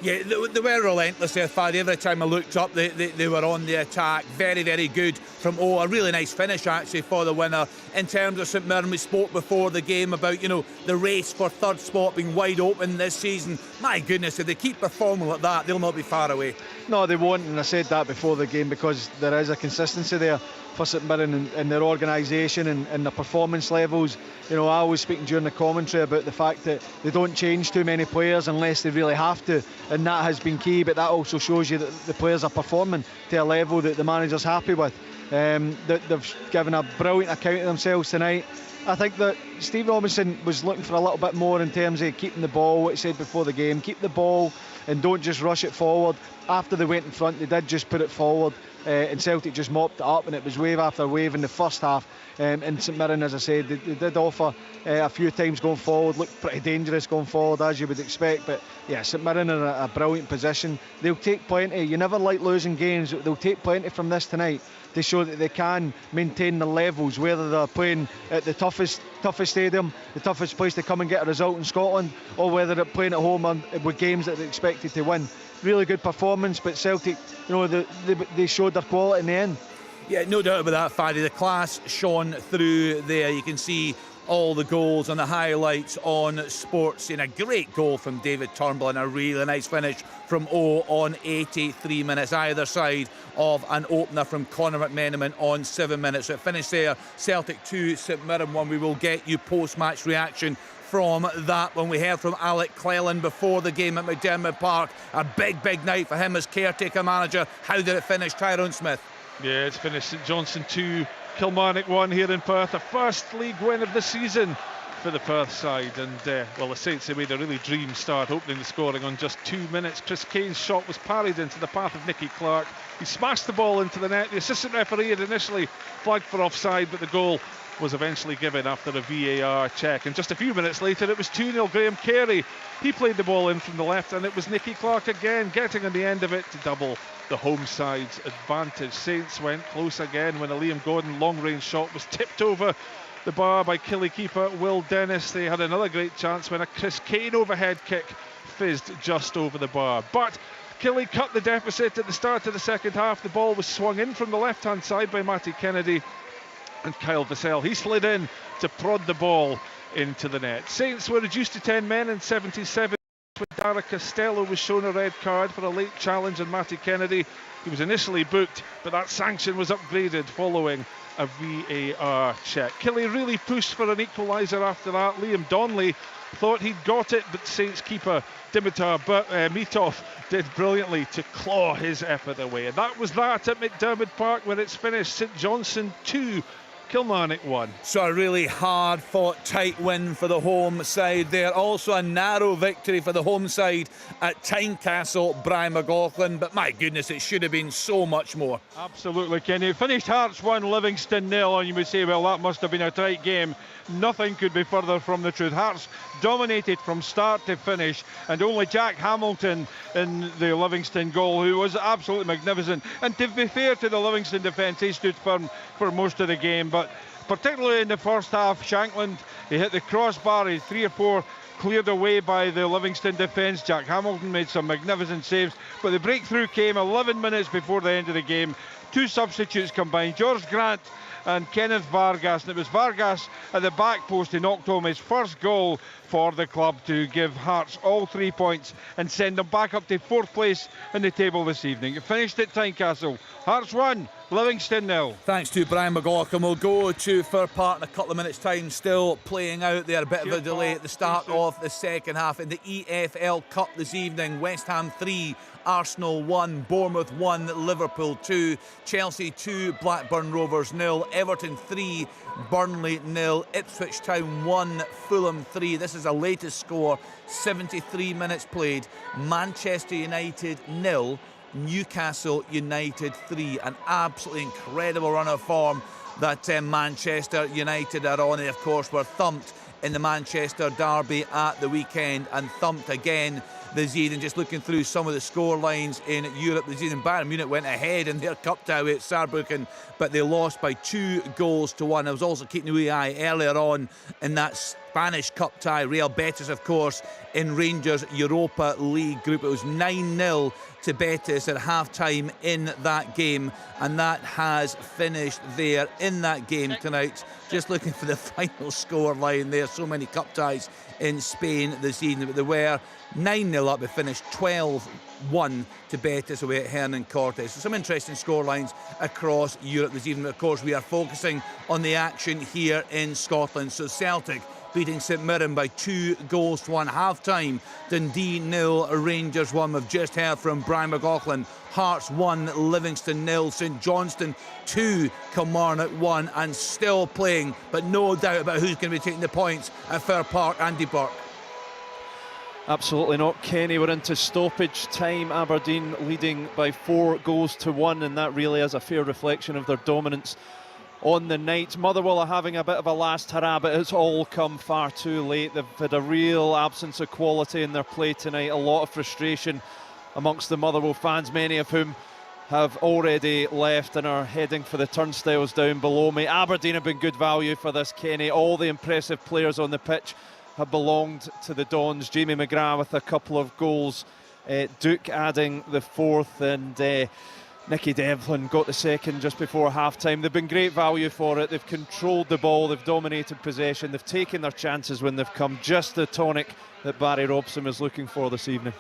Yeah, they were relentless there, Faddy. Every time I looked up, they were on the attack. Very, very good from O. A really nice finish, actually, for the winner. In terms of St Mirren, we spoke before the game about, the race for third spot being wide open this season. My goodness, if they keep performing like that, they'll not be far away. No, they won't, and I said that before the game because there is a consistency there for St Mirren and their organisation and their performance levels. I was speaking during the commentary about the fact that they don't change too many players unless they really have to, and that has been key, but that also shows you that the players are performing to a level that the manager's happy with. They've given a brilliant account of themselves tonight. I think that Steve Robinson was looking for a little bit more in terms of keeping the ball, what he said before the game, keep the ball and don't just rush it forward. After they went in front, they did just put it forward, and Celtic just mopped it up, and it was wave after wave in the first half. And St Mirren, as I said, they did offer a few times going forward, looked pretty dangerous going forward as you would expect, but yeah, St Mirren are in a brilliant position. They'll take plenty. You never like losing games, but they'll take plenty from this tonight to show that they can maintain the levels, whether they're playing at the toughest stadium, the toughest place to come and get a result in Scotland, or whether they're playing at home with games that they're expected to win. Really good performance, but Celtic, they showed their quality in the end. Yeah, no doubt about that, Faddy. The class shone through there. You can see all the goals and the highlights on Sports. A great goal from David Turnbull and a really nice finish from O on 83 minutes, either side of an opener from Conor McMenamin on 7 minutes. So it finished there, Celtic 2, St Mirren 1. We will get you post-match reaction from that when we heard from Alec Cleland before the game at McDermott Park. A big, big night for him as caretaker manager. How did it finish, Tyrone Smith? Yeah, it's finished St Johnstone 2, Kilmarnock 1 here in Perth. The first league win of the season for the Perth side. And, the Saints, they made a really dream start, opening the scoring on just 2 minutes. Chris Kane's shot was parried into the path of Nicky Clark. He smashed the ball into the net. The assistant referee had initially flagged for offside, but the goal was eventually given after a VAR check. And just a few minutes later, it was 2-0 Graham Carey. He played the ball in from the left, and it was Nicky Clark again getting on the end of it to double the home side's advantage. Saints went close again when a Liam Gordon long-range shot was tipped over the bar by Killie keeper Will Dennis. They had another great chance when a Chris Kane overhead kick fizzed just over the bar. But Killie cut the deficit at the start of the second half. The ball was swung in from the left-hand side by Matty Kennedy, and Kyle Vassell, he slid in to prod the ball into the net. Saints were reduced to 10 men in 77 when Dara Costello was shown a red card for a late challenge on Matty Kennedy. He was initially booked, but that sanction was upgraded following a VAR check. Killie really pushed for an equaliser after that. Liam Donnelly thought he'd got it, but Saints keeper Dimitar Mitov did brilliantly to claw his effort away. And that was that at McDermott Park, where it's finished St Johnstone 2, Kilmarnock 1. So a really hard fought tight win for the home side there. Also a narrow victory for the home side at Tynecastle, Brian McLaughlin, but my goodness, it should have been so much more. Absolutely, Kenny. It finished Hearts 1, Livingston 0, and you would say, well, that must have been a tight game. Nothing could be further from the truth. Hearts dominated from start to finish, and only Jack Hamilton in the Livingston goal, who was absolutely magnificent. And to be fair to the Livingston defence, he stood firm for most of the game, but particularly in the first half, Shankland, he hit the crossbar, he 3 or 4 cleared away by the Livingston defence. Jack Hamilton made some magnificent saves, but the breakthrough came 11 minutes before the end of the game. 2 substitutes combined, George Grant and Kenneth Vargas, and it was Vargas at the back post who knocked home his first goal for the club to give Hearts all 3 points and send them back up to 4th place in the table this evening. It finished at Tynecastle. Hearts 1, Livingston 0. Thanks to Brian McLaughlin. We'll go to Fir Park in a couple of minutes' time. Still playing out there. A bit of a delay at the start of the second half. In the EFL Cup this evening, West Ham 3, Arsenal 1, Bournemouth 1, Liverpool 2, Chelsea 2, Blackburn Rovers 0, Everton 3, Burnley 0, Ipswich Town 1, Fulham 3. This is the latest score, 73 minutes played. Manchester United 0, Newcastle United 3. An absolutely incredible run of form that Manchester United are on. They, of course, were thumped in the Manchester derby at the weekend and thumped again this evening. Just looking through some of the score lines in Europe this evening, Bayern Munich went ahead in their cup tie at Saarbrücken, but they lost by 2-1. I was also keeping the eye earlier on in that Spanish cup tie. Real Betis, of course, in Rangers Europa League group. It was 9-0 to Betis at half-time in that game, and that has finished there in that game tonight. Just looking for the final score line there. So many cup ties in Spain this evening, but they were 9-0 up. They finished 12-1 to Betis away at Hernan Cortes. So some interesting score lines across Europe this evening. Of course, we are focusing on the action here in Scotland. So Celtic beating St Mirren by 2-1 half-time. Dundee 0, Rangers 1. We've just heard from Brian McLaughlin. Hearts 1, Livingston 0. St Johnstone 2, Kilmarnock 1. And still playing, but no doubt about who's going to be taking the points at Fir Park. Andy Burke. Absolutely not, Kenny. We're into stoppage time. Aberdeen leading by 4-1, and that really is a fair reflection of their dominance on the night. Motherwell are having a bit of a last hurrah, but it's all come far too late. They've had a real absence of quality in their play tonight. A lot of frustration amongst the Motherwell fans, many of whom have already left and are heading for the turnstiles down below me. Aberdeen have been good value for this, Kenny. All the impressive players on the pitch have belonged to the Dons. Jamie McGrath with a couple of goals, Duke adding the fourth, and Nicky Devlin got the second just before half-time. They've been great value for it. They've controlled the ball, they've dominated possession, they've taken their chances when they've come. Just the tonic that Barry Robson is looking for this evening.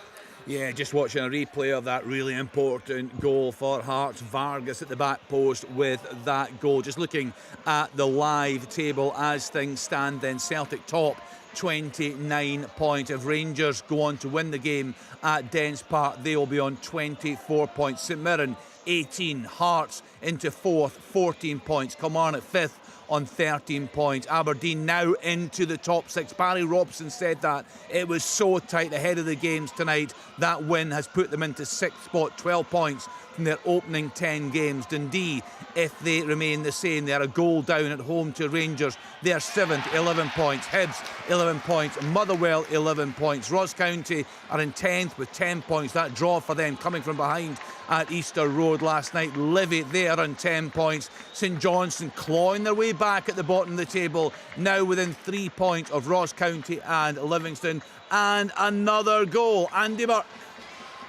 Yeah, just watching a replay of that really important goal for Hearts. Vargas at the back post with that goal. Just looking at the live table as things stand then, Celtic top 29 points. If Rangers go on to win the game at Dens Park, they will be on 24 points. St Mirren 18, Hearts into fourth, 14 points. Kilmarnock fifth on 13 points. Aberdeen now into the top six. Barry Robson said that it was so tight ahead of the games tonight. That win has put them into sixth spot, 12 points from their opening 10 games. Dundee, if they remain the same, they are a goal down at home to Rangers. They are seventh, 11 points. Hibs 11 points. Motherwell 11 points. Ross County are in 10th with 10 points. That draw for them coming from behind at Easter Road last night. Livy, they are on 10 points. St Johnstone clawing their way back at the bottom of the table, now within 3 points of Ross County and Livingston. And another goal, Andy Burke.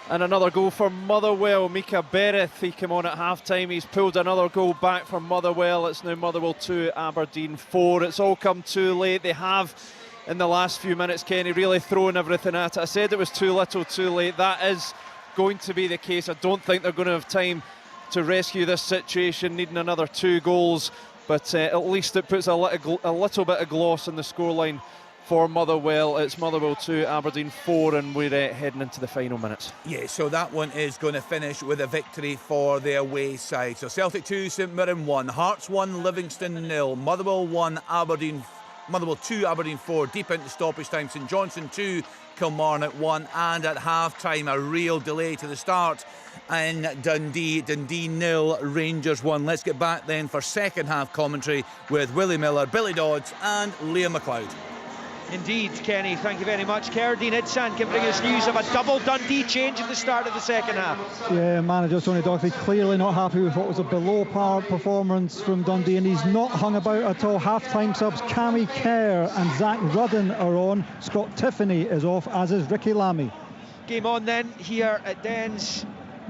And another goal for Motherwell. Mika Bereth, he came on at half-time. He's pulled another goal back for Motherwell. It's now Motherwell 2, Aberdeen 4. It's all come too late. They have, in the last few minutes, Kenny, really thrown everything at it. I said it was too little, too late. That is going to be the case. I don't think they're going to have time to rescue this situation, needing another 2 goals. But at least it puts a little bit of gloss on the scoreline for Motherwell. It's Motherwell 2, Aberdeen 4, and we're heading into the final minutes. Yeah, so that one is going to finish with a victory for the away side. So Celtic 2, St Mirren 1, Hearts 1, Livingston 0, Motherwell 1, Motherwell 2, Aberdeen 4, deep into stoppage time. St Johnstone 2, Kilmarnock 1, and at half-time a real delay to the start in Dundee 0, Rangers 1. Let's get back then for second half commentary with Willie Miller, Billy Dodds and Liam McLeod. Indeed, Kenny, thank you very much. Kerdine Idsan can bring us news of a double Dundee change at the start of the second half. Yeah, manager Tony Docherty clearly not happy with what was a below-par performance from Dundee, and he's not hung about at all. Half-time subs Cammy Kerr and Zach Rudden are on. Scott Tiffany is off, as is Ricky Lamy. Game on then here at Dens.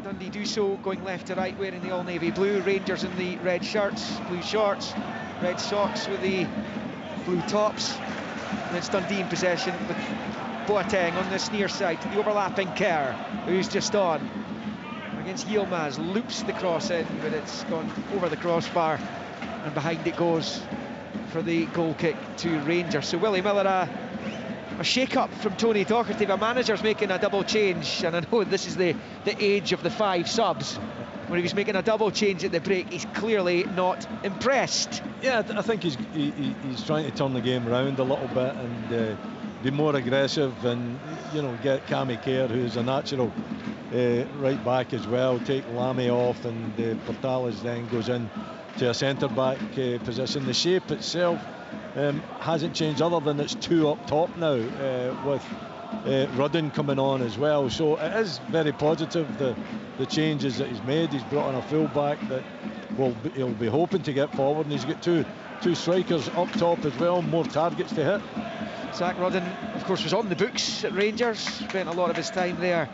Dundee do so going left to right, wearing the all-navy blue. Rangers in the red shirts, blue shorts, red socks with the blue tops. And it's Dundee in possession with Boateng on this near side to the overlapping Kerr, who's just on against Yilmaz, loops the cross in, but it's gone over the crossbar and behind it goes for the goal kick to Rangers. So Willie Miller, a shake-up from Tony Docherty. The manager's making a double change, and I know this is the age of the 5 subs. When he was making a double change at the break, he's clearly not impressed. Yeah, I think he's trying to turn the game around a little bit and be more aggressive, and get Cammy Kerr, who's a natural right back as well, take Lamy off, and Portales then goes in to a centre back position. The shape itself hasn't changed, other than it's 2 up top now, with Rudden coming on as well. So it is very positive, the changes that he's made. He's brought on a full back that he'll be hoping to get forward, and he's got two strikers up top as well, more targets to hit. Zach Rudden, of course, was on the books at Rangers, spent a lot of his time there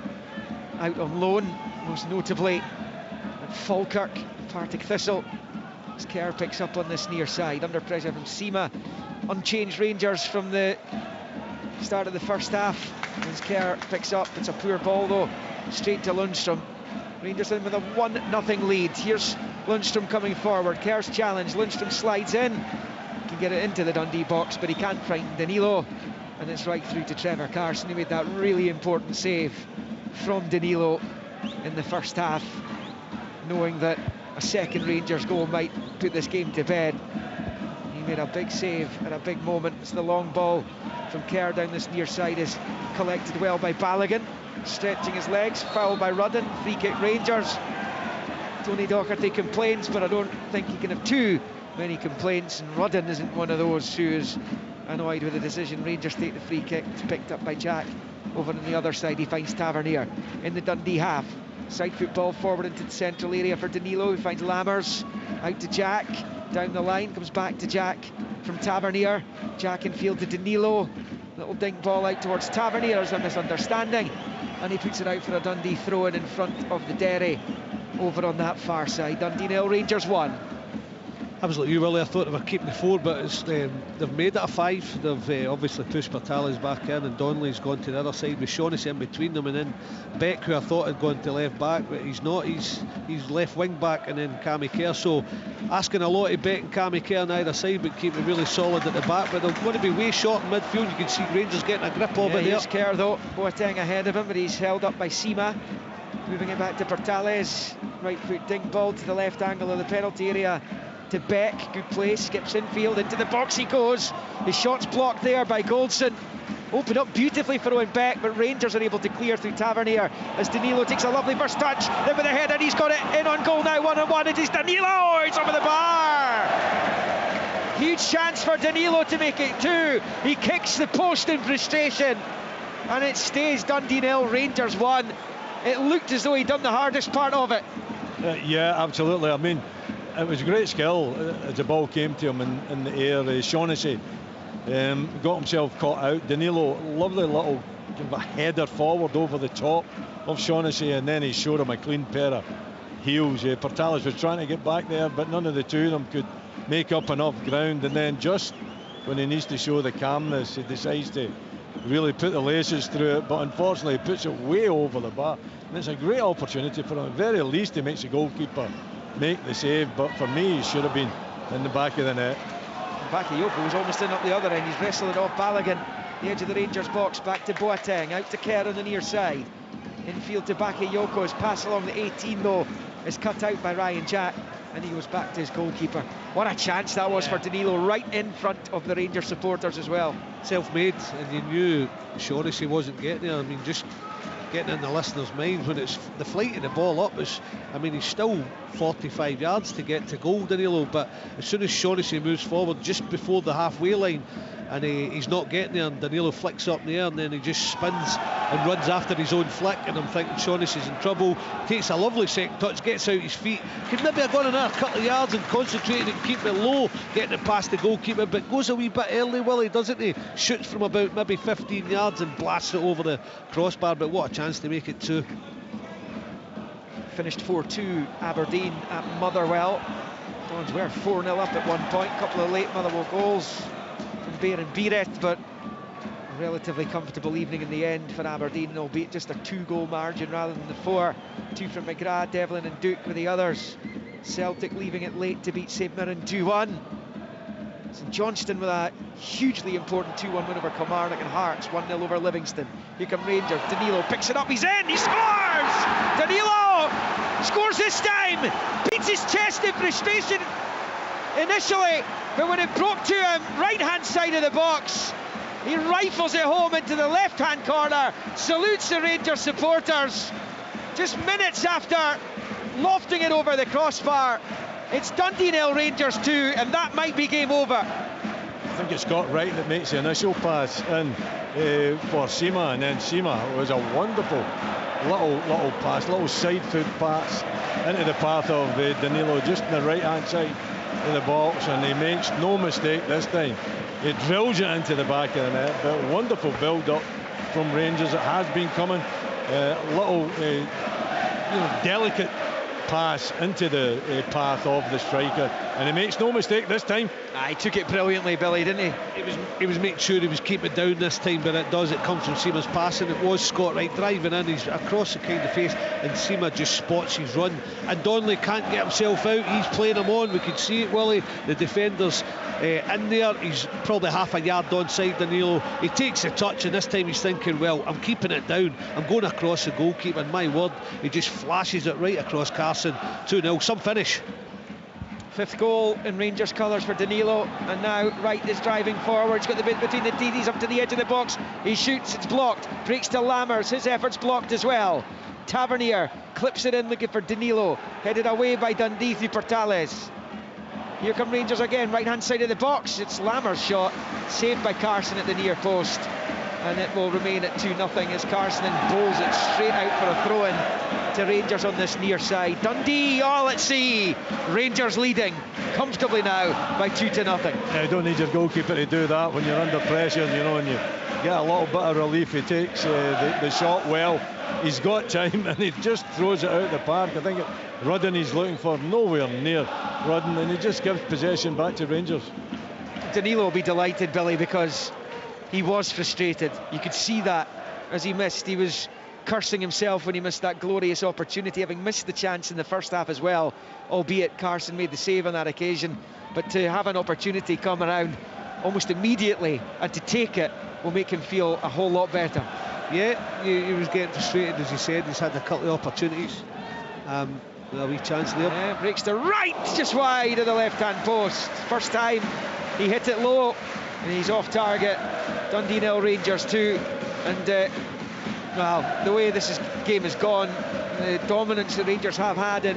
out on loan, most notably at Falkirk, Partick Thistle. As Kerr picks up on this near side, under pressure from Sima. Unchanged Rangers from the start of the first half. As Kerr picks up, it's a poor ball though, straight to Lundstrom. Rangers in with a 1-0 lead. Here's Lundstrom coming forward. Kerr's challenge, Lundstrom slides in, can get it into the Dundee box, but he can't frighten Danilo, and it's right through to Trevor Carson, who made that really important save from Danilo in the first half, knowing that a second Rangers goal might put this game to bed. He made a big save at a big moment. It's the long ball from Kerr down this near side, is collected well by Balogun, stretching his legs, foul by Rudden, free kick Rangers. Tony Docherty complains, but I don't think he can have too many complaints, and Rudden isn't one of those who is annoyed with the decision. Rangers take the free kick. It's picked up by Jack. Over on the other side, he finds Tavernier in the Dundee half. Side football forward into the central area for Danilo, who finds Lammers. Out to Jack, down the line, comes back to Jack from Tavernier. Jack in field to Danilo. Little dink ball out towards Tavernier. There's a misunderstanding, and he puts it out for a Dundee throw-in in front of the Derry over on that far side. Dundee 0, Rangers 1. I was like you, Willie. I thought they were keeping the 4, but it's, they've made it a 5. They've obviously pushed Portales back in, and Donnelly's gone to the other side with Shaughnessy in between them, and then Beck, who I thought had gone to left back, but he's not. He's left wing back, and then Cammy Kerr. So asking a lot of Beck and Cammy Kerr on either side, but keeping really solid at the back. But they're going to be way short in midfield. You can see Rangers getting a grip of it. Here's Kerr though, Boateng ahead of him, but he's held up by Sima. Moving it back to Portales. Right foot dink ball to the left angle of the penalty area. To Beck, good play, skips infield, into the box he goes. His shot's blocked there by Goldson. Opened up beautifully for Owen Beck, but Rangers are able to clear through Tavernier as Danilo takes a lovely first touch. Then with the head, and he's got it in on goal now, 1-on-1. It is Danilo, it's over the bar. Huge chance for Danilo to make it 2. He kicks the post in frustration, and it stays Dundee 0, Rangers 1. It looked as though he'd done the hardest part of it. Yeah, absolutely. I mean, it was great skill as the ball came to him in the air. Shaughnessy got himself caught out. Danilo, lovely little kind of a header forward over the top of Shaughnessy, and then he showed him a clean pair of heels. Portales was trying to get back there, but none of the two of them could make up enough ground, and then just when he needs to show the calmness, he decides to really put the laces through it, but unfortunately he puts it way over the bar, and it's a great opportunity for him. At the very least he makes the goalkeeper make the save, but for me he should have been in the back of the net. Bakayoko was almost in up the other end. He's wrestled it off Balogun, the edge of the Rangers box, back to Boateng, out to Kerr on the near side, infield to Bakayoko. His pass along the 18 though is cut out by Ryan Jack, and he goes back to his goalkeeper. What a chance that was for Danilo, right in front of the Rangers supporters as well. Self-made, and you knew Shaughnessy wasn't getting there. I mean, just getting in the listener's mind when it's the flight of the ball up is, I mean, he's still 45 yards to get to goal, Danilo, but as soon as Shaughnessy moves forward just before the halfway line, and he's not getting there, and Danilo flicks up in the air, and then he just spins and runs after his own flick, and I'm thinking Shaughnessy's in trouble. Takes a lovely second touch, gets out his feet, could maybe have gone another couple of yards and concentrated and keep it low, getting it past the goalkeeper, but goes a wee bit early, Willie, doesn't he? Shoots from about maybe 15 yards and blasts it over the crossbar, but what a chance to make it 2. Finished 4-2 Aberdeen at Motherwell. Dons were 4-0 up at one point, a couple of late Motherwell goals from Bear and Beereth, but a relatively comfortable evening in the end for Aberdeen, albeit just a 2-goal margin rather than the 4. 2 from McGrath, Devlin and Duke with the others. Celtic leaving it late to beat St Mirren 2-1. St Johnstone with a hugely important 2-1 win over Kilmarnock, and Hearts 1-0 over Livingston. Here come Rangers. Danilo picks it up, he's in, he scores! Danilo scores this time, beats his chest in frustration initially, but when it broke to him, right hand side of the box, he rifles it home into the left hand corner, salutes the Rangers supporters, just minutes after lofting it over the crossbar. It's Dundee 0, Rangers 2, and that might be game over. I think it's Scott Wright that makes the initial pass in for Sima, and then Sima was a wonderful little pass, little side foot pass into the path of Danilo, just on the right hand side of the box, and he makes no mistake this time. He drills it into the back of the net, but wonderful build up from Rangers. It has been coming, little delicate pass into the path of the striker, and he makes no mistake this time. He took it brilliantly, Billy, didn't he? He was making sure he was keeping it down this time, but it comes from Seema's passing. It was Scott Wright driving in, he's across the kind of face, and Seema just spots his run, and Donnelly can't get himself out. He's playing him on, we can see it, Willie. The defender's in there, he's probably half a yard onside Danilo. He takes the touch, and this time he's thinking, well, I'm keeping it down, I'm going across the goalkeeper, and my word, he just flashes it right across Carson. 2-0, some finish. Fifth goal in Rangers colours for Danilo, and now Wright is driving forward. He's got the bit between the DDs up to the edge of the box. He shoots, it's blocked, breaks to Lammers, his effort's blocked as well. Tavernier clips it in, looking for Danilo, headed away by Dundee through Portales. Here come Rangers again, right hand side of the box. It's Lammers' shot, saved by Carson at the near post, and it will remain at 2-0 as Carson bowls it straight out for a throw-in to Rangers on this near side. Dundee, let's see, Rangers leading comfortably now by 2-0. You don't need your goalkeeper to do that when you're under pressure, and you get a little bit of relief. He takes the shot well. He's got time, and he just throws it out the park. I think Rudden he's looking for, nowhere near Rudden, and he just gives possession back to Rangers. Danilo will be delighted, Billy, because he was frustrated. You could see that as he missed. He was cursing himself when he missed that glorious opportunity, having missed the chance in the first half as well, albeit Carson made the save on that occasion. But to have an opportunity come around almost immediately and to take it will make him feel a whole lot better. Yeah, he was getting frustrated, as he said. He's had a couple of opportunities. A wee chance there. Yeah, breaks to right, just wide of the left-hand post. First time he hit it low, and he's off target. Dundee 0, Rangers 2, and well, the way this game has gone, the dominance the Rangers have had in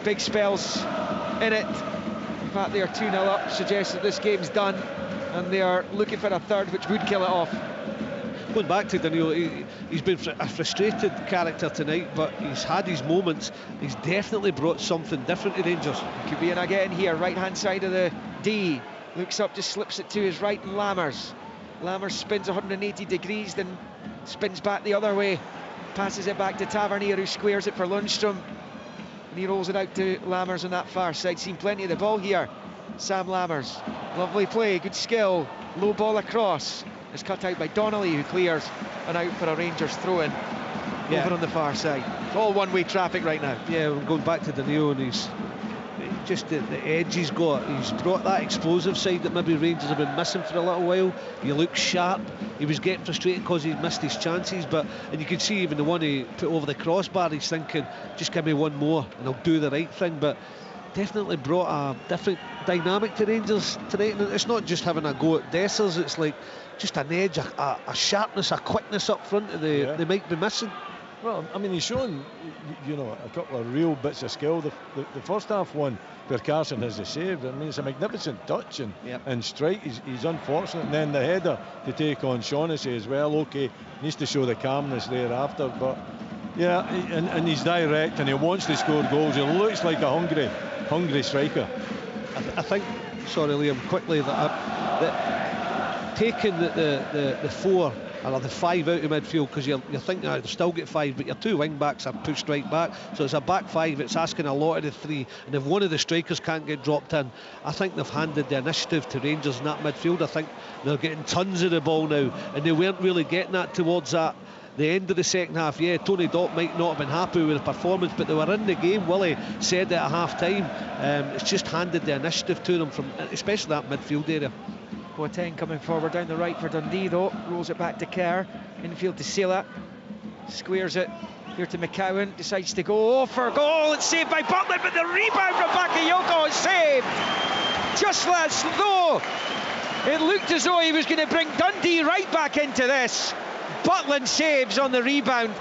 big spells in it, the fact they are 2-0 up suggests that this game's done, and they are looking for a third which would kill it off. Going back to Danilo, he's been a frustrated character tonight, but he's had his moments. He's definitely brought something different to Rangers. Could be in again here, right hand side of the D, looks up, just slips it to his right, and Lammers spins 180 degrees, then spins back the other way, passes it back to Tavernier, who squares it for Lundstrom, and he rolls it out to Lammers on that far side. Seen plenty of the ball here, Sam Lammers. Lovely play, good skill, low ball across. It's cut out by Donnelly, who clears, and out for a Rangers throw-in over on the far side. It's all one-way traffic right now. Yeah, we're going back to Danilo, and he's just the edge he's got. He's brought that explosive side that maybe Rangers have been missing for a little while. He looks sharp. He was getting frustrated because he missed his chances, and you can see even the one he put over the crossbar, he's thinking, just give me one more and I'll do the right thing. But definitely brought a different dynamic to Rangers tonight, and it's not just having a go at Dessers, it's like just an edge, a sharpness, a quickness up front that they might be missing. Well, I mean, he's shown, a couple of real bits of skill. The first half one where Carson has the save, I mean, it's a magnificent touch and strike. He's unfortunate, and then the header to take on Shaughnessy as well. Okay, needs to show the calmness thereafter, but yeah, and he's direct and he wants to score goals. He looks like a hungry striker. I think, sorry Liam, quickly, that taking the 4 or the 5 out of midfield, because you're thinking they'll still get 5, but your 2 wing backs are pushed right back, so it's a back 5. It's asking a lot of the 3, and if one of the strikers can't get dropped in, I think they've handed the initiative to Rangers in that midfield. I think they're getting tons of the ball now, and they weren't really getting that towards the end of the second half. Yeah, Tony Dock might not have been happy with the performance, but they were in the game. Willie said at half time, it's just handed the initiative to them, from especially that midfield area. Boateng coming forward down the right for Dundee, though. Rolls it back to Kerr. Infield to Sela. Squares it here to McCowan. Decides to go for goal. It's saved by Butland, but the rebound from Bakayoko is saved. Just as though it looked as though he was going to bring Dundee right back into this. Butland saves on the rebound.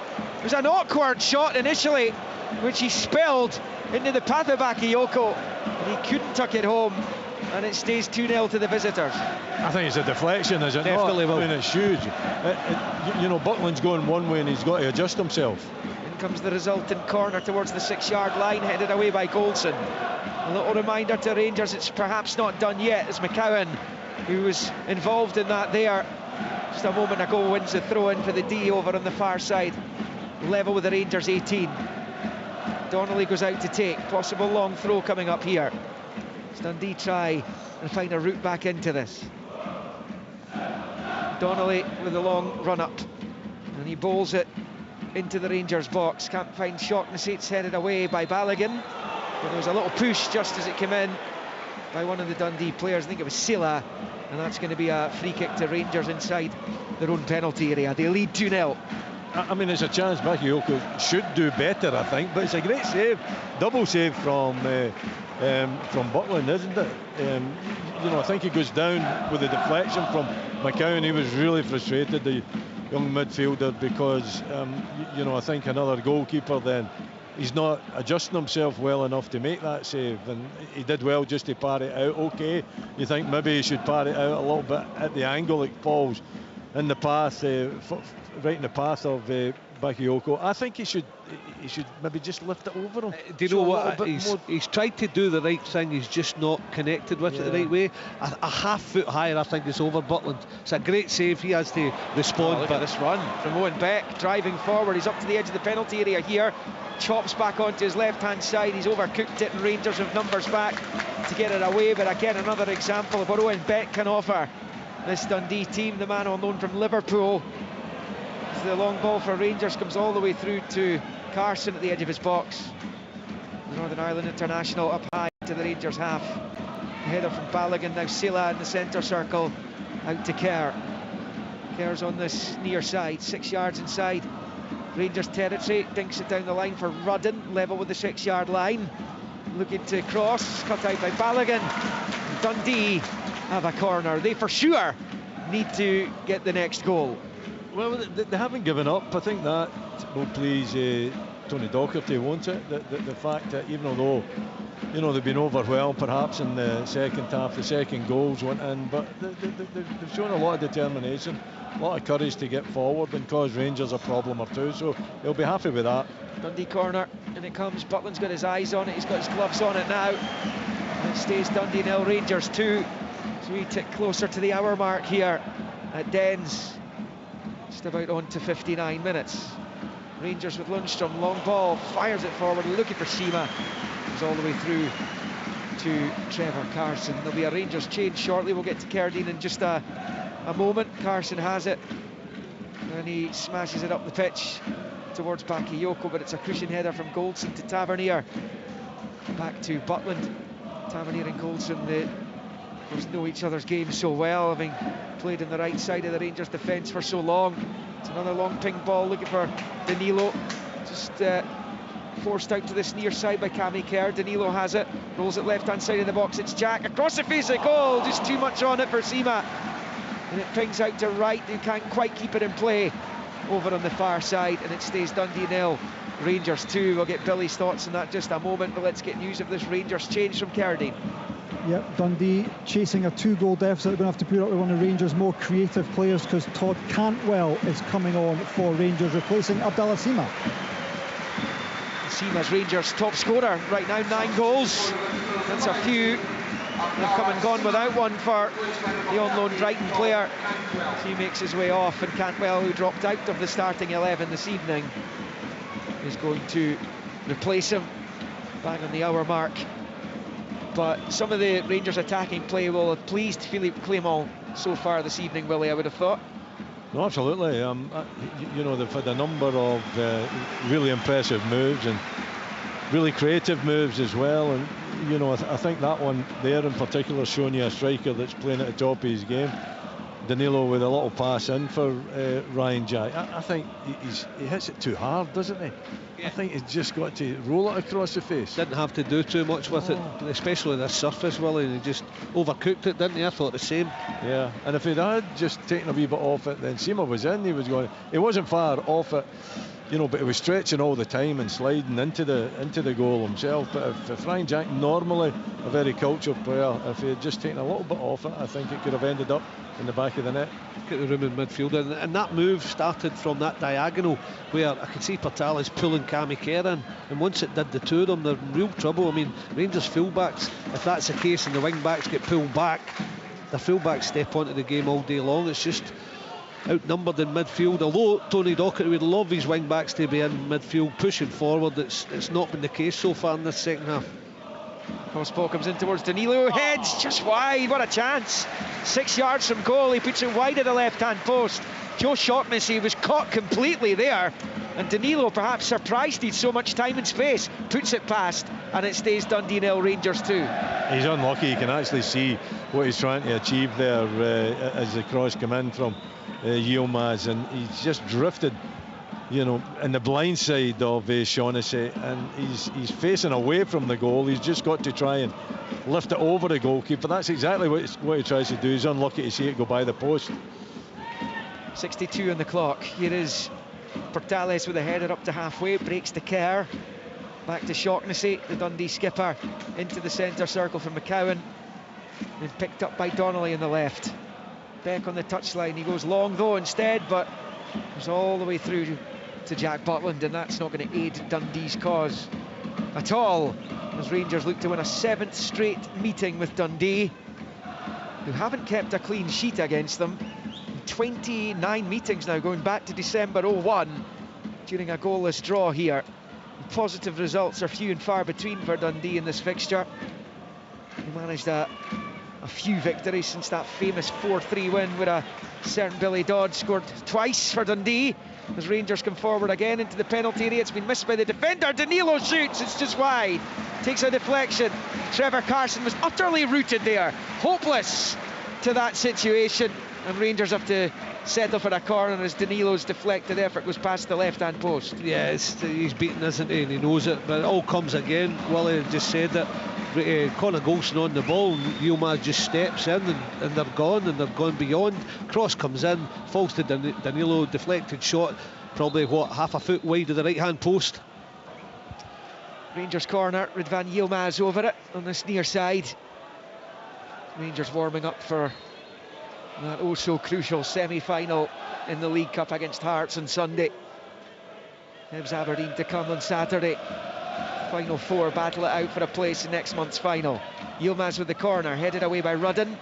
was an awkward shot initially, which he spilled into the path of Bakayoko, and he couldn't tuck it home, and it stays 2-0 to the visitors. I think it's a deflection, is it? Definitely not? will. I mean, it's huge. You know, Buckland's going one way and he's got to adjust himself. In comes the resultant corner towards the 6-yard line, headed away by Goldson. A little reminder to Rangers, it's perhaps not done yet, as McCowan, who was involved in that there just a moment ago, wins the throw-in for the D over on the far side. Level with the Rangers 18. Donnelly goes out to take. Possible long throw coming up here. Does Dundee try and find a route back into this? Donnelly with a long run-up. And he bowls it into the Rangers box. Can't find Shaughnessy. It's headed away by Balogun. But there was a little push just as it came in by one of the Dundee players. I think it was Silla. And that's going to be a free kick to Rangers inside their own penalty area. They lead 2-0. I mean, it's a chance Bakayoko should do better, I think, but it's a great save, double save from Buckland, isn't it? You know, I think he goes down with the deflection from McCowan. He was really frustrated, the young midfielder, because you know, I think another goalkeeper then, he's not adjusting himself well enough to make that save, and he did well just to par it out. Okay, you think maybe he should par it out a little bit at the angle it falls in the path, right in the path of Bakayoko. I think he should maybe just lift it over him. Do you know what? He's tried to do the right thing, he's just not connected with it the right way. A half foot higher, I think, is over Butland. It's a great save, he has to respond. Look at this run from Owen Beck, driving forward. He's up to the edge of the penalty area here, chops back onto his left hand side. He's overcooked it, and Rangers have numbers back to get it away. But again, another example of what Owen Beck can offer this Dundee team. The man on loan from Liverpool. The long ball for Rangers comes all the way through to Carson at the edge of his box. The Northern Ireland international up high to the Rangers half. The header from Balogun, now Silla in the centre circle, out to Kerr. Kerr's on this near side, 6 yards inside Rangers territory, dinks it down the line for Rudden, level with the 6-yard line. Looking to cross, cut out by Balogun. Dundee have a corner. They for sure need to get the next goal. Well, they haven't given up. I think that will please Tony Docherty, won't it? The fact that even although, you know, they've been overwhelmed perhaps in the second half, the second goals went in, but they've shown a lot of determination, a lot of courage to get forward and cause Rangers a problem or two, so they'll be happy with that. Dundee corner, and it comes. Butland's got his eyes on it, he's got his gloves on it now. And it stays Dundee 0, Rangers 2. So we tick closer to the hour mark here at Dens. Just about on to 59 minutes. Rangers with Lundstrom, long ball, fires it forward, looking for Sima. Goes all the way through to Trevor Carson. There'll be a Rangers change shortly. We'll get to Cerdine in just a moment. Carson has it, and he smashes it up the pitch towards Bakayoko, but it's a cushion header from Goldson to Tavernier. Back to Butland. Tavernier and Goldson, they know each other's game so well, having played in the right side of the Rangers defence for so long. It's another long ping ball, looking for Danilo, just forced out to this near side by Cammy Kerr. Danilo has it, rolls it left hand side of the box. It's Jack across the face of goal, just too much on it for Sima, and it pings out to right. They can't quite keep it in play over on the far side, and it stays Dundee 0, Rangers 2. We'll get Billy's thoughts on that just a moment, but let's get news of this Rangers change from Cerdine. Yep, Dundee chasing a 2-goal deficit. They're going to have to put up with one of Rangers' more creative players, because Todd Cantwell is coming on for Rangers, replacing Abdallah Sima. Sima's Rangers' top scorer right now, 9 goals. That's a few. They've come and gone without one for the on-loan Brighton player. He makes his way off, and Cantwell, who dropped out of the starting 11 this evening, is going to replace him bang on the hour mark. But some of the Rangers attacking play will have pleased Philippe Clément so far this evening, Willie, I would have thought. No, absolutely. You know, they've had a number of really impressive moves and really creative moves as well. And, you know, I think that one there in particular showing you a striker that's playing at the top of his game. Danilo with a little pass in for Ryan Jack. I think he hits it too hard, doesn't he? Yeah. I think he's just got to roll it across the face. Didn't have to do too much with it, especially this surface, Willie. He just overcooked it, didn't he? I thought the same. Yeah, and if he'd had just taken a wee bit off it, then Sima was in. He wasn't far off it. but he was stretching all the time and sliding into the goal himself. But if Ryan Jack, normally a very cultured player, if he had just taken a little bit off it, I think it could have ended up in the back of the net. Get the room in midfield, and that move started from that diagonal where I could see Portales pulling Cammy Kerr in, and once it did, the two of them, they're in real trouble. I mean, Rangers fullbacks, if that's the case and the wing backs get pulled back, the fullbacks step onto the game all day long. It's just outnumbered in midfield. Although Tony Docherty would love his wing backs to be in midfield pushing forward, it's not been the case so far in this second half. Crossball comes in towards Danilo, heads just wide, what a chance. 6 yards from goal, he puts it wide of the left-hand post. Joe Shaughnessy was caught completely there, and Danilo, perhaps surprised he'd so much time and space, puts it past, and it stays Dundee 0, Rangers 2. He's unlucky. You can actually see what he's trying to achieve there as the cross come in from Yilmaz, and he's just drifted, in the blind side of Shaughnessy, and he's facing away from the goal. He's just got to try and lift it over the goalkeeper. That's exactly what he tries to do. He's unlucky to see it go by the post. 62 on the clock. Here is Portales with a header up to halfway, breaks to Kerr, back to Shaughnessy, the Dundee skipper, into the centre circle for McCowan, and picked up by Donnelly in the left. Beck on the touchline, he goes long though instead, but goes all the way through to Jack Butland, and that's not going to aid Dundee's cause at all, as Rangers look to win a 7th straight meeting with Dundee, who haven't kept a clean sheet against them. 29 meetings now, going back to December 01 during a goalless draw here. Positive results are few and far between for Dundee in this fixture. They managed a few victories since that famous 4-3 win where a certain Billy Dodd scored twice for Dundee. As Rangers come forward again into the penalty area, it's been missed by the defender. Danilo shoots, it's just wide, takes a deflection. Trevor Carson was utterly rooted there, hopeless to that situation, and Rangers have to settle for a corner as Danilo's deflected effort goes past the left-hand post. Yeah, he's beaten, isn't he, and he knows it, but it all comes again. Willie just said that Conor Golson on the ball, and Yilmaz just steps in, and they're gone beyond. Cross comes in, falls to Danilo, deflected shot, probably half a foot wide of the right-hand post. Rangers corner, Ridvan Yilmaz over it on this near side. Rangers warming up for that oh-so crucial semi-final in the League Cup against Hearts on Sunday. Hibs Aberdeen to come on Saturday. Final four battle it out for a place in next month's final. Yilmaz with the corner, headed away by Rudden.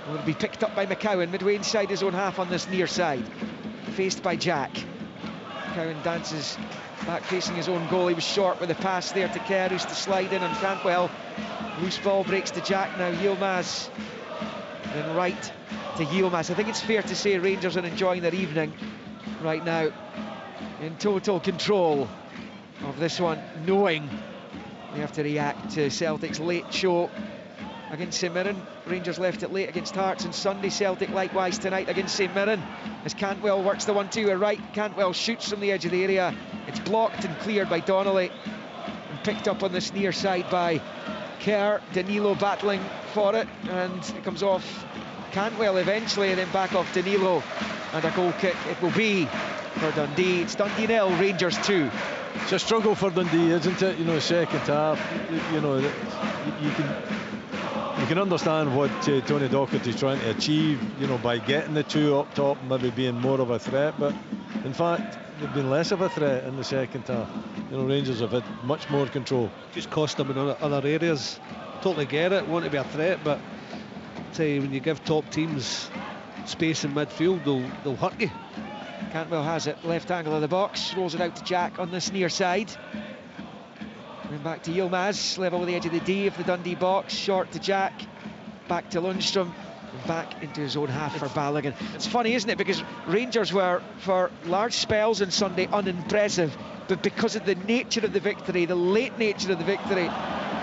Will be picked up by McCowan midway inside his own half on this near side. Faced by Jack. McCowan dances back facing his own goal. He was short with the pass there to Kerr, who's to slide in on Cantwell. Loose ball breaks to Jack now. Yilmaz then right to Yilmaz. I think it's fair to say Rangers are enjoying their evening right now, in total control of this one, knowing they have to react to Celtic's late show against St Mirren. Rangers left it late against Hearts on Sunday. Celtic likewise tonight against St Mirren, as Cantwell works the 1-2 right. Cantwell shoots from the edge of the area. It's blocked and cleared by Donnelly and picked up on this near side by Kerr. Danilo battling for it, and it comes off Cantwell eventually, and then back off Danilo, and a goal kick it will be for Dundee. It's Dundee 0, Rangers 2. It's a struggle for Dundee, isn't it? Second half, you can understand what Tony Docherty is trying to achieve, by getting the two up top and maybe being more of a threat, but in fact they've been less of a threat in the second half. Rangers have had much more control. Just cost them in other areas. Totally get it, want to be a threat, but when you give top teams space in midfield, they'll hurt you. Cantwell has it, left angle of the box, rolls it out to Jack on this near side. Then back to Yilmaz, level with the edge of the D of the Dundee box, short to Jack, back to Lundstrom, and back into his own half for Balogun. It's funny, isn't it, because Rangers were, for large spells on Sunday, unimpressive, but because of the nature of the victory, the late nature of the victory,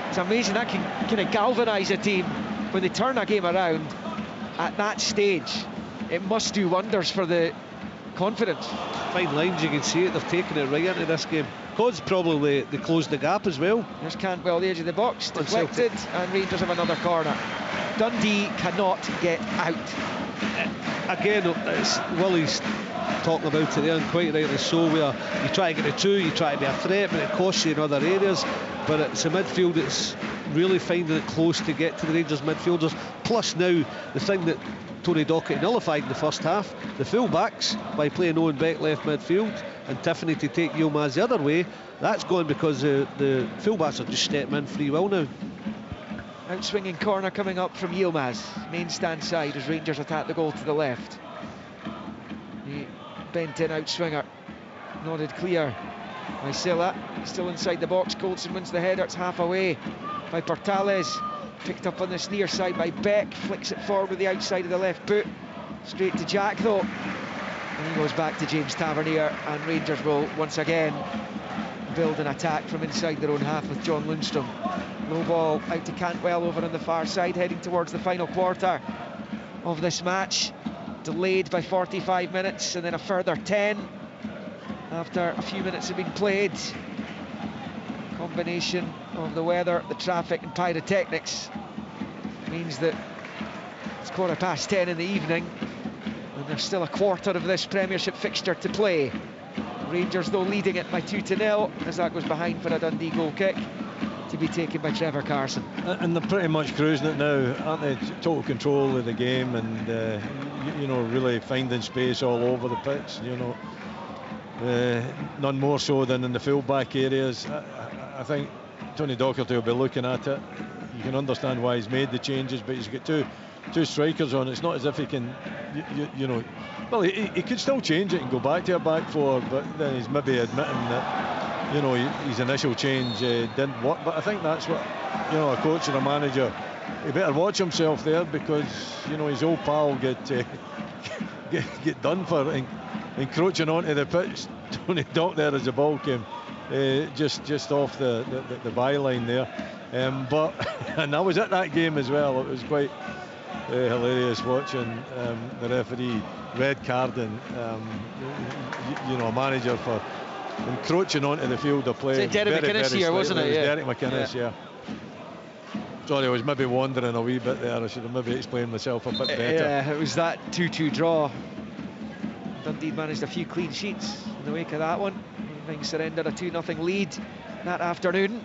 it's amazing that can kind of galvanise a team when they turn a game around at that stage. It must do wonders for the confident. Fine lines, you can see it. They've taken it right into this game. Cod's probably they closed the gap as well. There's Cantwell, the edge of the box, deflected, and Rangers have another corner. Dundee cannot get out. Again, it's Willie's talking about it there, and quite rightly so, where you try to get a 2, you try to be a threat, but it costs you in other areas. But it's a midfield that's really finding it close to get to the Rangers midfielders. Plus now, the thing that Tony Docherty nullified in the first half, the full-backs, by playing Owen Beck left midfield and Tiffany to take Yilmaz the other way, that's gone because the full-backs are just stepping in free will now. Outswinging corner coming up from Yilmaz, main stand side as Rangers attack the goal to the left. The bent in outswinger, nodded clear by Silla, still inside the box. Coulson wins the header, it's half away by Portales, picked up on this near side by Beck, flicks it forward with the outside of the left boot, straight to Jack though, and he goes back to James Tavernier, and Rangers will once again build an attack from inside their own half with John Lundstrom. Low ball out to Cantwell over on the far side, heading towards the final quarter of this match, delayed by 45 minutes and then a further 10 after a few minutes have been played. Combination of the weather, the traffic and pyrotechnics means that it's 10:15 in the evening and there's still a quarter of this Premiership fixture to play. Rangers though leading it by 2-0 as that goes behind for a Dundee goal kick to be taken by Trevor Carson. And they're pretty much cruising it now, aren't they? Total control of the game, and you know, really finding space all over the pitch, you know. None more so than in the full-back areas. I think Tony Docherty will be looking at it. You can understand why he's made the changes, but he's got two strikers on. It's not as if he can, you know, well, he could still change it and go back to a back four, but then he's maybe admitting that, you know, his initial change didn't work. But I think that's what, you know, a coach and a manager, he better watch himself there, because, you know, his old pal get done for encroaching onto the pitch. Tony Docherty there as the ball came just off the byline there, but and I was at that game as well. It was quite hilarious watching the referee red carding you know, a manager for encroaching onto the field of play. Was it Derek McInnes here, wasn't it? It was Derek McInnes, yeah. Sorry, I was maybe wandering a wee bit there. I should have maybe explained myself a bit better. Yeah, it was that 2-2 draw. Dundee managed a few clean sheets in the wake of that one, having surrendered a 2-0 lead that afternoon.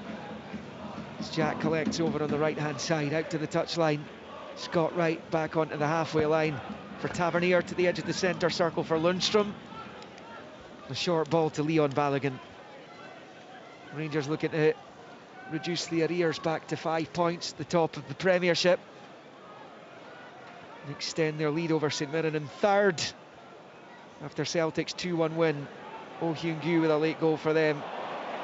As Jack collects over on the right-hand side, out to the touchline. Scott Wright back onto the halfway line for Tavernier, to the edge of the centre circle for Lundstrom. A short ball to Leon Balogun. Rangers looking to reduce the arrears back to 5 points, the top of the Premiership, and extend their lead over St Mirren in third after Celtic's 2-1 win. Oh Hyun-gyu with a late goal for them,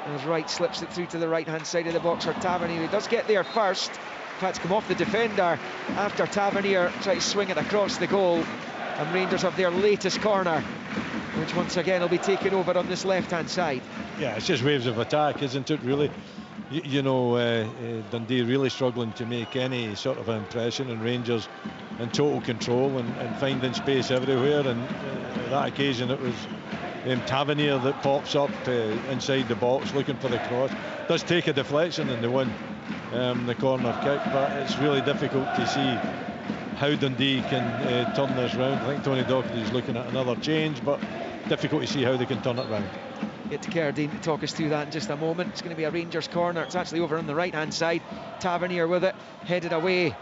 as Wright slips it through to the right-hand side of the box for Tavernier, who does get there first. In fact, come off the defender after Tavernier tries to swing it across the goal, and Rangers have their latest corner, which once again will be taken over on this left-hand side. Yeah, it's just waves of attack, isn't it, really? You know, Dundee really struggling to make any sort of impression, and Rangers in total control and finding space everywhere. And that occasion it was Tavernier that pops up inside the box looking for the cross. Does take a deflection and they win the corner kick, but it's really difficult to see how Dundee can turn this round. I think Tony Docherty is looking at another change, but difficult to see how they can turn it round. Get to Cerdine to talk us through that in just a moment. It's going to be a Rangers corner. It's actually over on the right-hand side. Tavernier with it, headed away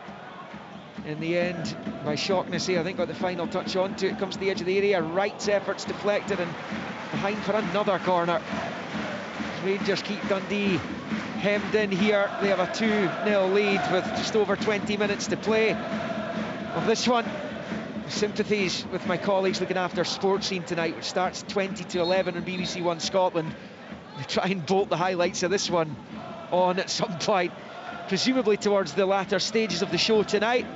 in the end by Shaughnessy. I think got the final touch onto it. Comes to the edge of the area. Wright's efforts deflected and behind for another corner. Rangers keep Dundee hemmed in here. They have a 2-0 lead with just over 20 minutes to play of this one. Sympathies with my colleagues looking after Sports Scene tonight, which starts 20-11 on BBC One Scotland. They try and bolt the highlights of this one on at some point, presumably towards the latter stages of the show tonight.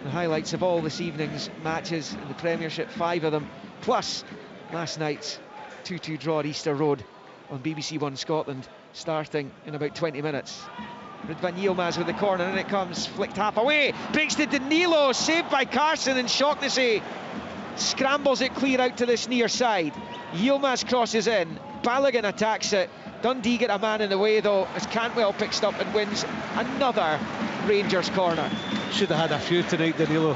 The highlights of all this evening's matches in the Premiership, 5 of them, plus last night's 2-2 draw at Easter Road on BBC One Scotland, starting in about 20 minutes. Ridvan Yilmaz with the corner, and it comes, flicked half away, breaks to Danilo, saved by Carson, and Shaughnessy scrambles it clear out to this near side. Yilmaz crosses in, Balogun attacks it. Dundee get a man in the way though, as Cantwell picks up and wins another Rangers corner. Should have had a few tonight, Danilo.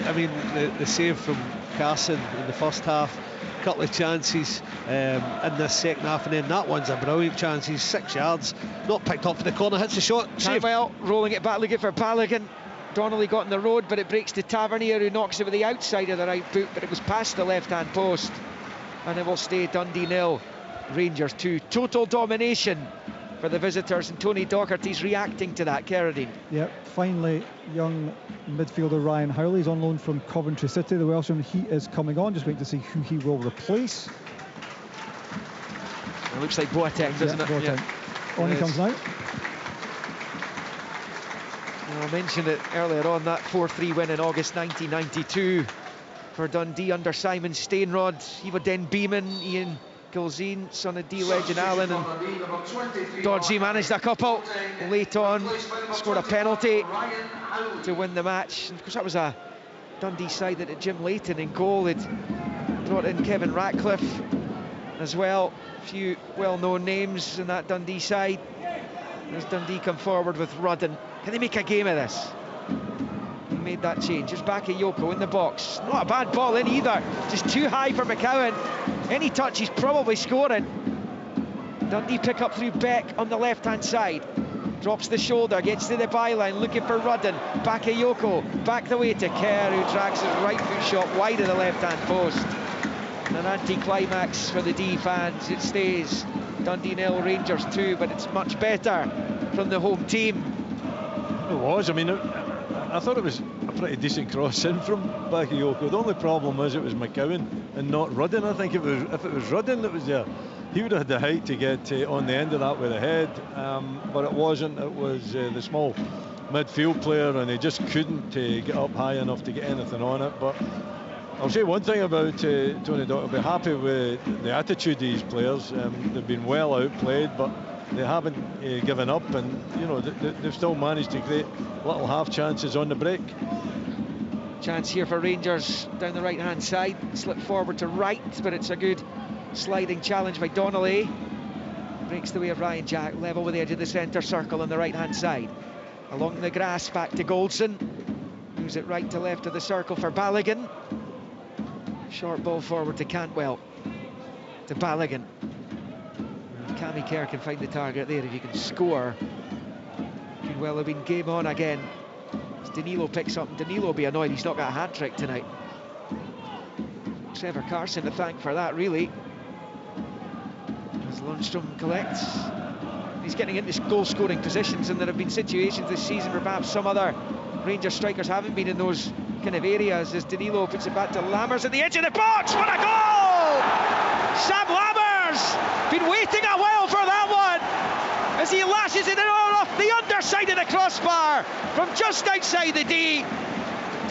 I mean, the save from Carson in the first half, a couple of chances in the second half, and then that one's a brilliant chance. He's 6 yards, not picked up for the corner, hits the shot. Cantwell rolling it back, looking for Balogun. Donnelly got in the road, but it breaks to Tavernier, who knocks it with the outside of the right boot, but it was past the left-hand post. And it will stay Dundee 0, Rangers 2. Total domination for the visitors, and Tony Docherty's reacting to that. Kerridine. Yep, finally, young midfielder Ryan Howley's on loan from Coventry City. The Welshman, he is coming on. Just waiting to see who he will replace. It looks like Boateng, doesn't it? Boateng. Yeah. On he comes now. I mentioned it earlier on, that 4-3 win in August 1992 for Dundee under Simon Stainrod, Eva Den Beeman, Ian Gilzine, son of D. Legend Allen, and Dodgy managed a couple late on, scored a penalty to win the match. And of course that was a Dundee side that had Jim Leighton in goal. It brought in Kevin Ratcliffe as well, a few well-known names in that Dundee side. As Dundee come forward with Rudden, can they make a game of this? He made that change. It's back at Yoko in the box. Not a bad ball in either, just too high for McCowan. Any touch, he's probably scoring. Dundee pick up through Beck on the left-hand side. Drops the shoulder, gets to the byline, looking for Rudden. Back at Yoko, back the way to Kerr, who drags his right foot shot wide of the left-hand post. And an anti-climax for the D fans. It stays Dundee 0, Rangers 2, but it's much better from the home team. It was. I mean, I thought it was a pretty decent cross in from Bakayoko. The only problem was it was McCowan and not Rudden. I think if it was Rudden that was there, he would have had the height to get on the end of that with a head, but it wasn't. It was the small midfield player, and he just couldn't get up high enough to get anything on it. But I'll say one thing about Tony Docherty. I'll be happy with the attitude of these players. They've been well outplayed, but they haven't given up, and you know they've still managed to create little half chances on the break. Chance here for Rangers down the right hand side, slip forward to right, but it's a good sliding challenge by Donnelly. Breaks the way of Ryan Jack, level with the edge of the centre circle on the right hand side. Along the grass back to Goldson, moves it right to left of the circle for Balogun. Short ball forward to Cantwell, to Balogun. Cammy Kerr can find the target there. If you can score, could well have been game on again. As Danilo picks up, and Danilo will be annoyed he's not got a hat-trick tonight. Trevor Carson to thank for that, really. As Lundstrom collects, he's getting into goal-scoring positions, and there have been situations this season where perhaps some other Rangers strikers haven't been in those kind of areas. As Danilo puts it back to Lammers at the edge of the box. What a goal! Sam Lammers been waiting a while for that one, as he lashes it off the underside of the crossbar from just outside the D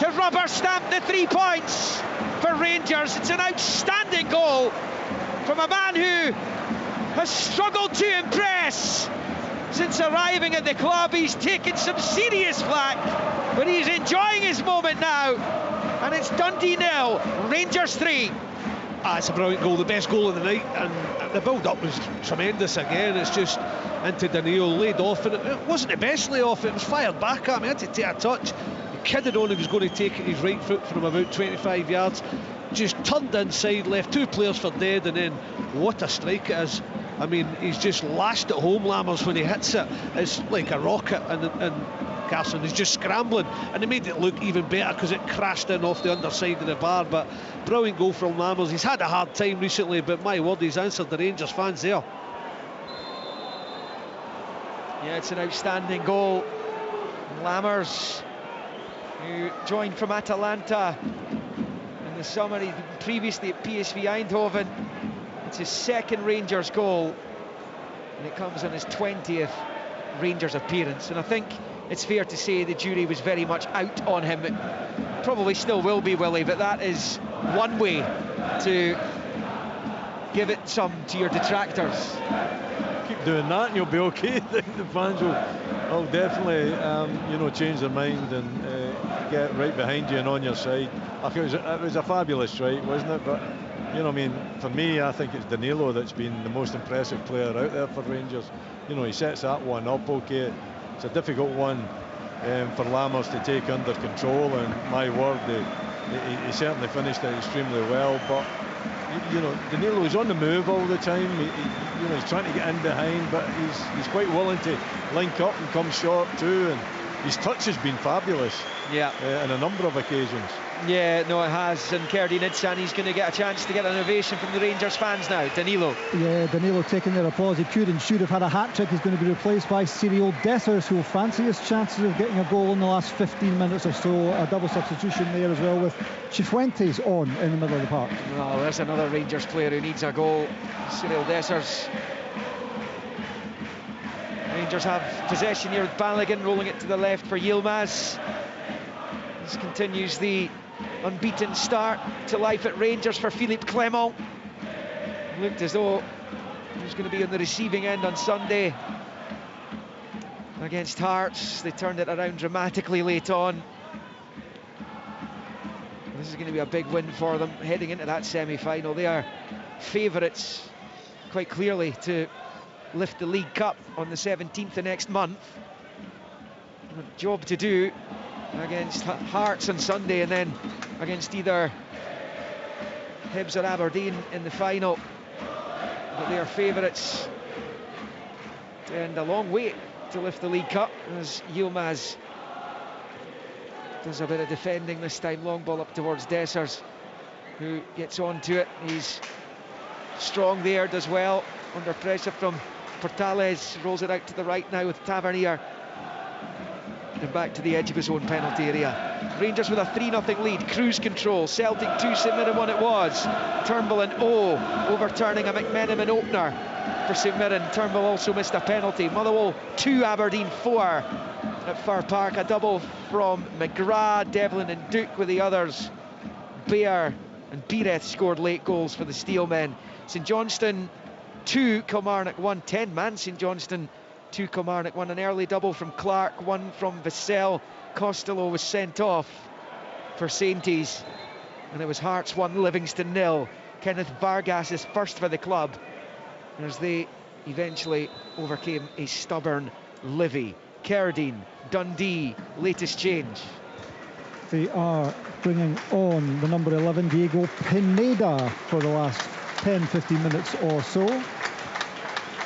to rubber stamp the 3 points for Rangers. It's an outstanding goal from a man who has struggled to impress since arriving at the club. He's taken some serious flack, but he's enjoying his moment now, and it's Dundee 0, Rangers 3. It's a brilliant goal, the best goal of the night, and the build-up was tremendous again. It's just into Danilo, laid off, and it wasn't the best lay off, it was fired back at me. He had to take a touch. He kidded on he was going to take his right foot from about 25 yards, just turned inside, left two players for dead, and then what a strike it is. I mean, he's just lashed at home, Lammers, when he hits it. It's like a rocket, and Carson is just scrambling, and he made it look even better because it crashed in off the underside of the bar. But brilliant goal from Lammers. He's had a hard time recently, but my word, he's answered the Rangers fans there. Yeah, it's an outstanding goal. Lammers, who joined from Atalanta in the summer, he'd been previously at PSV Eindhoven. It's his second Rangers goal, and it comes on his 20th Rangers appearance. And I think it's fair to say the jury was very much out on him. It probably still will be, Willie, but that is one way to give it some to your detractors. keep doing that and you'll be okay. The fans will definitely, change their mind and get right behind you and on your side. I think it was a fabulous strike, wasn't it? But for me, I think it's Danilo that's been the most impressive player out there for Rangers. He sets that one up okay. It's a difficult one for Lammers to take under control, and my word, he certainly finished it extremely well. But Danilo's on the move all the time. He's trying to get in behind, but he's quite willing to link up and come short too. And his touch has been fabulous. Yeah. On a number of occasions. Yeah, no, it has. And Kerdy Nidsan, he's going to get a chance to get an ovation from the Rangers fans now. Danilo. Yeah, Danilo taking their applause. He could and should have had a hat-trick. He's going to be replaced by Cyril Dessers, who will fancy his chances of getting a goal in the last 15 minutes or so. A double substitution there as well, with Cifuentes on in the middle of the park. Oh, there's another Rangers player who needs a goal. Cyril Dessers. Rangers have possession here with Balogun, rolling it to the left for Yilmaz. This continues the unbeaten start to life at Rangers for Philippe Clement. Looked as though he was going to be on the receiving end on Sunday against Hearts. They turned it around dramatically late on. This is going to be a big win for them heading into that semi-final. They are favourites quite clearly to lift the League Cup on the 17th of next month. A job to do against Hearts on Sunday, and then against either Hibs or Aberdeen in the final. But they are favourites, and a long wait to lift the League Cup as Yilmaz does a bit of defending this time. Long ball up towards Dessers, who gets onto it. He's strong there, does well under pressure from Portales. Rolls it out to the right now with Tavernier, and back to the edge of his own penalty area. Rangers with a 3-0 lead, cruise control. Celtic 2, St Mirren 1 it was. Turnbull and overturning a McMenamin opener for St Mirren. Turnbull also missed a penalty. Motherwell 2, Aberdeen 4 at Fir Park. A double from McGrath, Devlin and Duke with the others. Baer and Pireth scored late goals for the Steelmen. St Johnstone 2, Kilmarnock 1. 10-man St Johnstone 2, Kilmarnock 1. An early double from Clark, 1 from Vassell. Costello was sent off for Sainties, and it was Hearts 1, Livingston 0. Kenneth Vargas is first for the club as they eventually overcame a stubborn Livy. Cerdine, Dundee, latest change. They are bringing on the number 11, Diego Pineda, for the last 10-15 minutes or so.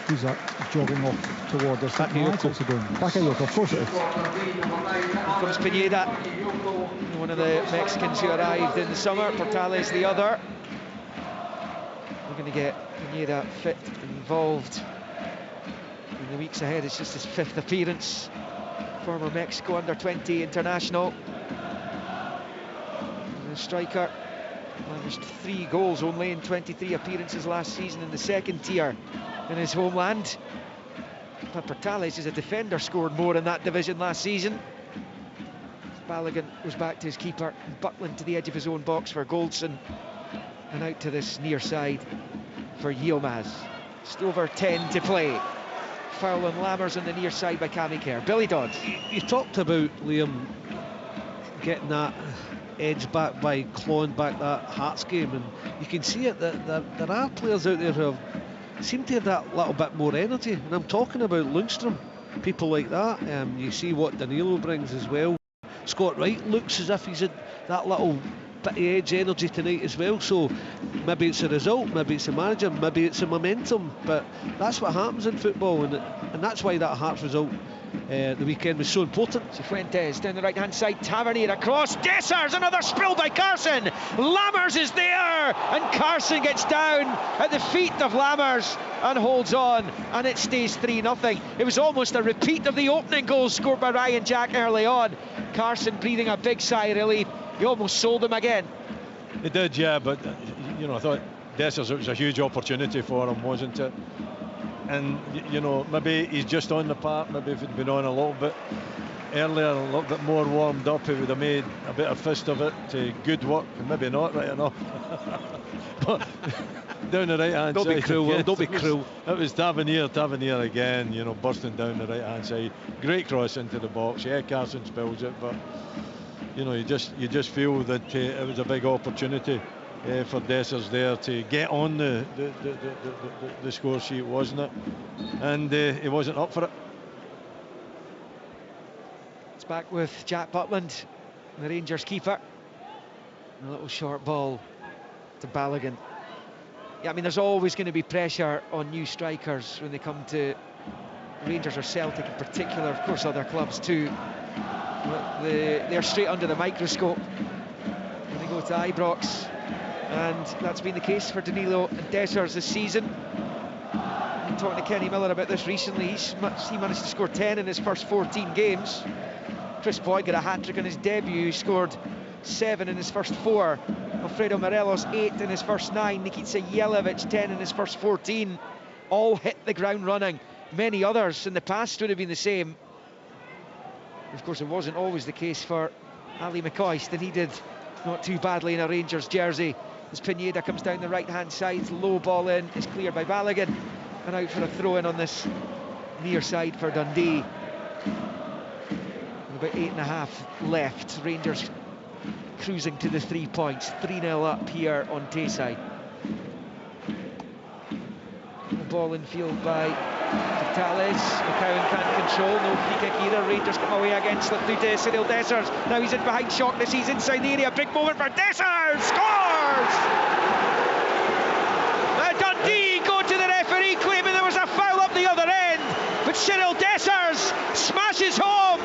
Who's that jogging off toward us? Bakayoko, of course it is. Here comes Pineda, one of the Mexicans who arrived in the summer. Portales the other. We're going to get Pineda fit and involved in the weeks ahead. It's just his 5th appearance. Former Mexico under-20 international. The striker managed 3 goals only in 23 appearances last season in the second tier in his homeland. But Portales is a defender, scored more in that division last season. Balogun was back to his keeper, Buckland to the edge of his own box for Goldson, and out to this near side for Yilmaz. Just over 10 to play. Foul on Lammers on the near side by Cammy Kerr. Billy Dodds. You talked about Liam getting that edge back by clawing back that Hearts game, and you can see it that there are players out there who seem to have that little bit more energy, and I'm talking about Lundstrom, people like that. You see what Danilo brings as well. Scott Wright looks as if he's had that little bit of edge energy tonight as well, so maybe it's a result, maybe it's a manager, maybe it's a momentum, but that's what happens in football, and that's why that Hearts result the weekend was so important. Cifuentes down the right hand side, Tavernier across, Dessers, another spill by Carson. Lammers is there, and Carson gets down at the feet of Lammers and holds on, and it stays 3-0. It was almost a repeat of the opening goal scored by Ryan Jack early on. Carson breathing a big sigh of relief. He almost sold him again. He did, yeah, but I thought Dessers, it was a huge opportunity for him, wasn't it? And maybe he's just on the park. Maybe if he'd been on a little bit earlier, a little bit more warmed up, he would have made a bit of fist of it to good work. Maybe not, right enough. down the right hand side. Don't be cruel, Will, Yes, don't be cruel. It was Tavernier again, you know, bursting down the right hand side. Great cross into the box. Yeah, Carson spills it, but you know, you just feel that it was a big opportunity for Dessers there to get on the score sheet, wasn't it? And he wasn't up for it. It's back with Jack Butland, the Rangers keeper. A little short ball to Balogun. Yeah, I mean, there's always going to be pressure on new strikers when they come to Rangers or Celtic in particular, of course other clubs too. But they're straight under the microscope when they go to Ibrox, and that's been the case for Danilo and Dessers this season. I've been talking to Kenny Miller about this recently. He managed to score 10 in his first 14 games. Chris Boyd got a hat-trick on his debut. He scored 7 in his first 4. Alfredo Morelos 8 in his first 9. Nikita Jelavic 10 in his first 14. All hit the ground running. Many others in the past would have been the same. Of course, it wasn't always the case for Ali McCoist, and he did not too badly in a Rangers jersey. As Pineda comes down the right-hand side, low ball in, is cleared by Balogun, and out for a throw-in on this near side for Dundee. With about 8.5 left, Rangers cruising to the 3 points, 3-0 up here on Tayside. The ball in field by Vitales. McCowan can't control, no free kick either. Rangers come away again, slip through to Cyril Dessers. Now he's in behind Shockness, he's inside the area. Big moment for Dessers! Scores! Dundee go to the referee claiming there was a foul up the other end, but Cyril Dessers smashes home,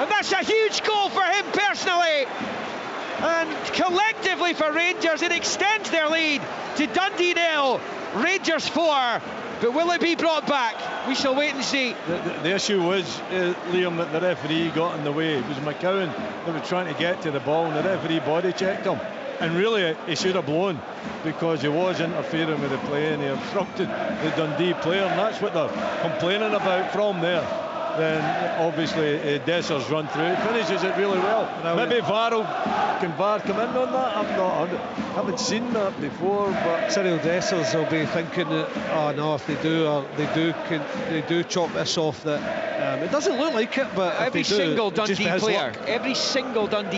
and that's a huge goal for him personally. And collectively for Rangers, it extends their lead to Dundee 0, Rangers 4. But will it be brought back? We shall wait and see. The issue was, Liam, that the referee got in the way. It was McCowan that was trying to get to the ball, and the referee body checked him. And really, he should have blown, because he was interfering with the play and he obstructed the Dundee player, and that's what they're complaining about from there. Then obviously Dessers run through, finishes it really well. Maybe can VAR come in on that? I haven't seen that before, but Cyril Dessers will be thinking that, oh no, if they do chop this off, that it doesn't look like it, but every single Dundee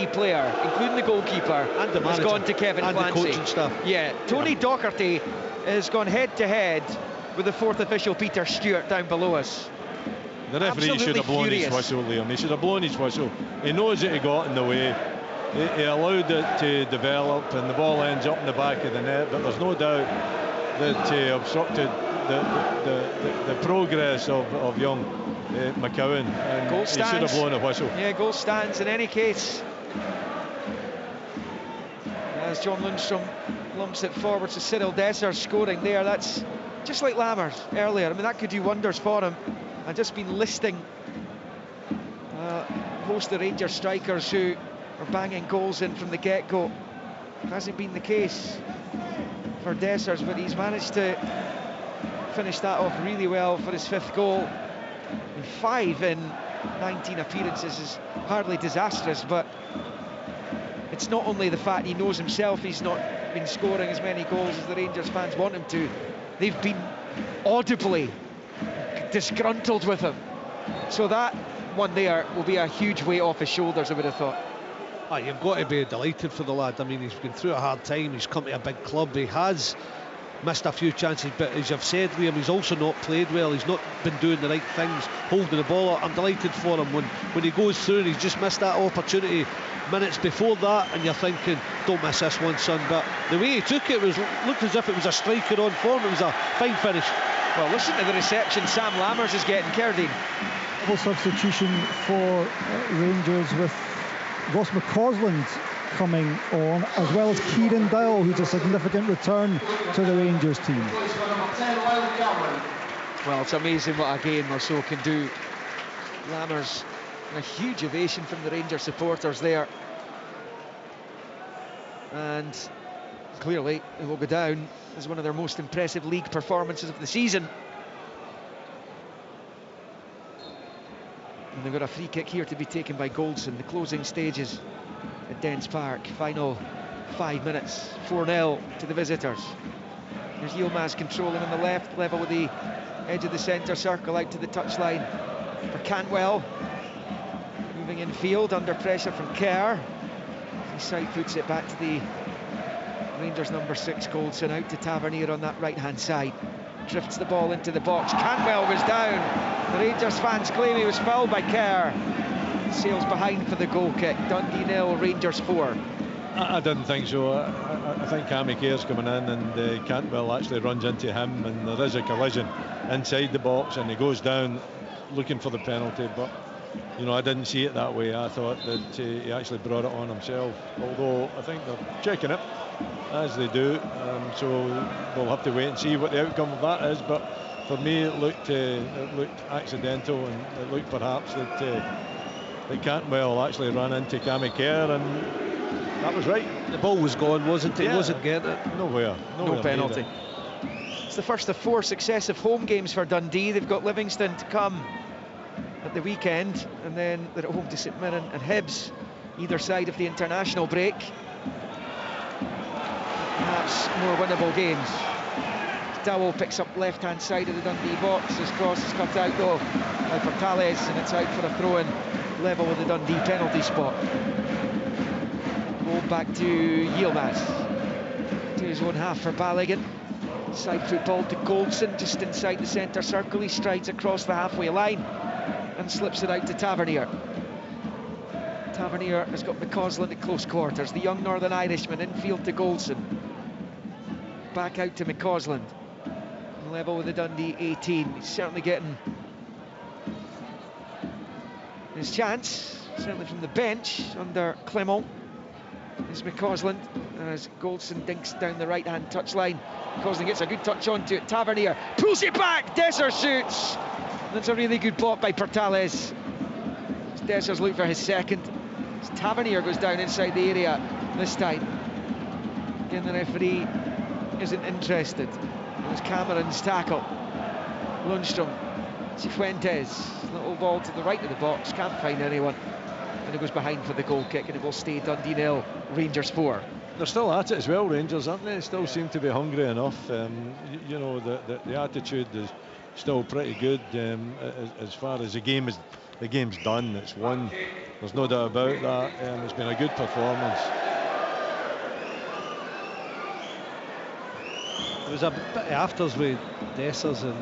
player, including the goalkeeper, and the has gone to Kevin and Clancy. The coaching staff. Yeah, Tony Docherty has gone head to head with the 4th official Peter Stewart down below us. The referee should have blown his whistle, Liam. He should have blown his whistle. He knows that he got in the way. He allowed it to develop, and the ball ends up in the back of the net. But there's no doubt that he obstructed the progress of young McCowan. And goal he stands. should have blown a whistle. Yeah, goal stands in any case. As John Lundstrom lumps it forward to Cyril Dessers scoring there. That's just like Lammers earlier. I mean, that could do wonders for him. I've just been listing a host of Rangers strikers who are banging goals in from the get-go. It hasn't been the case for Dessers, but he's managed to finish that off really well for his 5th goal. And 5 in 19 appearances is hardly disastrous, but it's not only the fact he knows himself he's not been scoring as many goals as the Rangers fans want him to. They've been audibly disgruntled with him, so that one there will be a huge weight off his shoulders, I would have thought. You've got to be delighted for the lad. I mean, he's been through a hard time, he's come to a big club, he has missed a few chances, but as you've said, Liam, he's also not played well, he's not been doing the right things, holding the ball up. I'm delighted for him when he goes through and he's just missed that opportunity minutes before that, and you're thinking, don't miss this one, son. But the way he took it looked as if it was a striker on form. It was a fine finish. Well, listen to the reception Sam Lammers is getting, Kerdine. Double substitution for Rangers with Ross McCausland coming on, as well as Kieran Dowell, who's a significant return to the Rangers team. Well, it's amazing what a game or so can do. Lammers, a huge ovation from the Rangers supporters there. And clearly it will go down as one of their most impressive league performances of the season. And they've got a free kick here to be taken by Goldson. The closing stages at Dens Park. Final 5 minutes. 4-0 to the visitors. There's Yilmaz controlling on the left, level with the edge of the centre circle, out to the touchline for Cantwell. Moving in field, under pressure from Kerr. He side puts it back to the Rangers number 6, Goldson, out to Tavernier on that right-hand side. Drifts the ball into the box. Cantwell was down. The Rangers fans claim he was fouled by Kerr. Sails behind for the goal kick. Dundee 0, Rangers 4. I didn't think so. I think Cammy Kerr's coming in, and Cantwell actually runs into him, and there is a collision inside the box, and he goes down looking for the penalty. But you know, I didn't see it that way. I thought that he actually brought it on himself, although I think they're checking it as they do, so we'll have to wait and see what the outcome of that is. But for me, it looked accidental, and it looked perhaps that Cantwell actually ran into Cammy Kerr, and that was right. The ball was gone, wasn't it? Yeah. He wasn't getting it. Nowhere No penalty. It's the first of 4 successive home games for Dundee. They've got Livingston to come at the weekend, and then they're at home to St Mirren and Hibs, either side of the international break. Perhaps more winnable games. Dowell picks up left-hand side of the Dundee box. His cross is cut out though by Portales, and it's out for a throw-in, level with the Dundee penalty spot. Ball back to Yilmaz, to his own half for Balogun. Side football to Goldson, just inside the centre circle. He strides across the halfway line and slips it out to Tavernier. Tavernier has got McCausland at close quarters. The young Northern Irishman infield to Goldson. Back out to McCausland. Level with the Dundee 18. He's certainly getting his chance, certainly from the bench under Clement. Is McCausland, as Goldson dinks down the right-hand touchline. McCausland gets a good touch onto it. Tavernier pulls it back. Desser shoots. That's a really good block by Portales. Desser's looked for his second. As Tavernier goes down inside the area this time. Again, the referee isn't interested. It was Cameron's tackle. Lundstrom, Cifuentes, little ball to the right of the box, can't find anyone. And it goes behind for the goal kick, and it will stay Dundee 0, Rangers 4. They're still at it as well, Rangers, aren't they? Still seem to be hungry enough. You know, the attitude is still pretty good as far as the game's done. It's won. There's no doubt about that. It's been a good performance. There was a bit of afters with Dessers and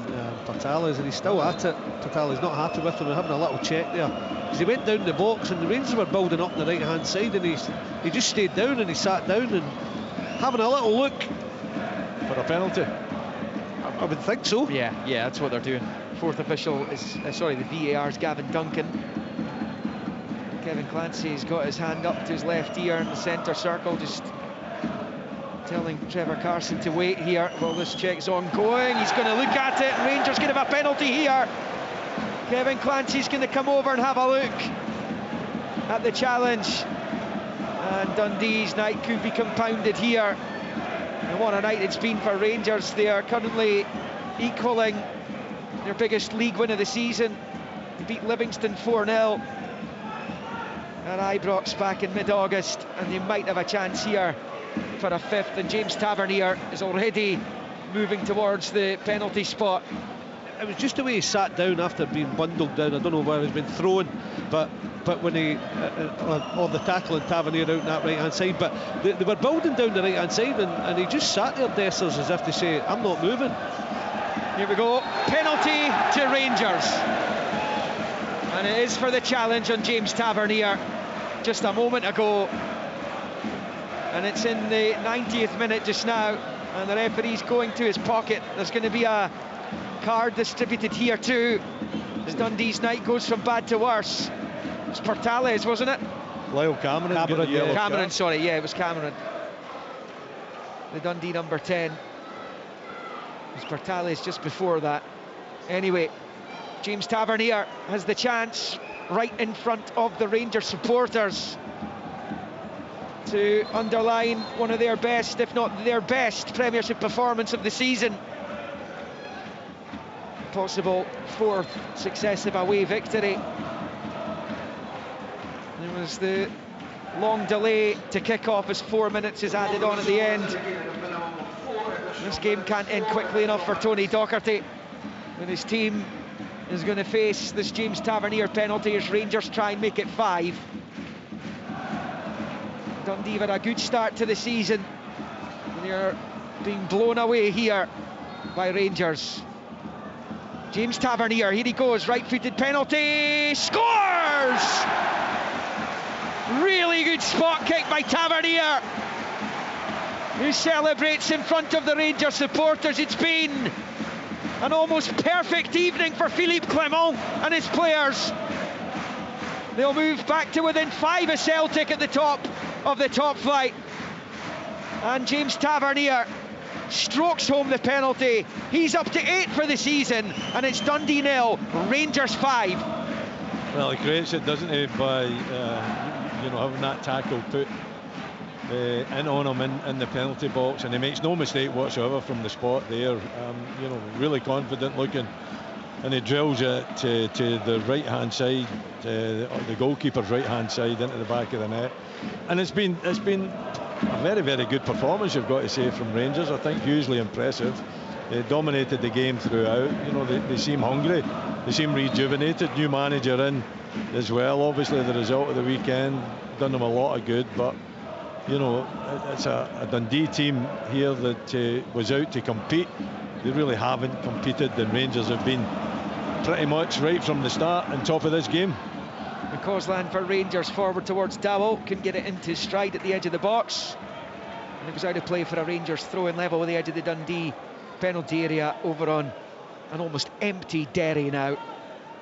Portales, and he's still at it. Portales not happy with him and having a little check there, because he went down the box and the Rangers were building up on the right hand side, and he just stayed down and he sat down and having a little look for a penalty. I would think so. Yeah, that's what they're doing. Fourth official is the VAR's Gavin Duncan. Kevin Clancy's got his hand up to his left ear in the centre circle, just telling Trevor Carson to wait here while this check's ongoing. He's going to look at it, and Rangers going to have a penalty here. Kevin Clancy's going to come over and have a look at the challenge, and Dundee's night could be compounded here. And what a night it's been for Rangers. They are currently equalling their biggest league win of the season. They beat Livingston 4-0 at Ibrox back in mid-August, and they might have a chance here for a fifth, and James Tavernier is already moving towards the penalty spot. It was just the way he sat down after being bundled down. I don't know where he's been thrown, but when he or the tackle and Tavernier out on that right hand side, but they were building down the right hand side, and he just sat there, Dessers, as if to say, I'm not moving. Here we go, penalty to Rangers, and it is for the challenge on James Tavernier just a moment ago. And it's in the 90th minute just now, and the referee's going to his pocket. There's going to be a card distributed here too, as Dundee's night goes from bad to worse. It was Portales, wasn't it? Lyle Cameron. Cameron, sorry, yeah, it was Cameron. The Dundee number 10. It was Portales just before that. Anyway, James Tavernier has the chance right in front of the Rangers supporters to underline one of their best, if not their best, Premiership performance of the season. Possible 4th successive away victory. There was the long delay to kick off as 4 minutes is added on at the end. This game can't end quickly enough for Tony Docherty, and his team is going to face this James Tavernier penalty as Rangers try and make it 5. Dundee had a good start to the season, and they're being blown away here by Rangers. James Tavernier, here he goes, right-footed penalty, scores! Really good spot kick by Tavernier, who celebrates in front of the Rangers supporters. It's been an almost perfect evening for Philippe Clement and his players. They'll move back to within 5 of Celtic at the top of the top flight. And James Tavernier strokes home the penalty. He's up to 8 for the season, and it's Dundee 0, Rangers 5. Well, he creates it, doesn't he, by having that tackle put in on him in the penalty box, and he makes no mistake whatsoever from the spot there. Really confident looking, and he drills it to the right hand side, the goalkeeper's right hand side, into the back of the net. And it's been a very, very good performance, you've got to say, from Rangers. I think hugely impressive. They dominated the game throughout. They seem hungry, they seem rejuvenated. New manager in as well. Obviously the result of the weekend done them a lot of good, but it's a Dundee team here that was out to compete. They really haven't competed, and Rangers have been pretty much right from the start on top of this game. McCausland for Rangers, forward towards Dowell, couldn't get it into stride at the edge of the box, and it was out of play for a Rangers throw-in level with the edge of the Dundee penalty area over on an almost empty Derry now.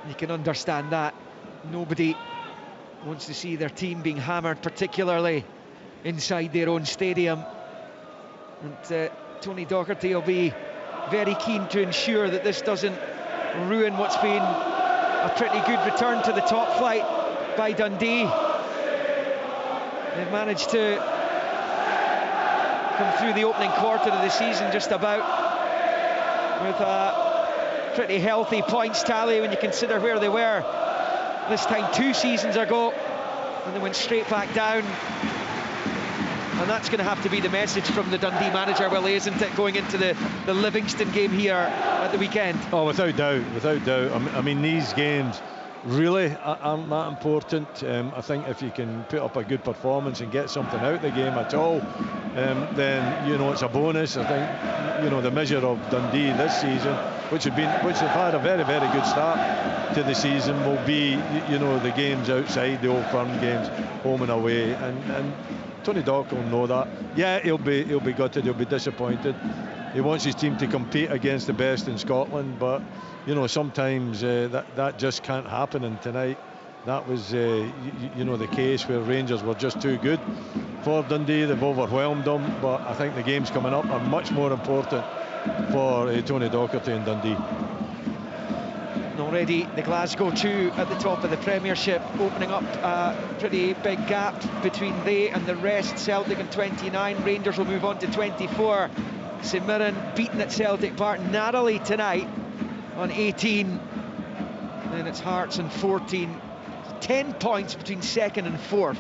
You can understand that. Nobody wants to see their team being hammered, particularly inside their own stadium, and Tony Docherty will be very keen to ensure that this doesn't ruin what's been a pretty good return to the top flight by Dundee. They've managed to come through the opening quarter of the season just about with a pretty healthy points tally when you consider where they were this time 2 seasons ago, and they went straight back down. And that's going to have to be the message from the Dundee manager, Willie, isn't it, going into the Livingston game here at the weekend? Oh, without doubt, without doubt. I mean, these games really aren't that important. I think if you can put up a good performance and get something out of the game at all, then it's a bonus. I think the measure of Dundee this season, which have had a very, very good start to the season, will be the games outside the Old Firm games, home and away, and Tony Dock will know that. Yeah, he'll be gutted, he'll be disappointed. He wants his team to compete against the best in Scotland, but sometimes that just can't happen. And tonight that was the case, where Rangers were just too good for Dundee. They've overwhelmed them, but I think the games coming up are much more important for Tony Docherty and Dundee. Already the Glasgow 2 at the top of the Premiership, opening up a pretty big gap between they and the rest. Celtic on 29, Rangers will move on to 24. St Mirren beaten at Celtic Park narrowly tonight on 18. Then it's Hearts on 14. 10 points between second and fourth.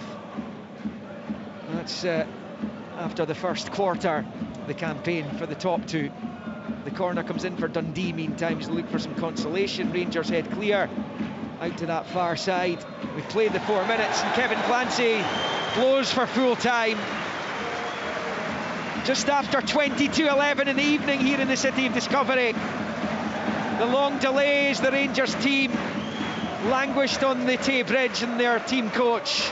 That's after the first quarter of the campaign for the top two. The corner comes in for Dundee meantime, to look for some consolation. Rangers head clear out to that far side. We've played the 4 minutes, and Kevin Clancy blows for full time. Just after 22:11 in the evening here in the city of Discovery. The long delays, the Rangers team languished on the Tay Bridge, and their team coach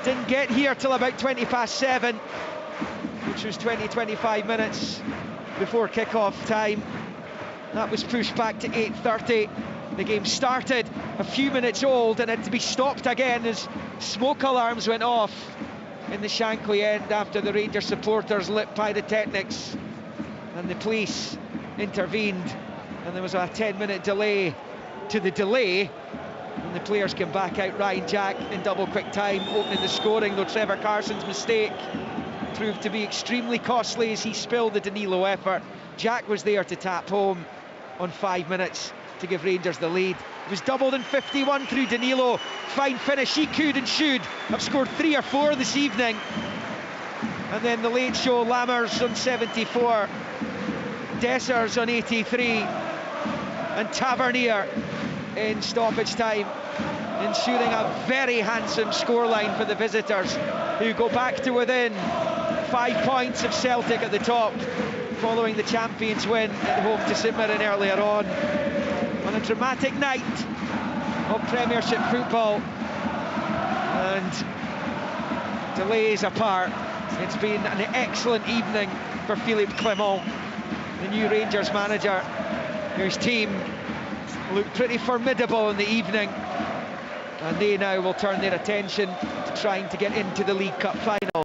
didn't get here till about 7:20, which was 25 minutes before kick-off time. That was pushed back to 8:30. The game started a few minutes old and had to be stopped again as smoke alarms went off in the Shankly end after the Rangers supporters lit pyrotechnics, and the police intervened, and there was a 10-minute delay to the delay, and the players came back out. Ryan Jack in double quick time opening the scoring, though Trevor Carson's mistake proved to be extremely costly as he spilled the Danilo effort. Jack was there to tap home on 5 minutes to give Rangers the lead. It was doubled in 51 through Danilo. Fine finish, he could and should have scored 3 or 4 this evening. And then the late show Lammers on 74 Dessers on 83 and Tavernier in stoppage time, ensuring a very handsome scoreline for the visitors, who go back to within 5 points of Celtic at the top, following the champions win at home to St Mirren earlier on a dramatic night of Premiership football. And delays apart, it's been an excellent evening for Philippe Clement, the new Rangers manager, whose team looked pretty formidable in the evening, and they now will turn their attention to trying to get into the League Cup final.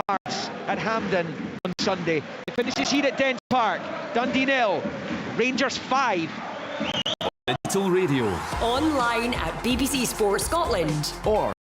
Hearts at Hampden on Sunday. It finishes here at Dens Park. Dundee 0, Rangers 5. Digital radio. Online at BBC Sport Scotland. Or